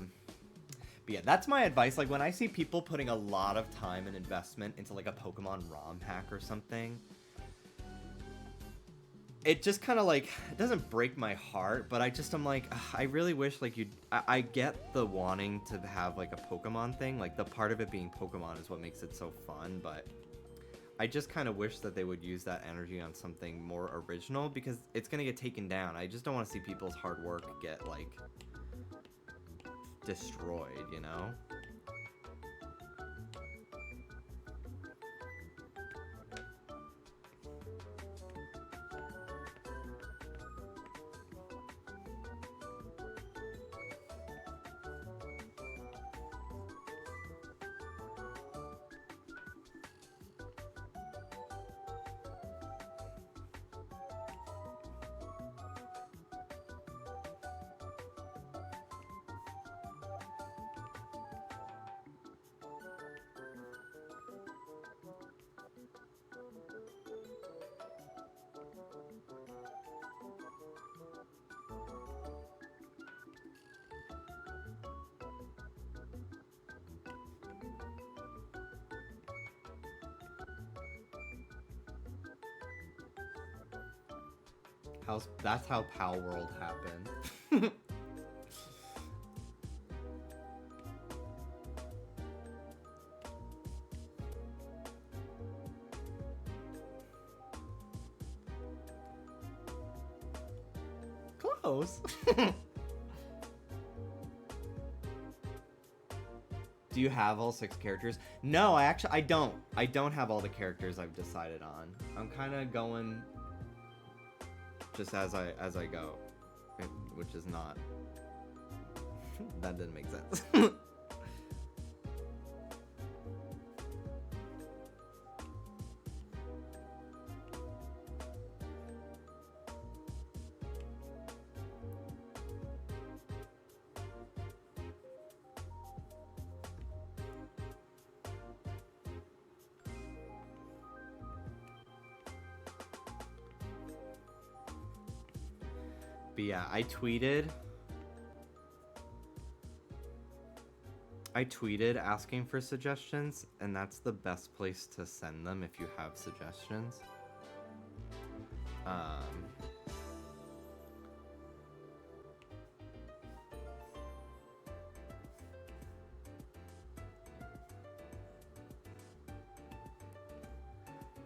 yeah, that's my advice. Like, when I see people putting a lot of time and investment into, like, a Pokemon ROM hack or something, it just kind of like, it doesn't break my heart, but I'm like, ugh, I really wish like I get the wanting to have like a Pokemon thing, like the part of it being Pokemon is what makes it so fun, but I just kind of wish that they would use that energy on something more original, because it's gonna get taken down. I just don't want to see people's hard work get like destroyed, you know? That's how Pal World happened. Close. Do you have all 6 characters? No, I don't. I don't have all the characters I've decided on. I'm kind of going just as I go, which is not. That didn't make sense. But yeah, I tweeted asking for suggestions, and that's the best place to send them if you have suggestions.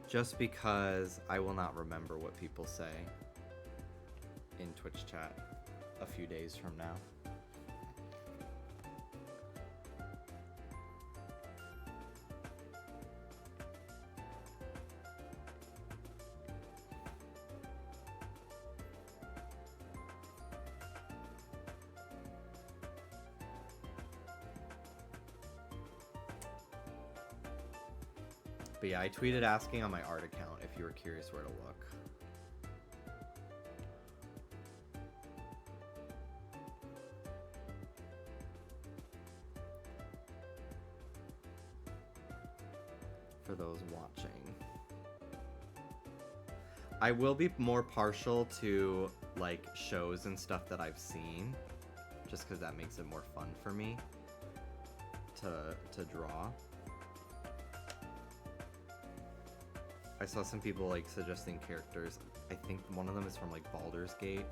Just because I will not remember what people say in Twitch chat a few days from now. But yeah, I tweeted asking on my art account if you were curious where to look. For those watching. I will be more partial to like shows and stuff that I've seen, just because that makes it more fun for me to draw. I saw some people like suggesting characters. I think one of them is from like Baldur's Gate,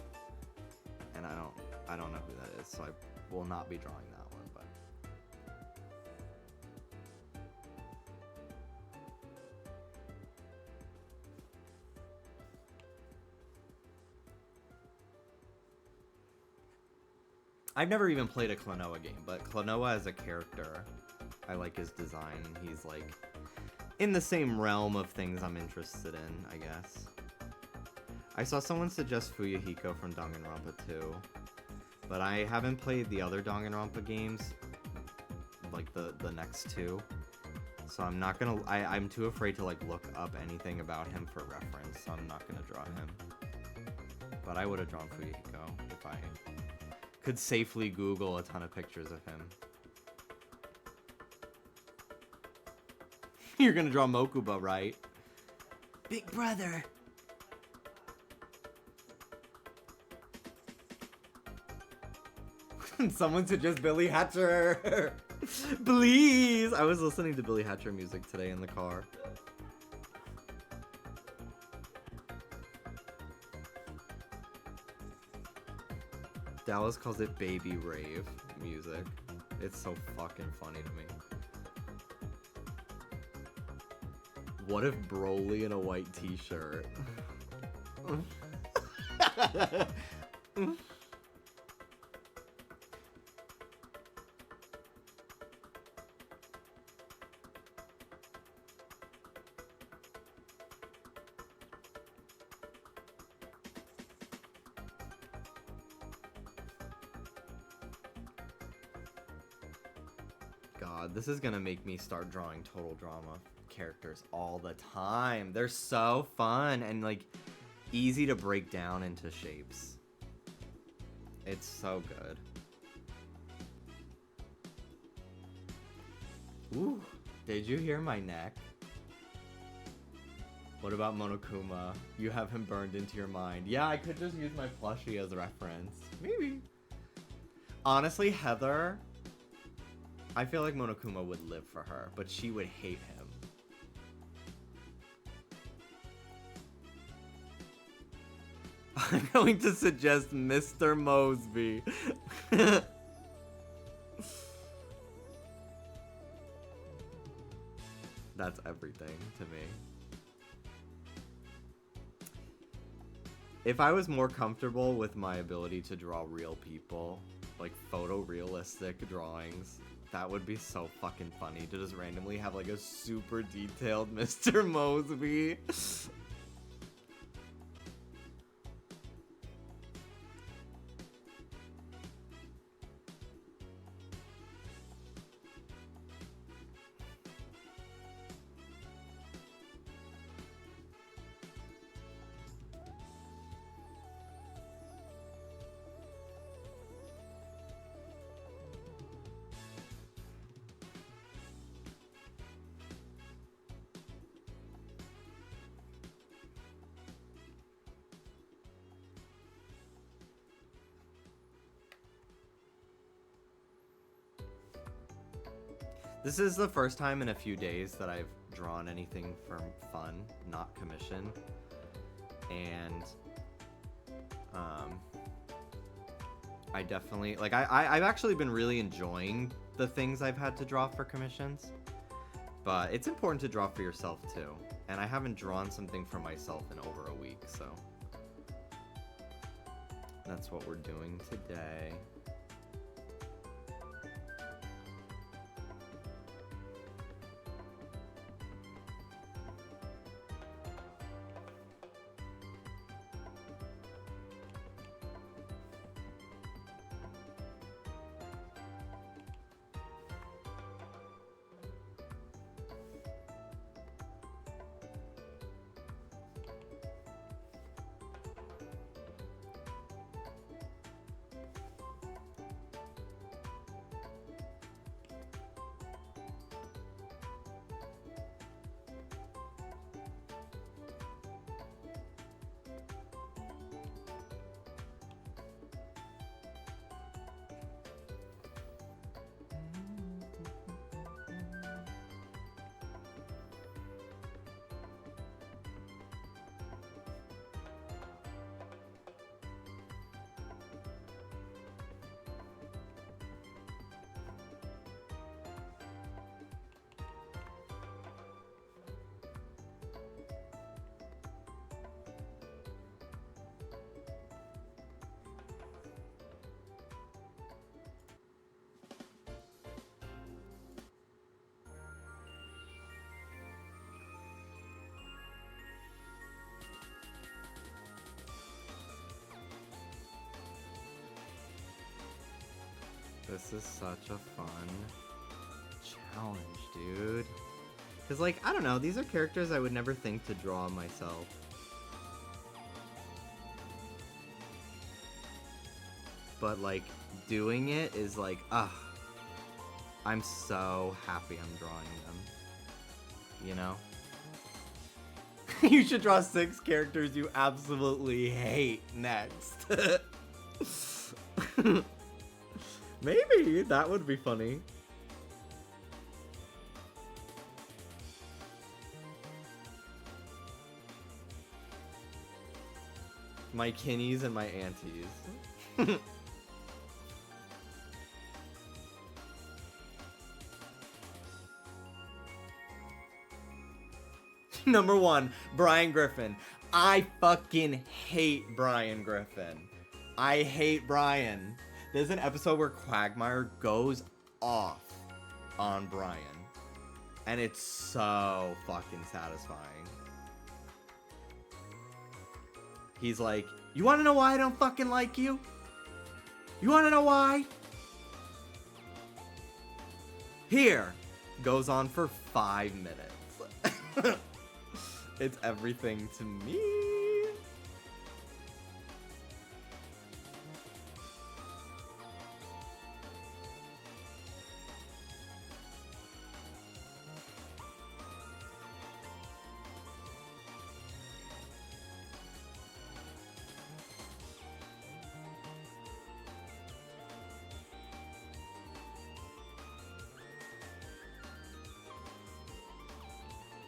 and I don't know who that is, so I will not be drawing that one. But I've never even played a Klonoa game, but Klonoa as a character, I like his design. He's like in the same realm of things I'm interested in, I guess. I saw someone suggest Fuyuhiko from Danganronpa 2, but I haven't played the other Danganronpa games, like the next 2, so I'm not gonna. I'm too afraid to like look up anything about him for reference, so I'm not gonna draw him. But I would have drawn Fuyuhiko if I could safely Google a ton of pictures of him. You're gonna draw Mokuba, right? Big brother. Someone suggest Billy Hatcher. Please. I was listening to Billy Hatcher music today in the car. Dallas calls it baby rave music. It's so fucking funny to me. What if Broly in a white t-shirt? God, this is gonna make me start drawing total drama characters all the time. They're so fun and like easy to break down into shapes. It's so good. Ooh, did you hear my neck? What about Monokuma? You have him burned into your mind. Yeah, I could just use my plushie as a reference. Maybe. Honestly, Heather, I feel like Monokuma would live for her, but she would hate him. I'm going to suggest Mr. Mosby. That's everything to me. If I was more comfortable with my ability to draw real people, like photorealistic drawings, that would be so fucking funny to just randomly have like a super detailed Mr. Mosby. This is the first time in a few days that I've drawn anything for fun, not commission. And I definitely, like, I've actually been really enjoying the things I've had to draw for commissions. But it's important to draw for yourself too. And I haven't drawn something for myself in over a week, so that's what we're doing today. This is such a fun challenge, dude. Because, like, I don't know, these are characters I would never think to draw myself. But, like, doing it is like, I'm so happy I'm drawing them. You know? You should draw 6 characters you absolutely hate next. Maybe, that would be funny. My kinnies and my aunties. Number 1, Brian Griffin. I fucking hate Brian Griffin. I hate Brian. There's an episode where Quagmire goes off on Brian. And it's so fucking satisfying. He's like, you wanna know why I don't fucking like you? You wanna know why? Here. Goes on for 5 minutes. It's everything to me.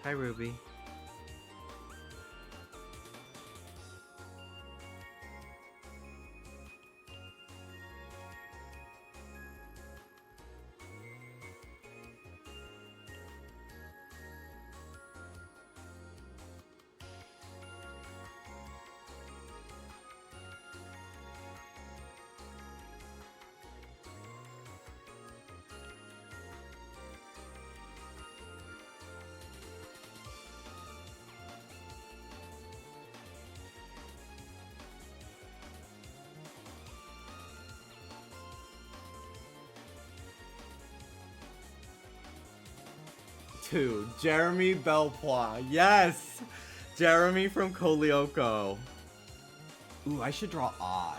Hi, Ruby. Dude, Jeremy Belpois. Yes! Jeremy from Kolioko. Ooh, I should draw Odd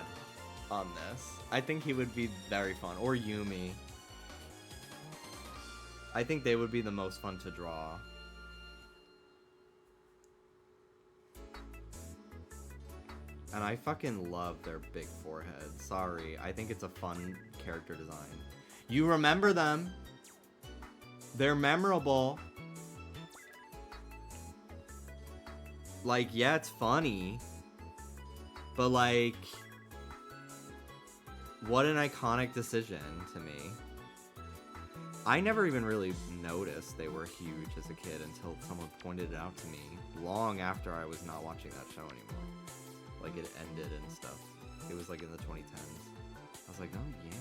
on this. I think he would be very fun. Or Yumi. I think they would be the most fun to draw. And I fucking love their big foreheads. Sorry, I think it's a fun character design. You remember them. They're memorable. Like, yeah, it's funny. But, like, what an iconic decision to me. I never even really noticed they were huge as a kid until someone pointed it out to me long after I was not watching that show anymore. Like, it ended and stuff. It was, like, in the 2010s. I was like, oh, yeah.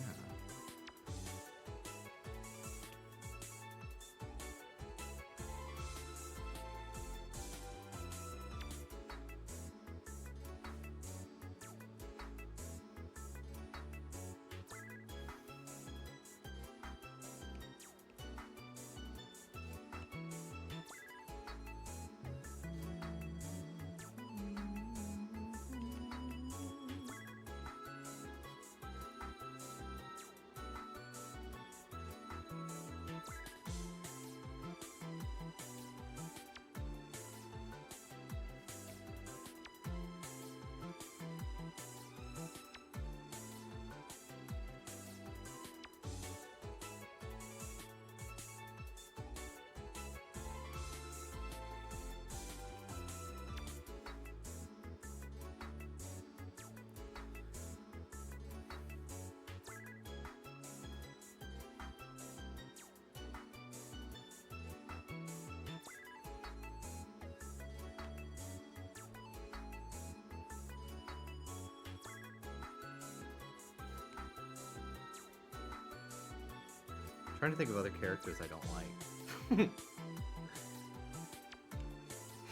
Trying to think of other characters I don't like.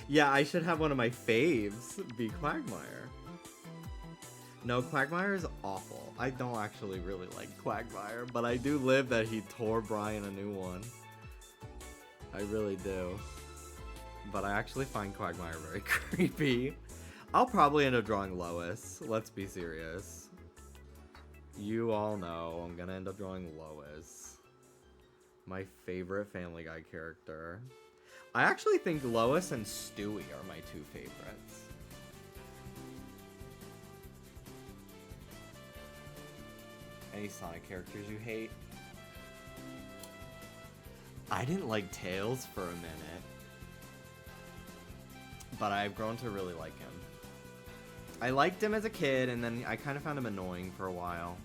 Yeah, I should have one of my faves be Quagmire. No, Quagmire is awful. I don't actually really like Quagmire, but I do live that he tore Brian a new one. I really do. But I actually find Quagmire very creepy. I'll probably end up drawing Lois. Let's be serious. You all know I'm gonna end up drawing Lois. My favorite Family Guy character. I actually think Lois and Stewie are my two favorites. Any Sonic characters you hate? I didn't like Tails for a minute. But I've grown to really like him. I liked him as a kid, and then I kind of found him annoying for a while.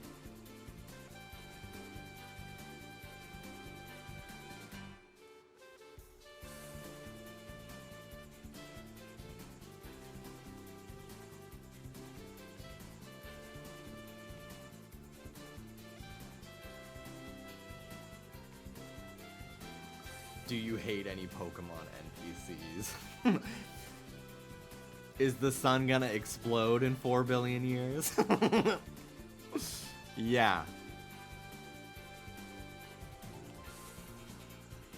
Do you hate any Pokemon NPCs? Is the sun gonna explode in 4 billion years? Yeah.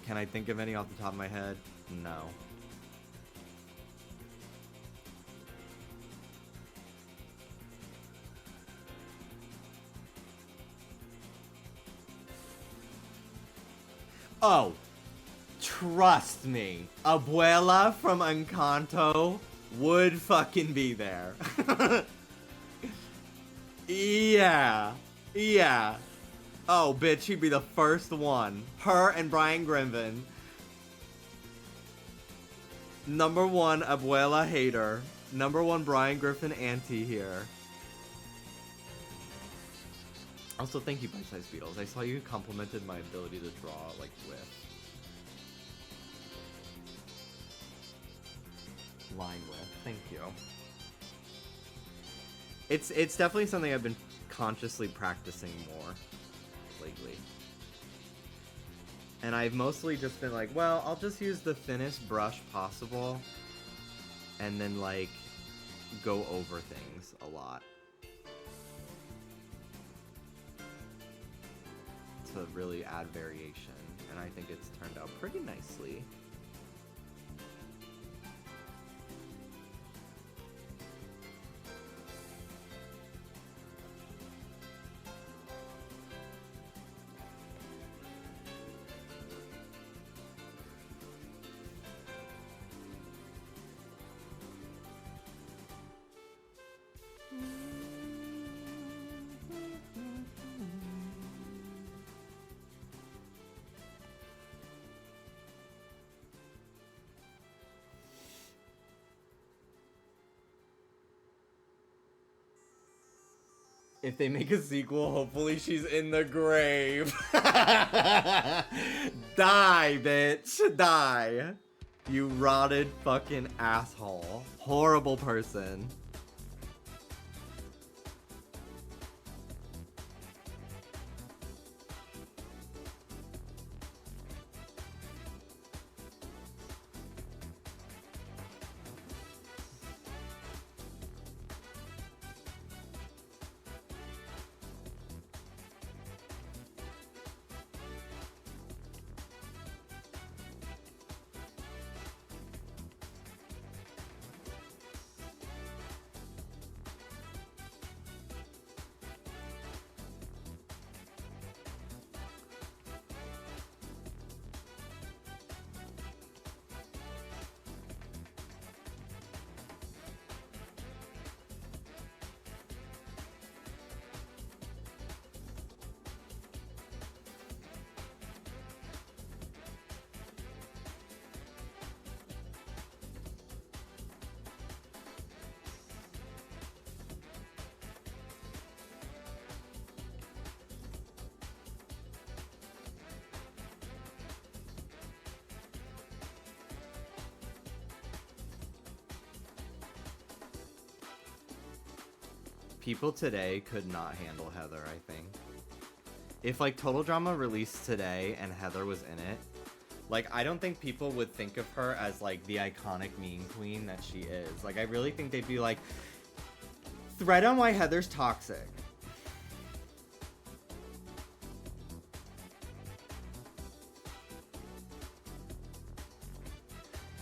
Can I think of any off the top of my head? No. Oh, trust me, Abuela from Encanto would fucking be there. Yeah, yeah. Oh, bitch, he'd be the first one. Her and Brian Grimvin. Number 1, Abuela hater. Number 1, Brian Griffin anti here. Also, thank you, Bite Size Beatles. I saw you complimented my ability to draw, like, with. Line with. Thank you. It's definitely something I've been consciously practicing more lately. And I've mostly just been like, well, I'll just use the thinnest brush possible and then, like, go over things a lot. To really add variation, and I think it's turned out pretty nicely. If they make a sequel, hopefully she's in the grave. Die, bitch. Die. You rotted fucking asshole. Horrible person. People today could not handle Heather, I think. If, like, Total Drama released today and Heather was in it, like, I don't think people would think of her as, like, the iconic mean queen that she is. Like, I really think they'd be like, thread on why Heather's toxic.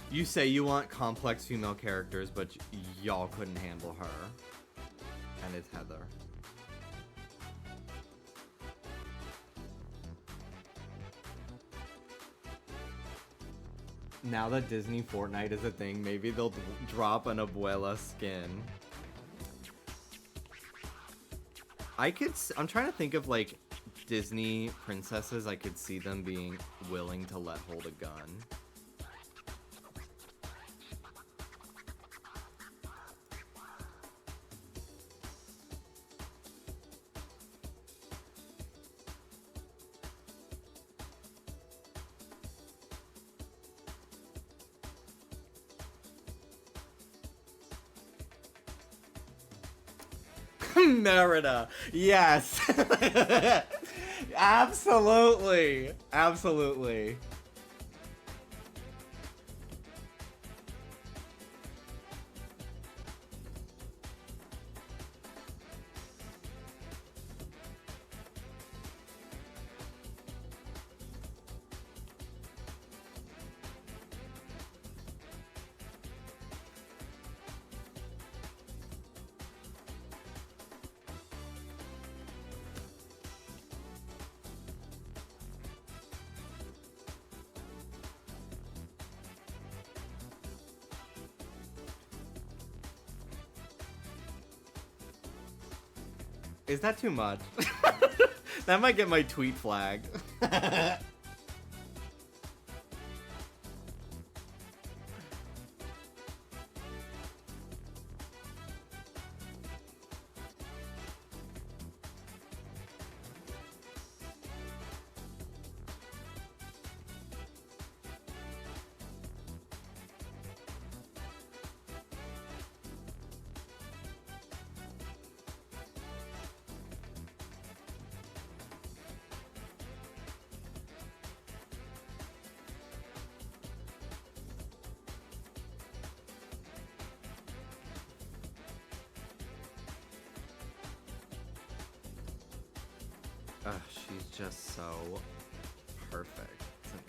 You say you want complex female characters, but y'all couldn't handle her. And it's Heather. Now that Disney Fortnite is a thing, maybe they'll drop an Abuela skin. I'm trying to think of, like, Disney princesses I could see them being willing to let hold a gun. Merida, yes. Absolutely, absolutely. Is that too much? That might get my tweet flagged. Ugh, she's just so perfect to me.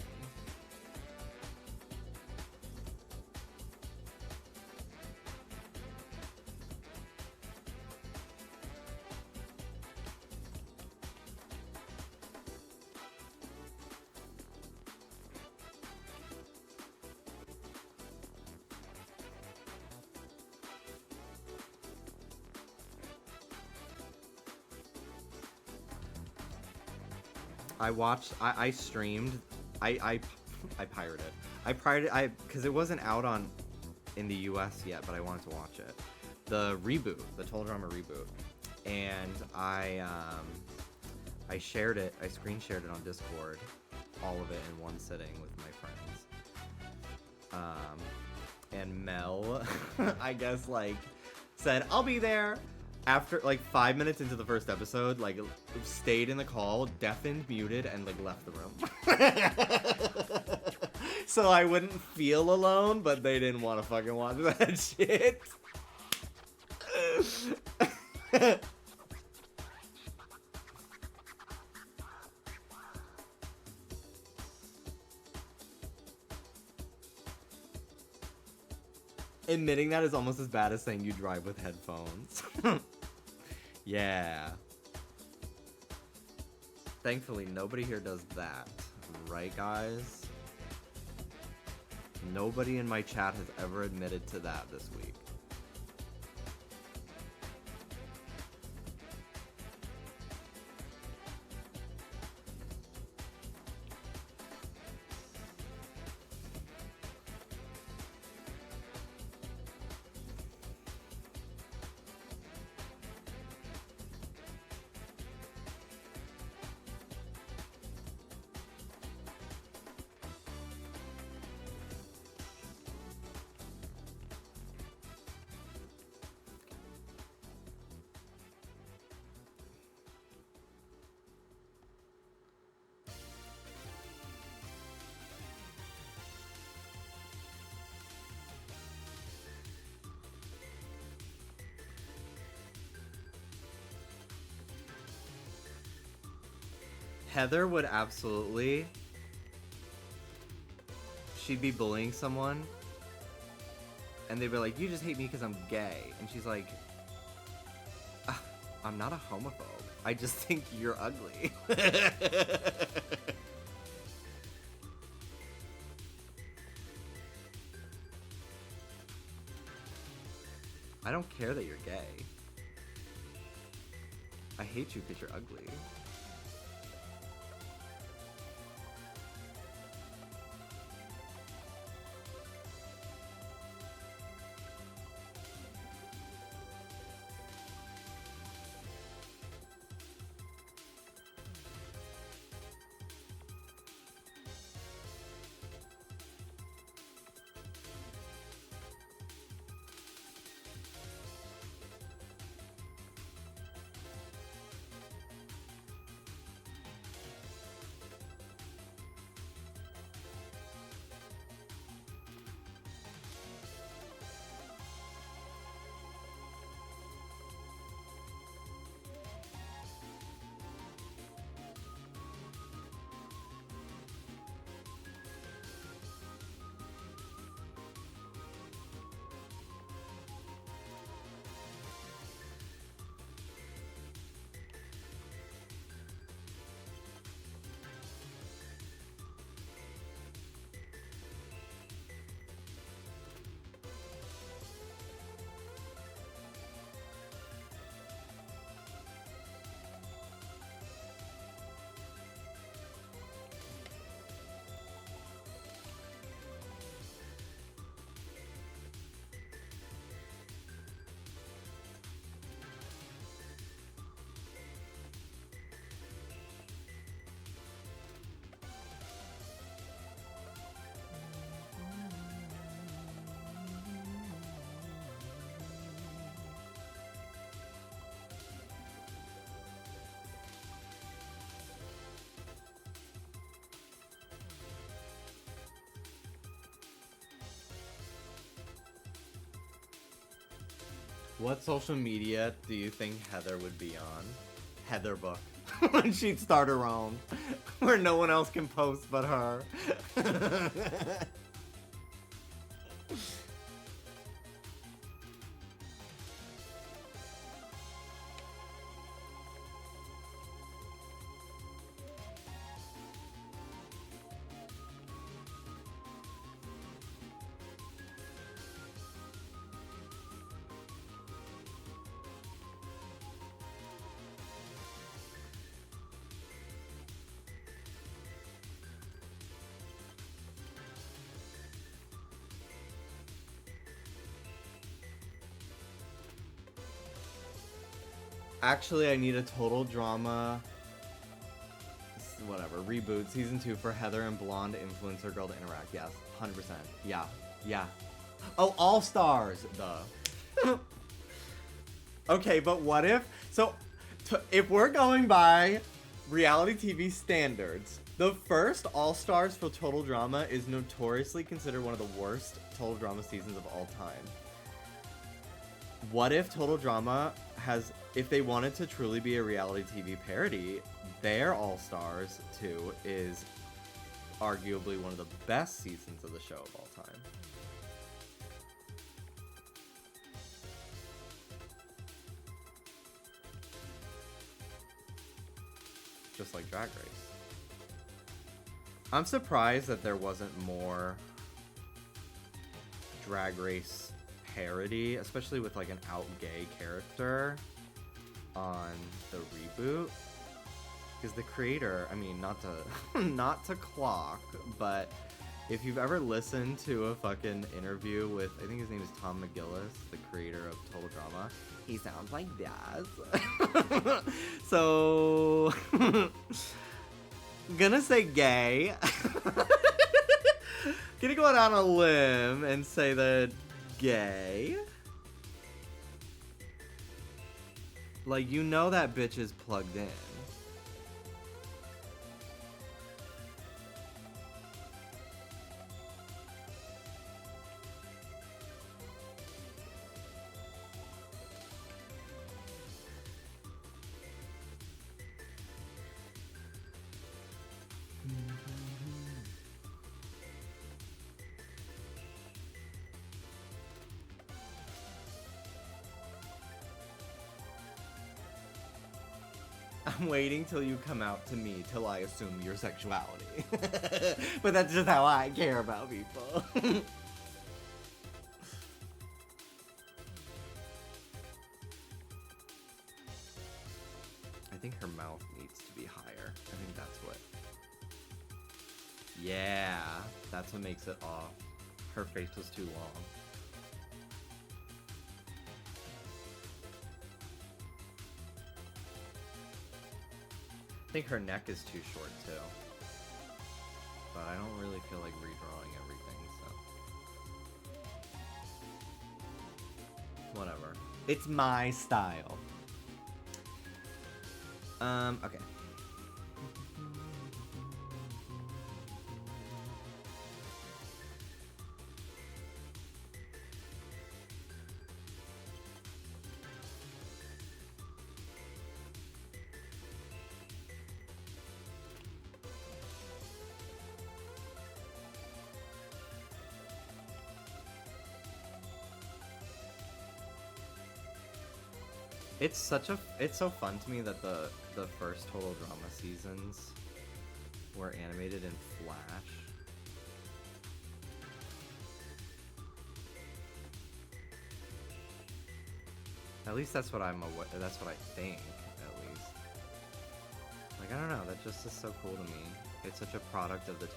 I streamed, I pirated. Because it wasn't out in the US yet, but I wanted to watch it. The reboot, the Total Drama reboot. And I shared it, I screen shared it on Discord, all of it in one sitting with my friends. And Mel, I guess, like, said, I'll be there. After, like, 5 minutes into the first episode, like, stayed in the call, deafened, muted, and, like, left the room. So I wouldn't feel alone, but they didn't want to fucking watch that shit. Admitting that is almost as bad as saying you drive with headphones. Yeah. Thankfully, nobody here does that. Right, guys? Nobody in my chat has ever admitted to that this week. Heather would absolutely... She'd be bullying someone, and they'd be like, you just hate me because I'm gay. And she's like, I'm not a homophobe. I just think you're ugly. I don't care that you're gay. I hate you because you're ugly. What social media do you think Heather would be on? Heather book. When she'd start her own. Where no one else can post but her. Actually, I need a total drama. Whatever. Reboot season 2 for Heather and blonde influencer girl to interact. Yes, 100%. Yeah, yeah. Oh, All Stars. Duh. Okay, but what if? So, if we're going by reality TV standards, the first All Stars for Total Drama is notoriously considered one of the worst Total Drama seasons of all time. What if Total Drama has, if they wanted to truly be a reality TV parody, their All Stars 2 is arguably one of the best seasons of the show of all time. Just like Drag Race. I'm surprised that there wasn't more Drag Race parody, especially with like an out gay character on the reboot. Because the creator, I mean, not to clock, but if you've ever listened to a fucking interview with, I think his name is Tom McGillis, the creator of Total Drama, he sounds like that. So, gonna say gay. Gonna go out on a limb and say that gay. Like, you know that bitch is plugged in. I'm waiting till you come out to me till I assume your sexuality. But that's just how I care about people. I think her mouth needs to be higher. I think that's what... Yeah, that's what makes it off. Her face was too long. I think her neck is too short too. But I don't really feel like redrawing everything, so. Whatever. It's my style. Okay. It's so fun to me that the first Total Drama seasons were animated in Flash. At least that's what that's what I think, at least. Like, I don't know, that just is so cool to me. It's such a product of the 2000s.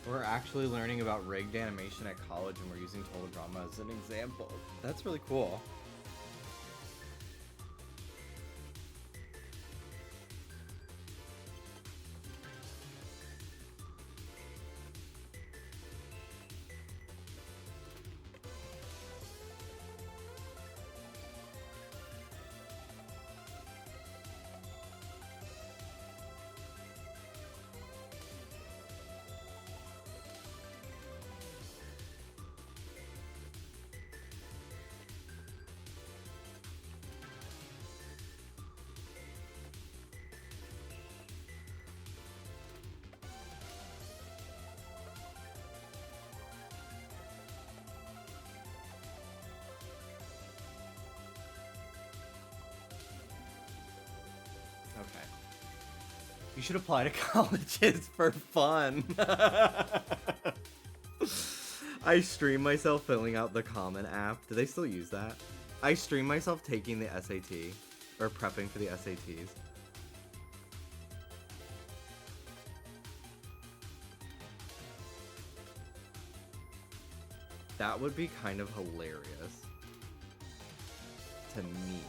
We're actually learning about rigged animation at college, and we're using Total Drama as an example. That's really cool. Okay. You should apply to colleges for fun. I stream myself filling out the Common app. Do they still use that? I stream myself taking the SAT or prepping for the SATs. That would be kind of hilarious to me.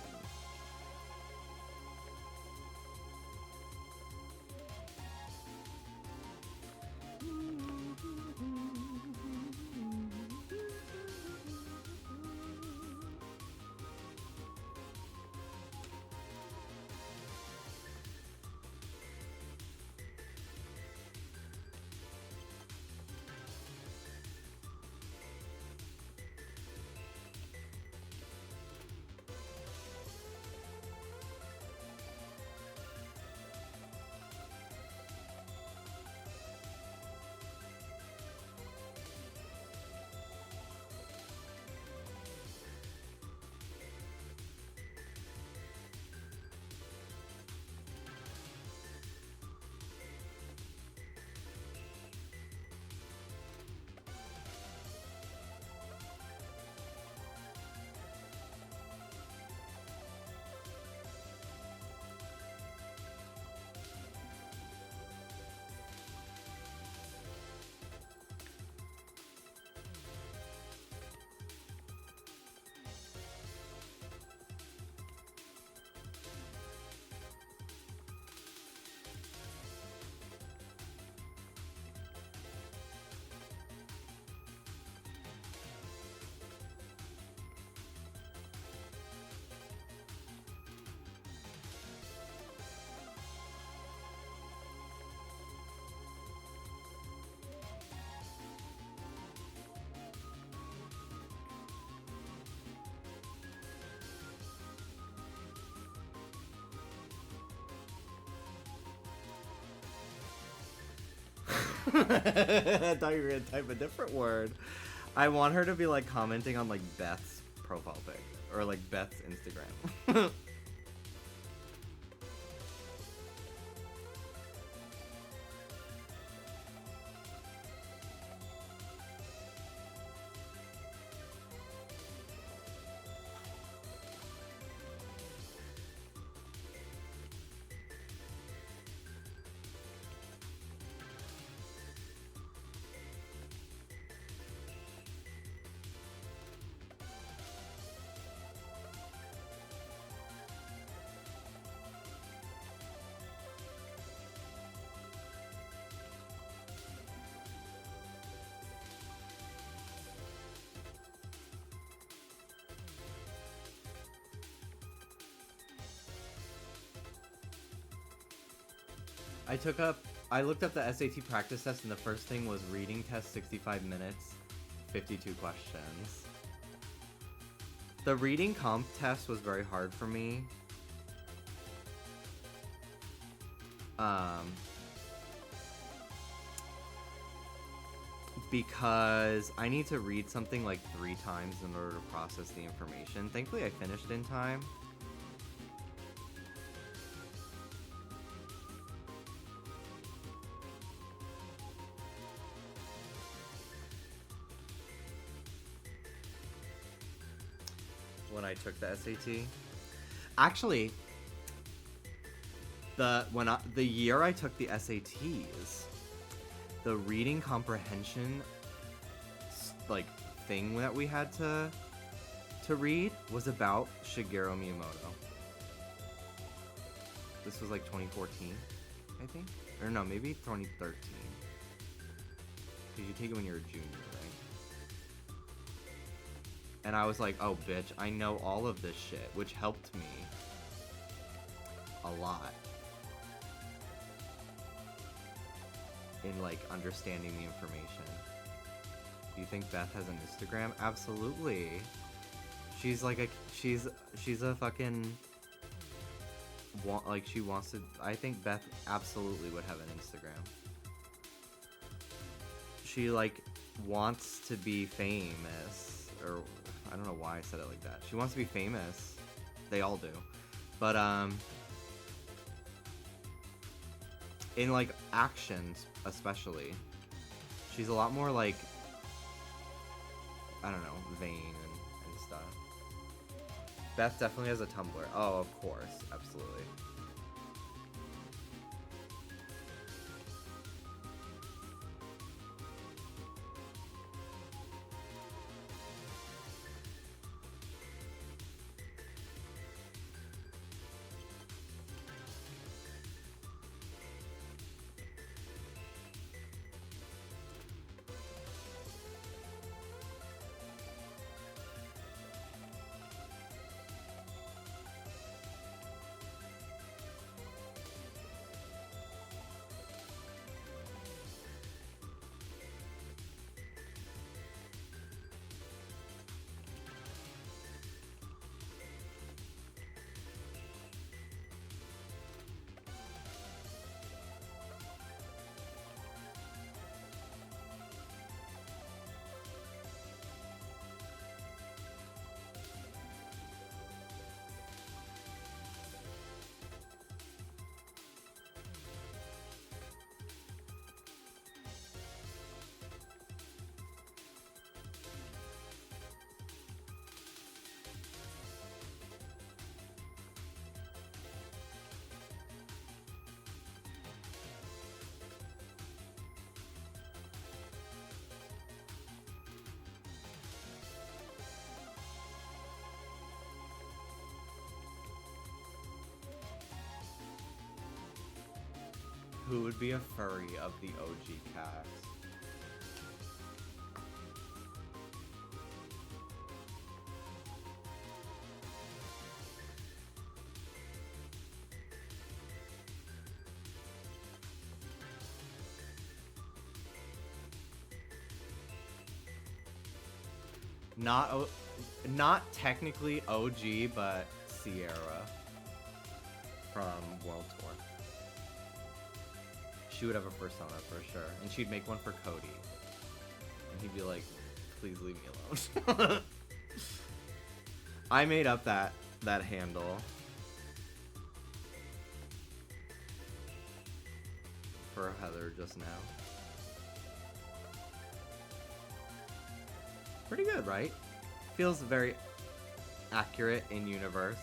I thought you were gonna type a different word. I want her to be like commenting on like Beth's profile pic or like Beth's Instagram. I looked up the SAT practice test, and the first thing was reading test 65 minutes, 52 questions. The reading comp test was very hard for me. Because I need to read something like 3 times in order to process the information. Thankfully, I finished in time. When I took the SAT. Actually, the year I took the SATs, the reading comprehension like thing that we had to read was about Shigeru Miyamoto. This was like 2014, I think, or no, maybe 2013. Because you take it when you're a junior, right? And I was like, oh bitch, I know all of this shit, which helped me a lot in like understanding the information. Do you think Beth has an Instagram? Absolutely. She's like a she's a fucking like she wants to. I think Beth absolutely would have an Instagram. She like wants to be famous, or I don't know why I said it like that. She wants to be famous. They all do, but in like actions especially, she's a lot more like, I don't know, vain and stuff. Beth definitely has a Tumblr. Oh, of course, absolutely. Who would be a furry of the OG cast? Not technically OG, but Sierra from World Tour. She would have a persona for sure, and she'd make one for Cody, and he'd be like, "Please leave me alone." I made up that handle for Heather just now. Pretty good, right? Feels very accurate in universe.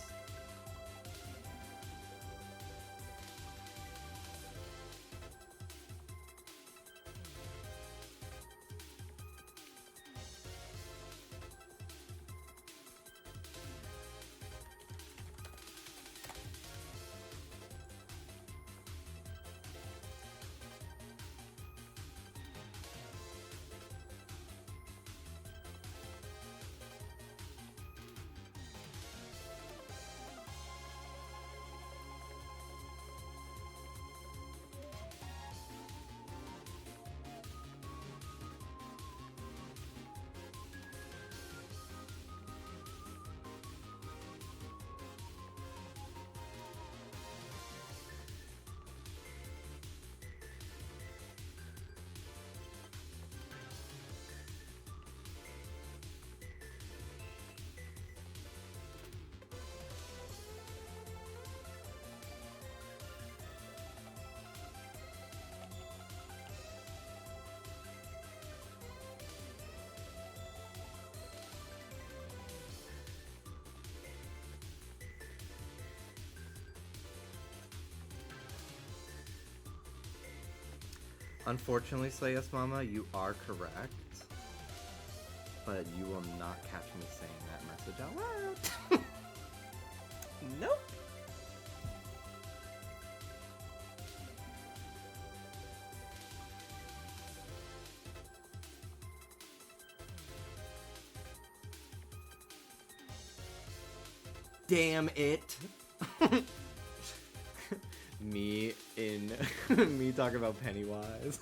Unfortunately, Slay Yes Mama, you are correct. But you will not catch me saying that message out loud. Nope. Damn it. Me talking about Pennywise.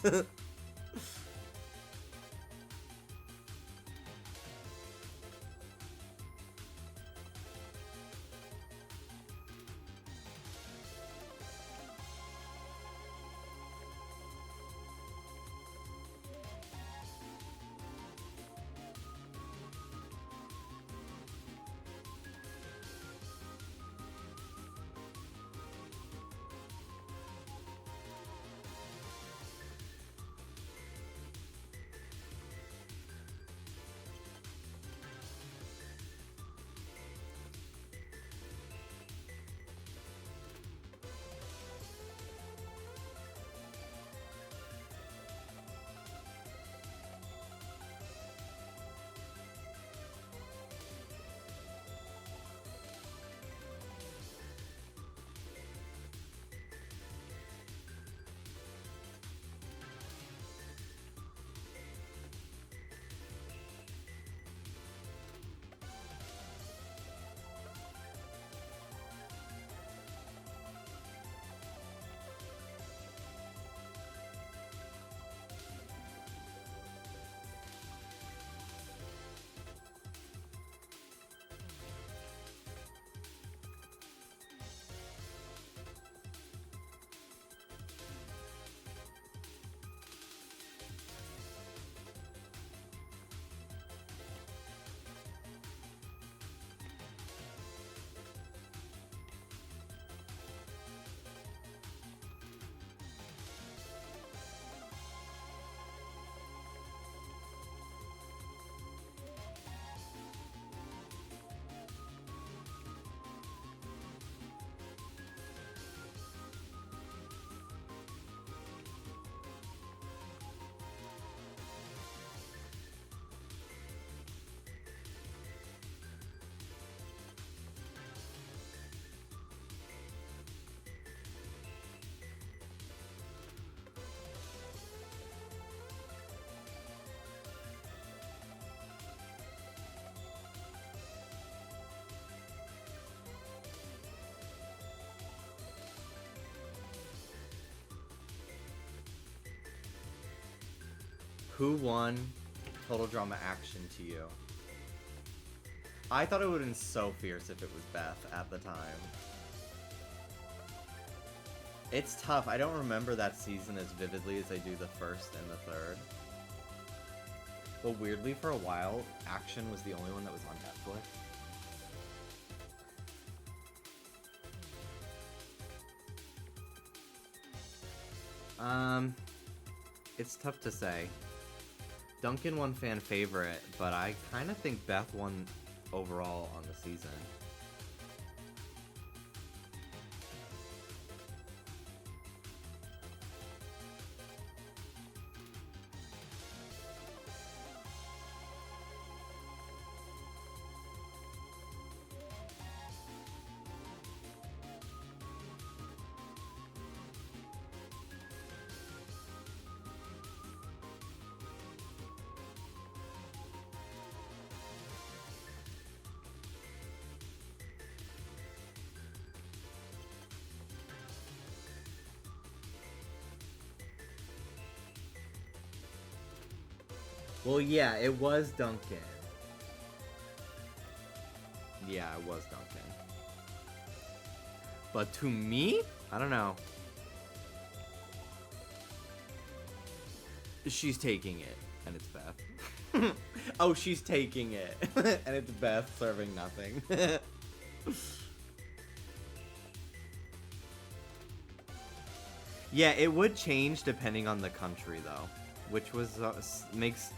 Who won Total Drama Action to you? I thought it would have been so fierce if it was Beth at the time. It's tough. I don't remember that season as vividly as I do the first and the third. But weirdly, for a while, Action was the only one that was on Netflix. It's tough to say. Duncan won fan favorite, but I kind of think Beth won overall on the season. Well, yeah, it was Duncan. Yeah, it was Duncan. But to me, I don't know. She's taking it, and it's Beth. Oh, she's taking it, and it's Beth serving nothing. Yeah, it would change depending on the country, though, which was makes.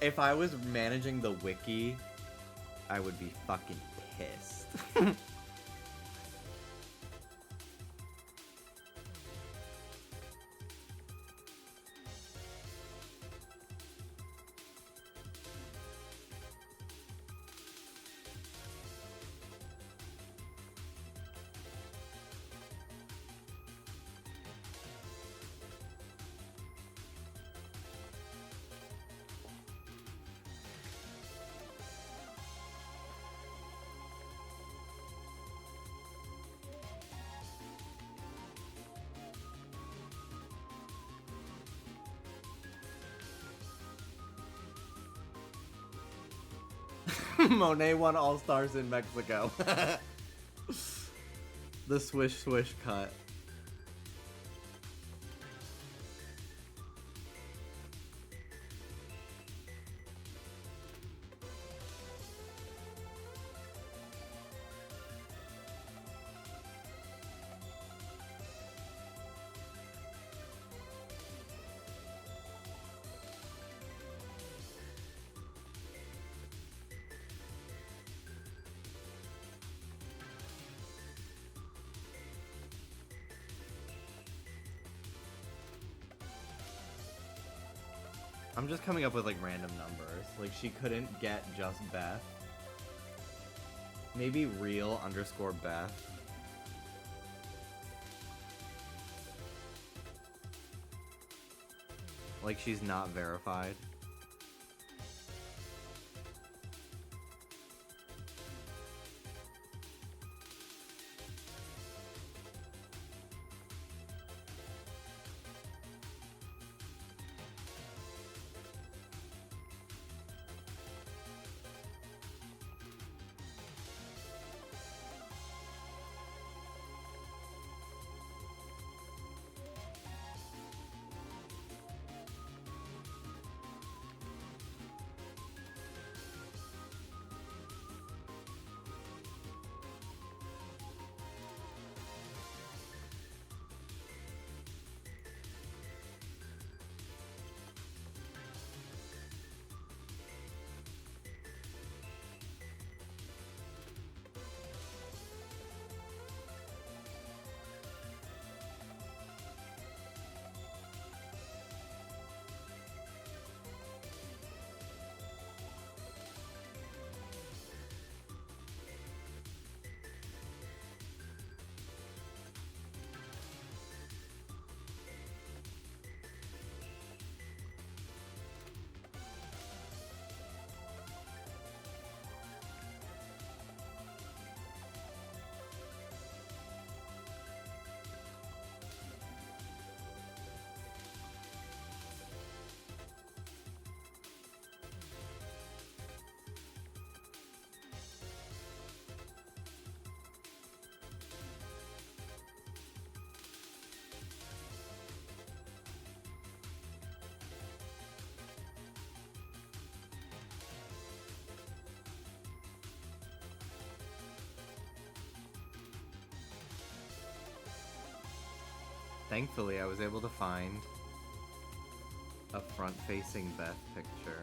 If I was managing the wiki, I would be fucking pissed. Monet won All Stars in Mexico. The swish swish cut. I'm just coming up with like random numbers. Like she couldn't get just Beth. Maybe real underscore Beth. Like she's not verified. Thankfully, I was able to find a front-facing Beth picture.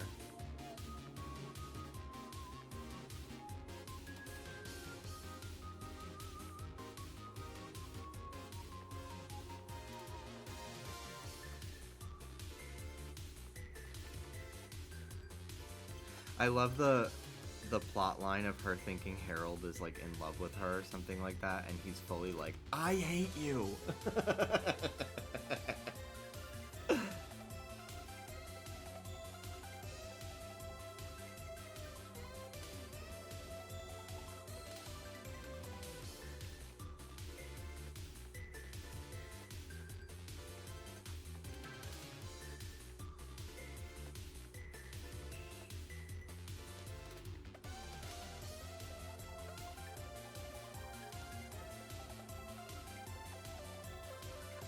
I love the plot line of her thinking Harold is like in love with her or something like that, and he's fully like, I hate you.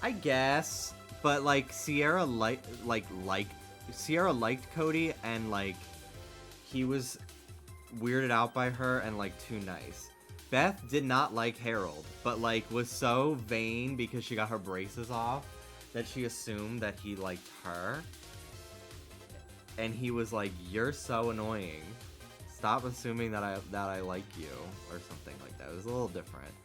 I guess, but like Sierra liked Cody, and like he was weirded out by her and like too nice. Beth did not like Harold, but like was so vain because she got her braces off that she assumed that he liked her. And he was like, "You're so annoying. Stop assuming that I like you," or something like that. It was a little different.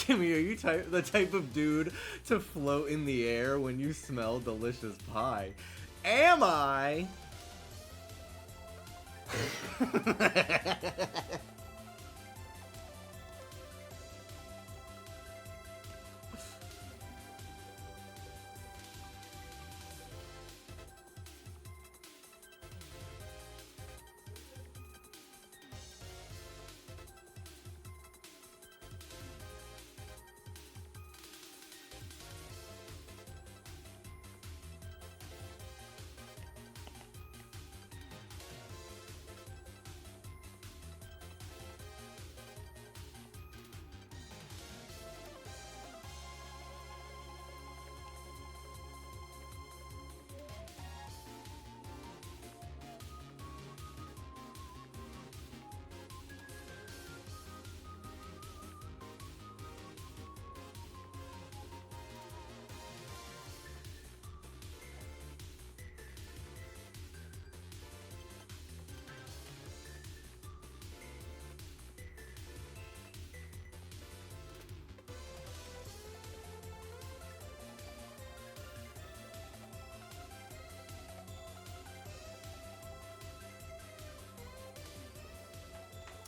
Jimmy, are you the type of dude to float in the air when you smell delicious pie? Am I?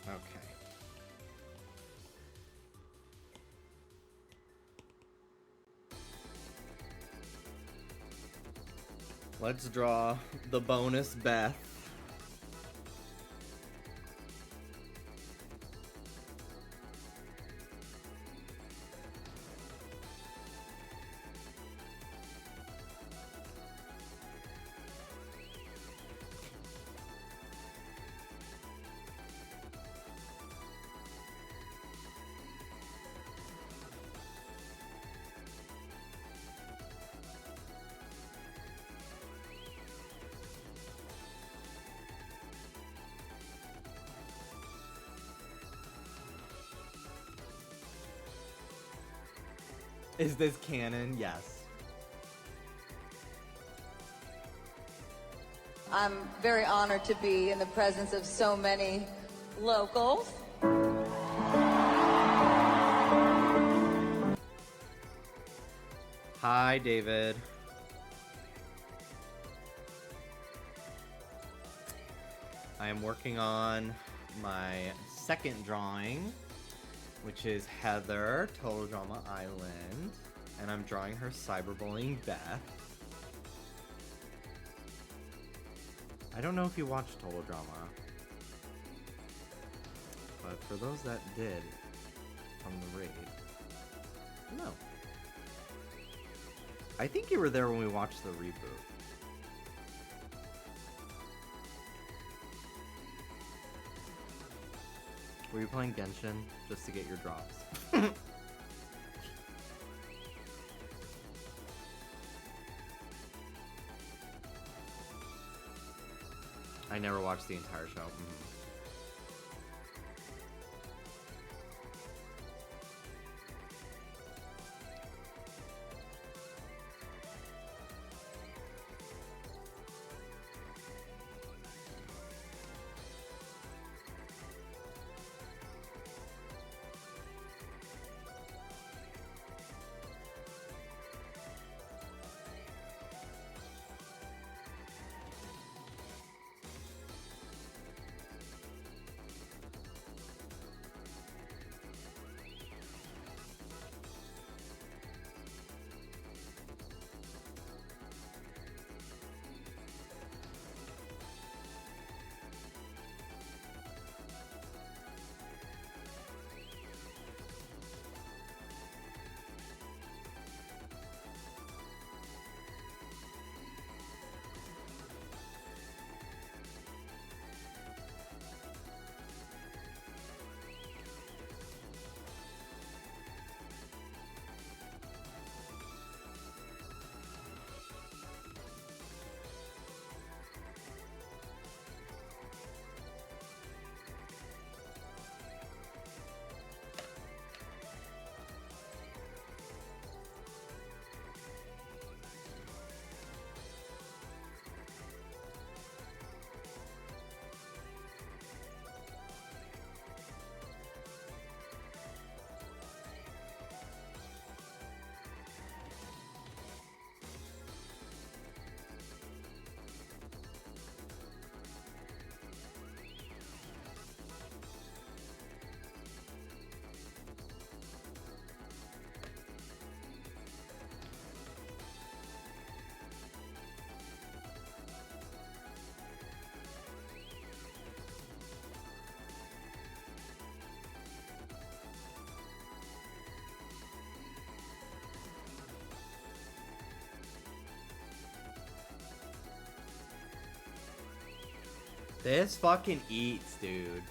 Okay. Let's draw the bonus Beth. Is this canon? Yes. I'm very honored to be in the presence of so many locals. Hi, David. I am working on my second drawing, which is Heather, Total Drama Island, and I'm drawing her cyberbullying Beth. I don't know if you watched Total Drama, but for those that did from the raid, no. I think you were there when we watched the reboot. Were you playing Genshin just to get your drops? I never watched the entire show. This fucking eats, dude.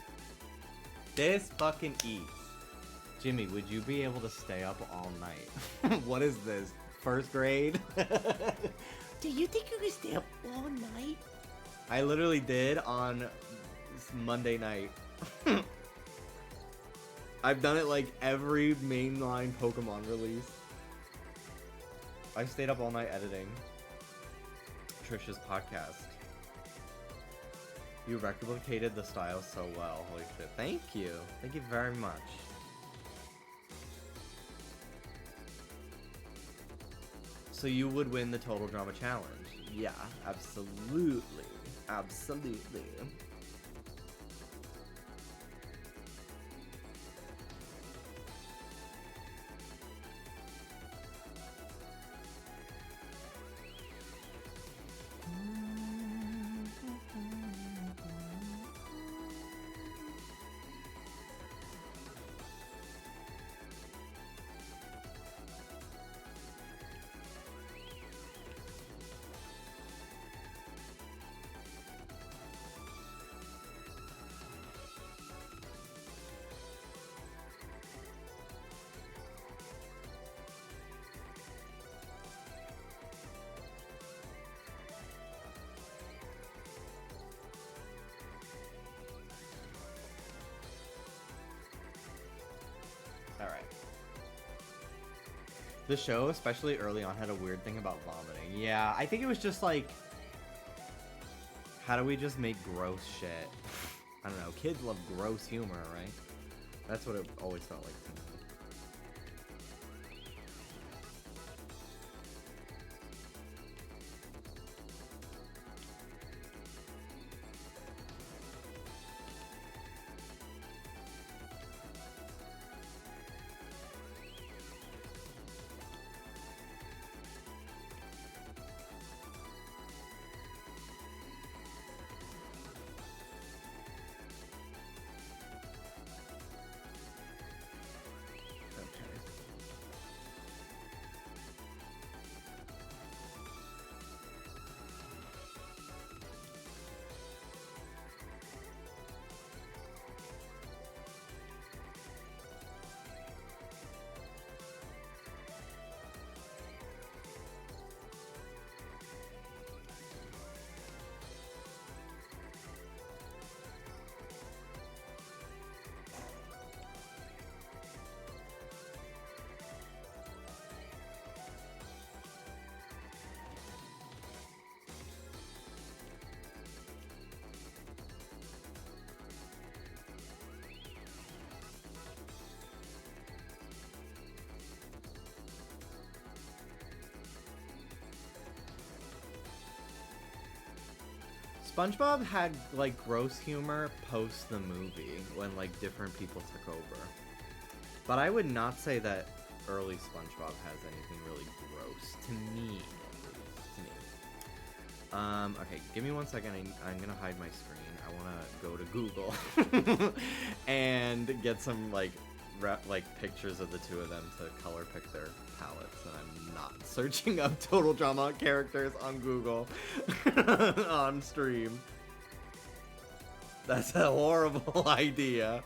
This fucking eats. Jimmy, would you be able to stay up all night? What is this? First grade? Do you think you can stay up all night? I literally did on Monday night. I've done it like every mainline Pokemon release. I stayed up all night editing Trisha's podcast. You replicated the style so well. Holy shit. Thank you. Thank you very much. So you would win the Total Drama Challenge. Yeah, absolutely. Absolutely. Alright. The show, especially early on, had a weird thing about vomiting. Yeah, I think it was just like, how do we just make gross shit? I don't know. Kids love gross humor, right? That's what it always felt like to me. SpongeBob had like gross humor post the movie when like different people took over. But I would not say that early SpongeBob has anything really gross to me, at least. Okay, give me 1 second. I'm gonna hide my screen. I wanna go to Google and get some like pictures of the two of them to color pick their palettes, and I'm not searching up Total Drama characters on Google on stream. That's a horrible idea.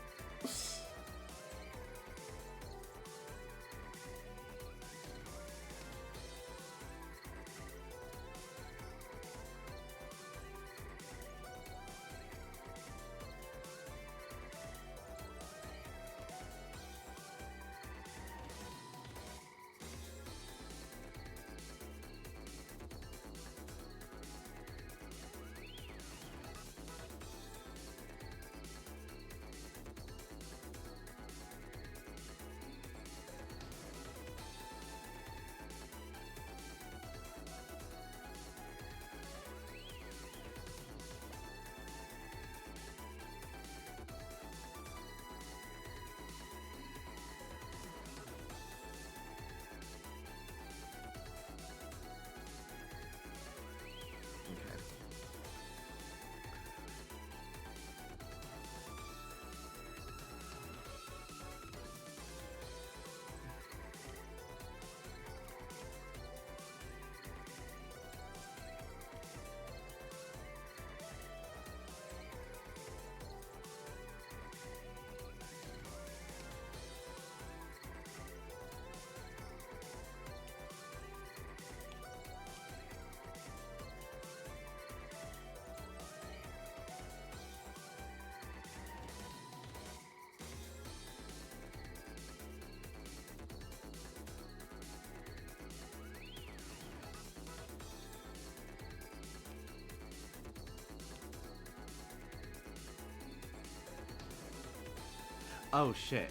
Oh shit.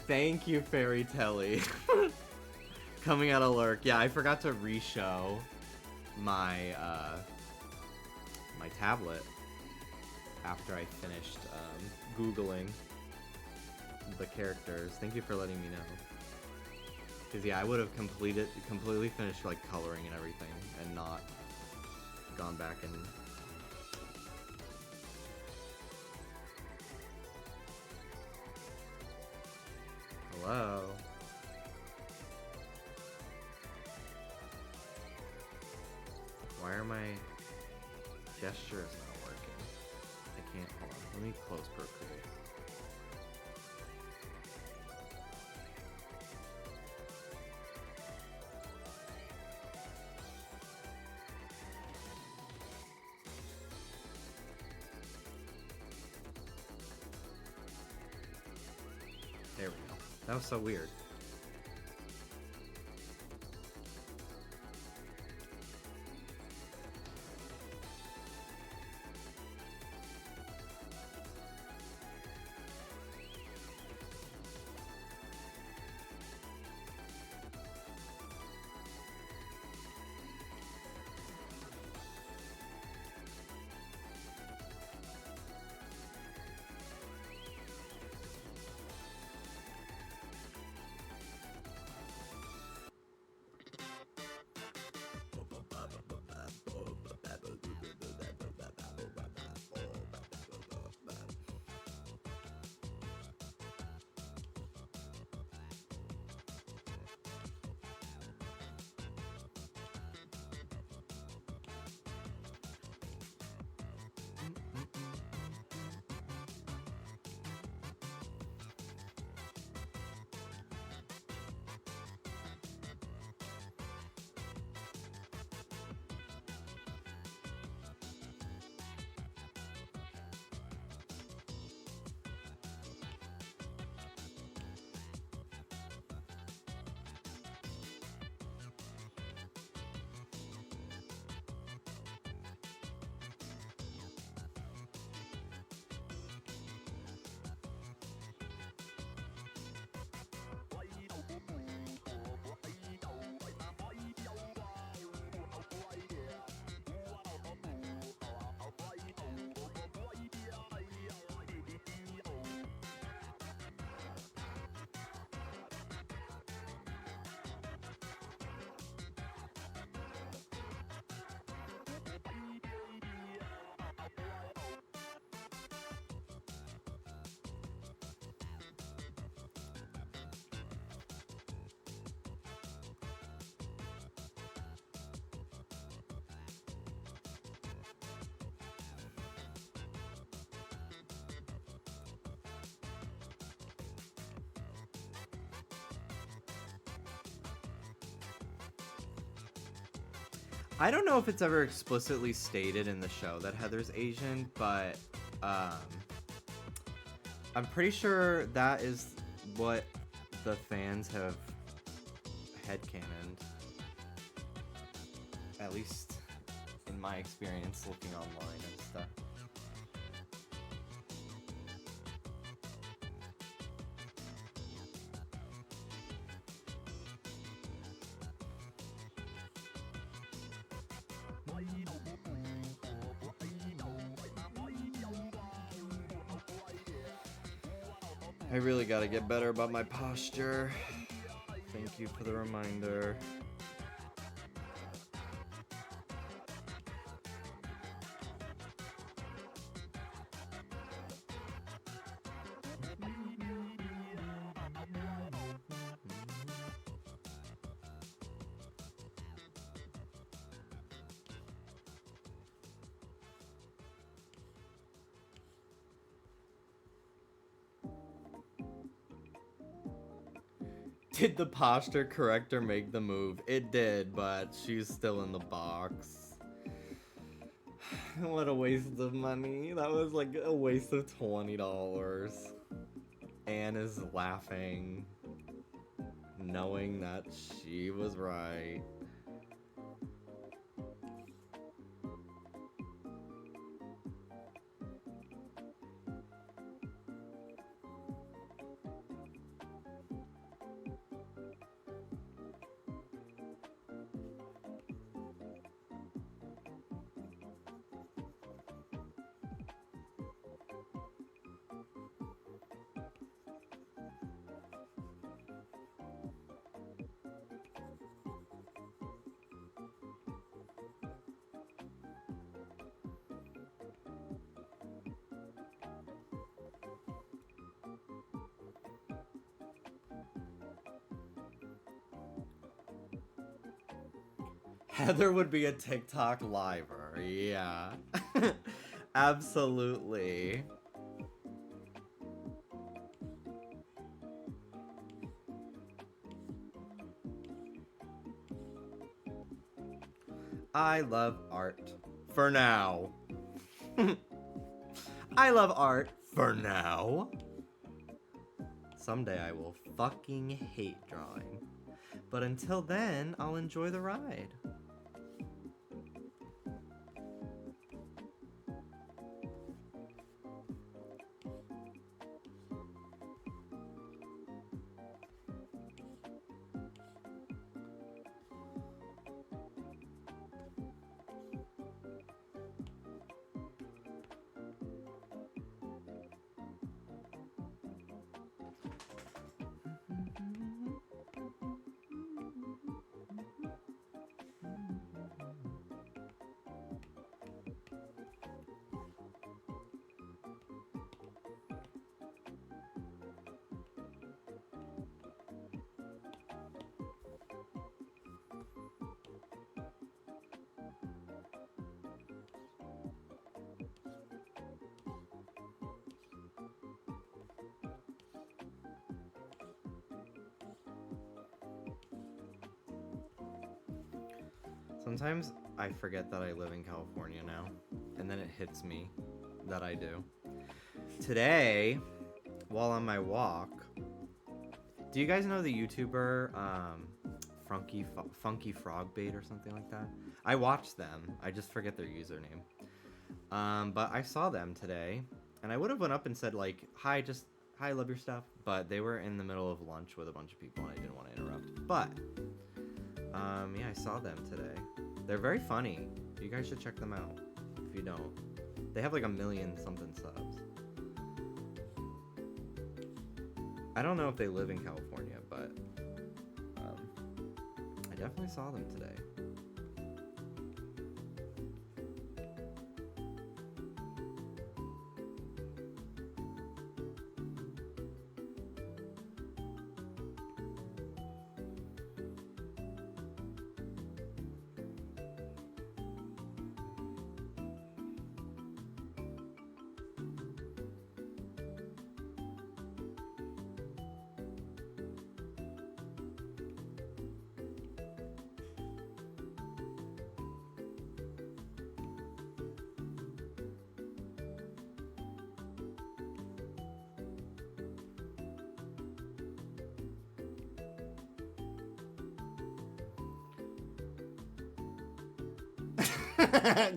Thank you, Fairy Telly. Coming out of lurk. Yeah, I forgot to re-show my my tablet after I finished Googling the characters. Thank you for letting me know. Because yeah, I would have completely finished like coloring and everything and not gone back and hello. Why are my gestures not working? I can't, hold on. Let me close Procreate. There we go. That was so weird. I don't know if it's ever explicitly stated in the show that Heather's Asian, but I'm pretty sure that is what the fans have headcanoned. At least in my experience looking online and stuff. I really gotta get better about my posture. Thank you for the reminder. Did the posture corrector make the move? It did, but she's still in the box. What a waste of money. That was like a waste of $20. Anne is laughing, knowing that she was right. Heather would be a TikTok liver. Yeah. Absolutely. I love art. For now. I love art. For now. Someday I will fucking hate drawing. But until then, I'll enjoy the ride. Sometimes I forget that I live in California now, and then it hits me that I do. Today, while on my walk, do you guys know the YouTuber Funky Frog Bait or something like that? I watch them. I just forget their username. But I saw them today, and I would have went up and said like, hi, I love your stuff. But they were in the middle of lunch with a bunch of people, and I didn't want to interrupt. But yeah, I saw them today. They're very funny. You guys should check them out if you don't. They have like 1 million something subs. I don't know if they live in California, but I definitely saw them today.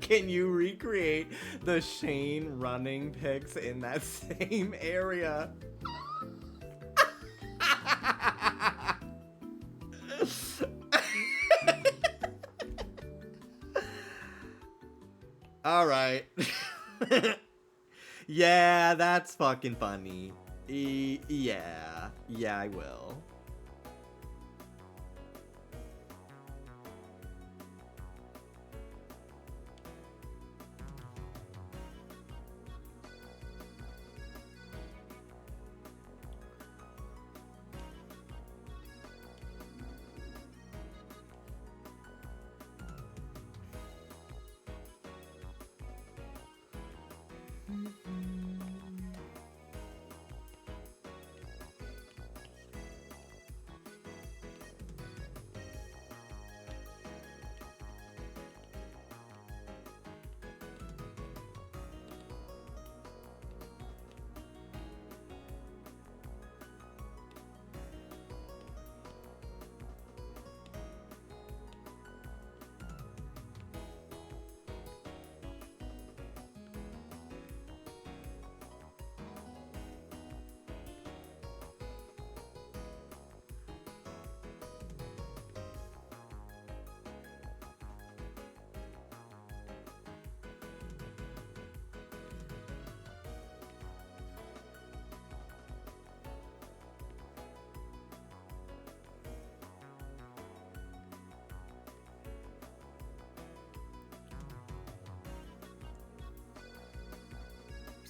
Can you recreate the Shane running pics in that same area? All right. Yeah, that's fucking funny. Yeah, I will.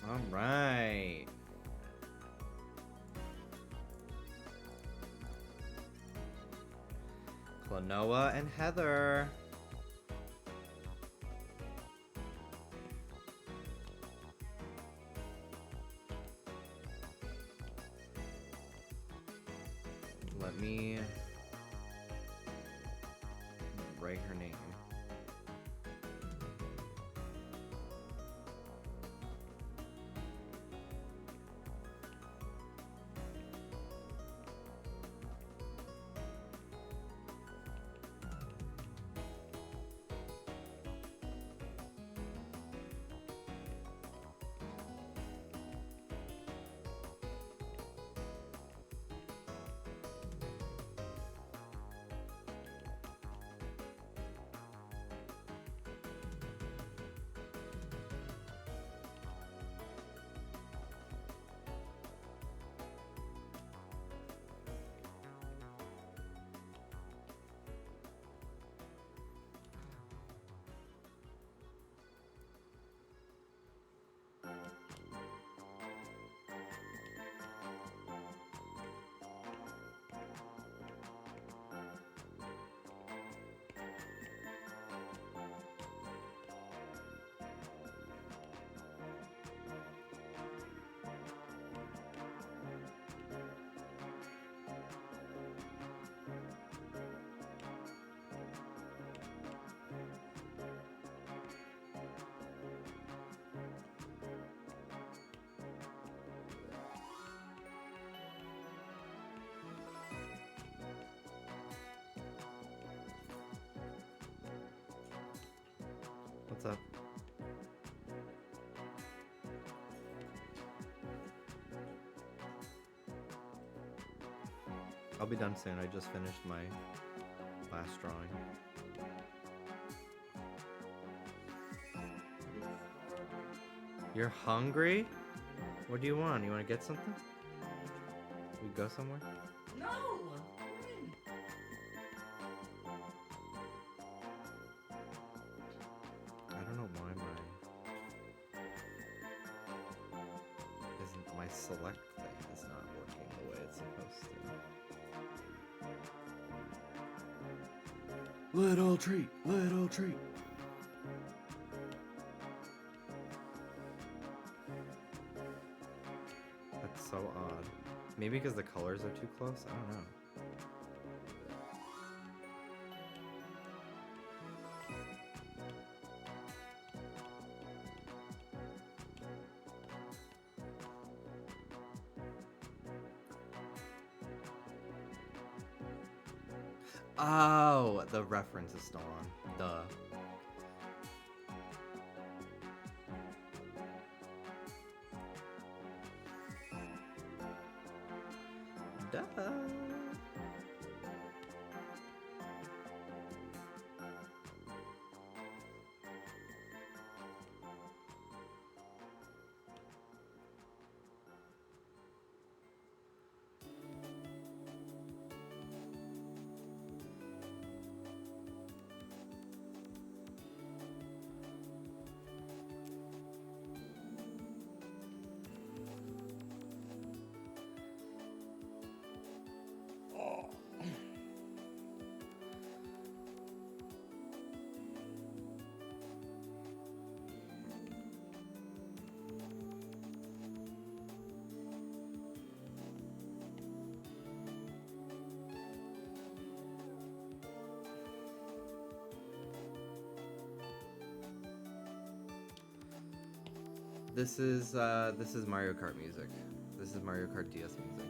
All right. Klonoa and Heather. Let me write her name. What's up? I'll be done soon. I just finished my last drawing. You're hungry? What do you want? You want to get something? We go somewhere? No! I don't know why my select thing is not working the way it's supposed to. Little treat, little treat. That's so odd. Maybe because the colors are too close? I don't know. Oh, the reference is still on. Duh. Duh. This is Mario Kart music. This is Mario Kart DS music.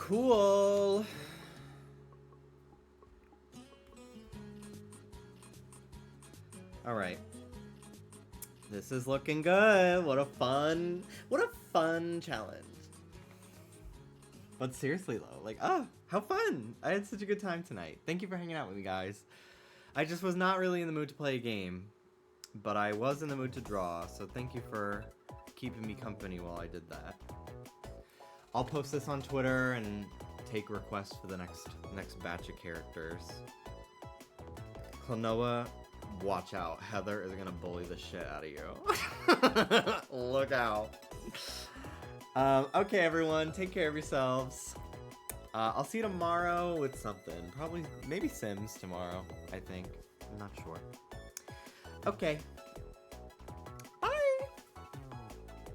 Cool. All right. This is looking good. What a fun challenge. But seriously though, like, how fun. I had such a good time tonight. Thank you for hanging out with me, guys. I just was not really in the mood to play a game, but I was in the mood to draw, so thank you for keeping me company while I did that. I'll post this on Twitter and take requests for the next batch of characters. Klonoa, watch out. Heather is gonna bully the shit out of you. Look out. Okay, everyone, take care of yourselves. I'll see you tomorrow with something. Probably, maybe Sims tomorrow, I think. I'm not sure. Okay.